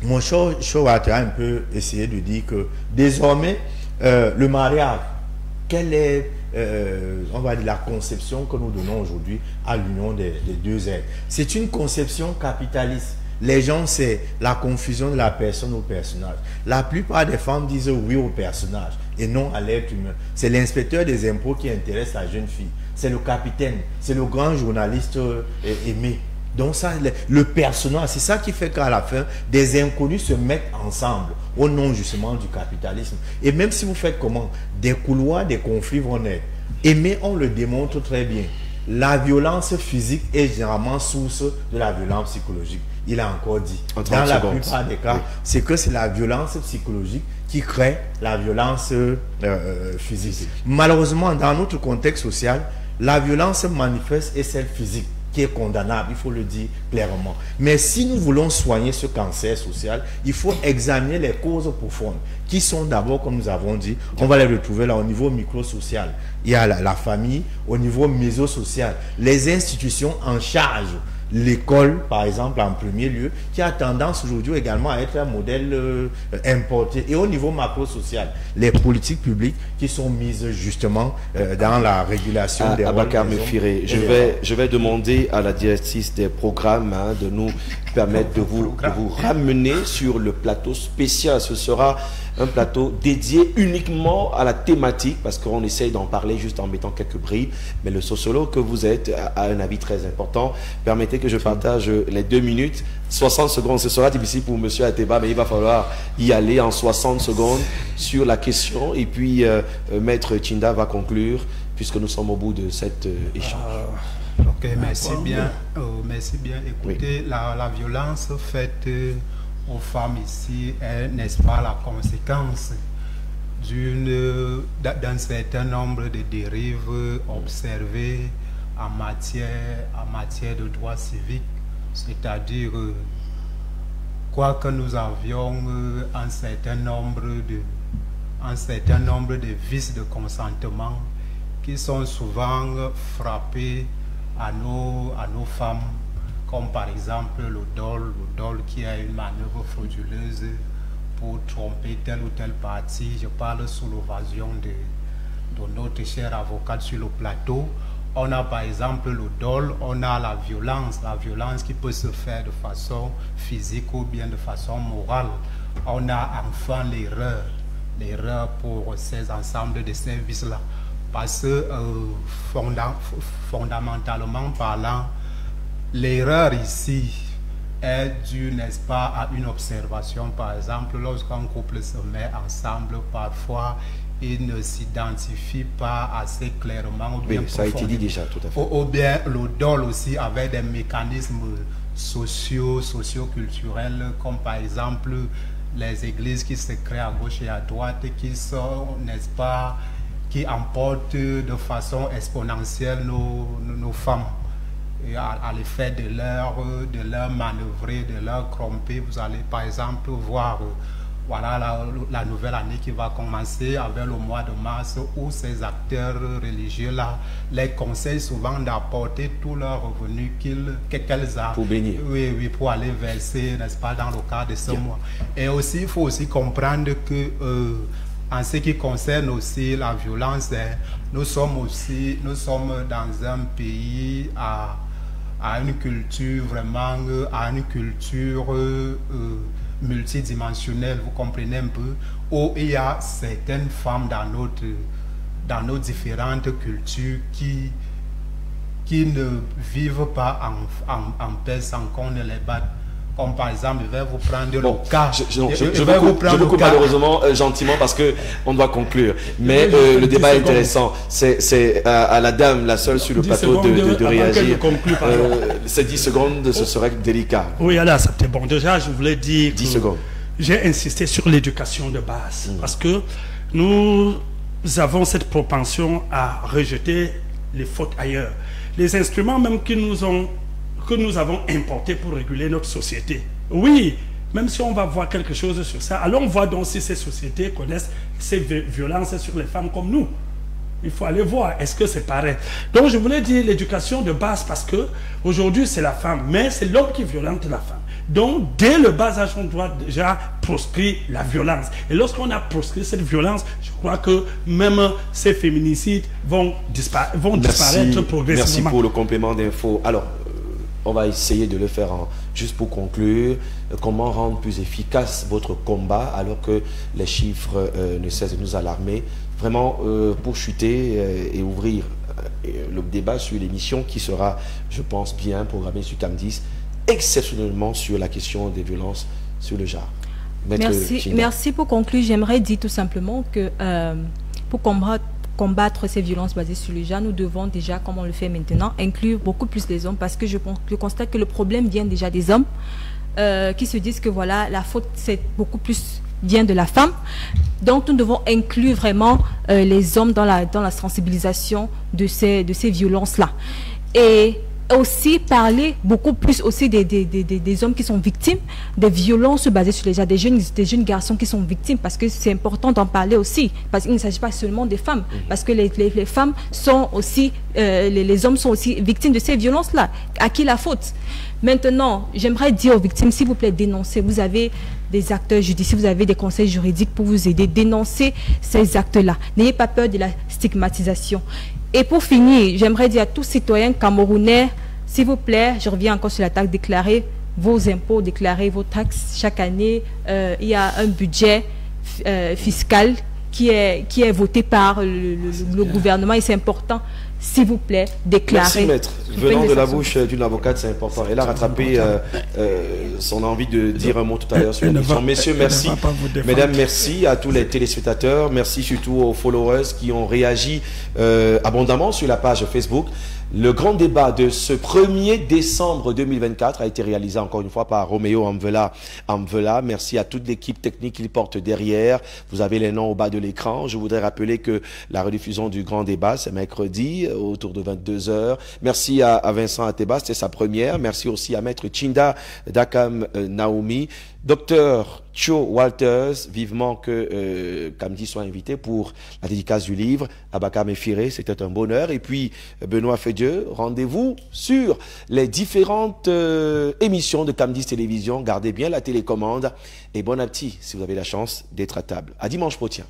mon show a un peu essayé de dire que désormais, le mariage, quelle est on va dire la conception que nous donnons aujourd'hui à l'union des deux êtres? C'est une conception capitaliste. Les gens, c'est la confusion de la personne au personnage. La plupart des femmes disent oui au personnage et non à l'être humain. C'est l'inspecteur des impôts qui intéresse la jeune fille. C'est le capitaine, c'est le grand journaliste aimé. Donc ça, le personnage, c'est ça qui fait qu'à la fin, des inconnus se mettent ensemble au nom justement du capitalisme. Et même si vous faites comment, des couloirs, des conflits vont naître. Aimer, on le démontre très bien. la violence physique est généralement source de la violence psychologique. Il a encore dit. Dans la plupart des cas, c'est que c'est la violence psychologique qui crée la violence physique. Malheureusement, dans notre contexte social, la violence manifeste est celle physique, qui est condamnable, il faut le dire clairement. Mais si nous voulons soigner ce cancer social, il faut examiner les causes profondes, qui sont d'abord, comme nous avons dit, on va les retrouver là au niveau micro-social. Il y a la famille, au niveau méso-social, les institutions en charge, l'école, par exemple, en premier lieu, qui a tendance aujourd'hui également à être un modèle importé. Et au niveau macro-social, les politiques publiques qui sont mises justement dans la régulation des rôles des hommes. Je vais demander à la directrice des programmes de nous permettre de vous ramener sur le plateau spécial. Ce sera un plateau dédié uniquement à la thématique, parce qu'on essaye d'en parler juste en mettant quelques bribes, mais le sociologue que vous êtes a un avis très important. Permettez que je partage les 2 minutes, 60 secondes. Ce sera difficile pour monsieur Ateba, mais il va falloir y aller en 60 secondes sur la question, et puis Maître Tchinda va conclure, puisque nous sommes au bout de cet échange. Ok, merci bien. Merci bien. Écoutez, oui. La violence faite aux femmes ici est, n'est-ce pas, la conséquence d'un certain nombre de dérives observées en matière de droits civiques, c'est-à-dire quoi que nous avions un certain nombre de vices de consentement qui sont souvent frappés à nos femmes, comme par exemple le dol qui a une manœuvre frauduleuse pour tromper telle ou telle partie. Je parle sous l'ovation de notre chère avocate sur le plateau. On a par exemple le dol, on a la violence qui peut se faire de façon physique ou bien de façon morale. On a enfin l'erreur pour ces ensembles de services-là. Parce que fondamentalement parlant, l'erreur ici est due, n'est-ce pas, à une observation. Par exemple, lorsqu'un couple se met ensemble, parfois il ne s'identifie pas assez clairement. Ou bien ça a été dit déjà, tout à fait. Ou bien le dol aussi avec des mécanismes socio-culturels, comme par exemple les églises qui se créent à gauche et à droite, qui sont, n'est-ce pas, qui emportent de façon exponentielle nos femmes. Et à l'effet de leur manœuvrer, de leur tromper. Vous allez par exemple voir voilà, la nouvelle année qui va commencer avec le mois de mars, où ces acteurs religieux-là les conseillent souvent d'apporter tous leurs revenus qu'elles ont pour bénir. Oui, pour aller verser, n'est-ce pas, dans le cadre de ce mois. Et aussi, il faut aussi comprendre que en ce qui concerne aussi la violence, nous sommes dans un pays à une culture vraiment, à une culture multidimensionnelle, vous comprenez un peu, où il y a certaines femmes dans nos différentes cultures qui ne vivent pas en paix sans qu'on ne les batte. Comme par exemple, je vais vous prendre le cas. Je vous coupe malheureusement gentiment parce qu'on doit conclure. Mais le débat est intéressant. C'est à la dame, la seule sur le plateau, de réagir. Ces 10 secondes, ce serait délicat. Oui, alors, c'était bon. Déjà, je voulais dire 10 secondes. J'ai insisté sur l'éducation de base. Parce que nous avons cette propension à rejeter les fautes ailleurs. Les instruments même que nous avons importé pour réguler notre société. Oui, même si on va voir quelque chose sur ça, allons voir donc si ces sociétés connaissent ces violences sur les femmes comme nous. Il faut aller voir, est-ce que c'est pareil? Donc je voulais dire l'éducation de base parce que aujourd'hui c'est la femme, mais c'est l'homme qui violente la femme. Donc dès le bas âge, on doit déjà proscrire la violence. Et lorsqu'on a proscrit cette violence, je crois que même ces féminicides vont disparaître progressivement. Merci pour le complément d'info. Alors, on va essayer de le faire juste pour conclure. Comment rendre plus efficace votre combat alors que les chiffres ne cessent de nous alarmer? Vraiment, pour chuter et ouvrir le débat sur l'émission qui sera, je pense, bien programmée sur CAM10, exceptionnellement sur la question des violences sur le genre. Merci pour conclure, j'aimerais dire tout simplement que pour combattre combattre ces violences basées sur le genre, nous devons déjà, comme on le fait maintenant, inclure beaucoup plus les hommes, parce que je constate que le problème vient déjà des hommes qui se disent que voilà, la faute c'est beaucoup plus vient de la femme. Donc nous devons inclure vraiment les hommes dans la sensibilisation de ces violences-là. Et aussi parler beaucoup plus aussi des hommes qui sont victimes des violences basées sur les genres, des jeunes garçons qui sont victimes, parce que c'est important d'en parler aussi, parce qu'il ne s'agit pas seulement des femmes, parce que les femmes sont aussi, les hommes sont aussi victimes de ces violences-là. À qui la faute? Maintenant, j'aimerais dire aux victimes, s'il vous plaît, dénoncez. Vous avez des acteurs judiciaires, vous avez des conseils juridiques pour vous aider. Dénoncez ces actes-là. N'ayez pas peur de la stigmatisation. Et pour finir, j'aimerais dire à tous citoyens camerounais, s'il vous plaît, je reviens encore sur la taxe, déclarez vos impôts, déclarez vos taxes. Chaque année, il y a un budget fiscal qui est voté par le gouvernement, et c'est important. S'il vous plaît, déclarez. Merci, maître. Venant de la bouche d'une avocate, c'est important. Elle a rattrapé son envie de dire un mot tout à l'heure sur l'émission. Messieurs, merci. Mesdames, merci à tous les téléspectateurs. Merci surtout aux followers qui ont réagi abondamment sur la page Facebook. Le grand débat de ce 1er décembre 2024 a été réalisé encore une fois par Roméo Amvela. Merci à toute l'équipe technique qu'il porte derrière. Vous avez les noms au bas de l'écran. Je voudrais rappeler que la rediffusion du grand débat, c'est mercredi autour de 22 h. Merci à Vincent Ateba, c'était sa première. Merci aussi à Maître Chinda Dakam Naomi. Docteur Cho Walters, vivement que Kamdi soit invité pour la dédicace du livre. Abaka Mefire, c'était un bonheur. Et puis Benoît Fedieu, rendez-vous sur les différentes émissions de Kamdi Télévision. Gardez bien la télécommande et bon appétit si vous avez la chance d'être à table. À dimanche prochain.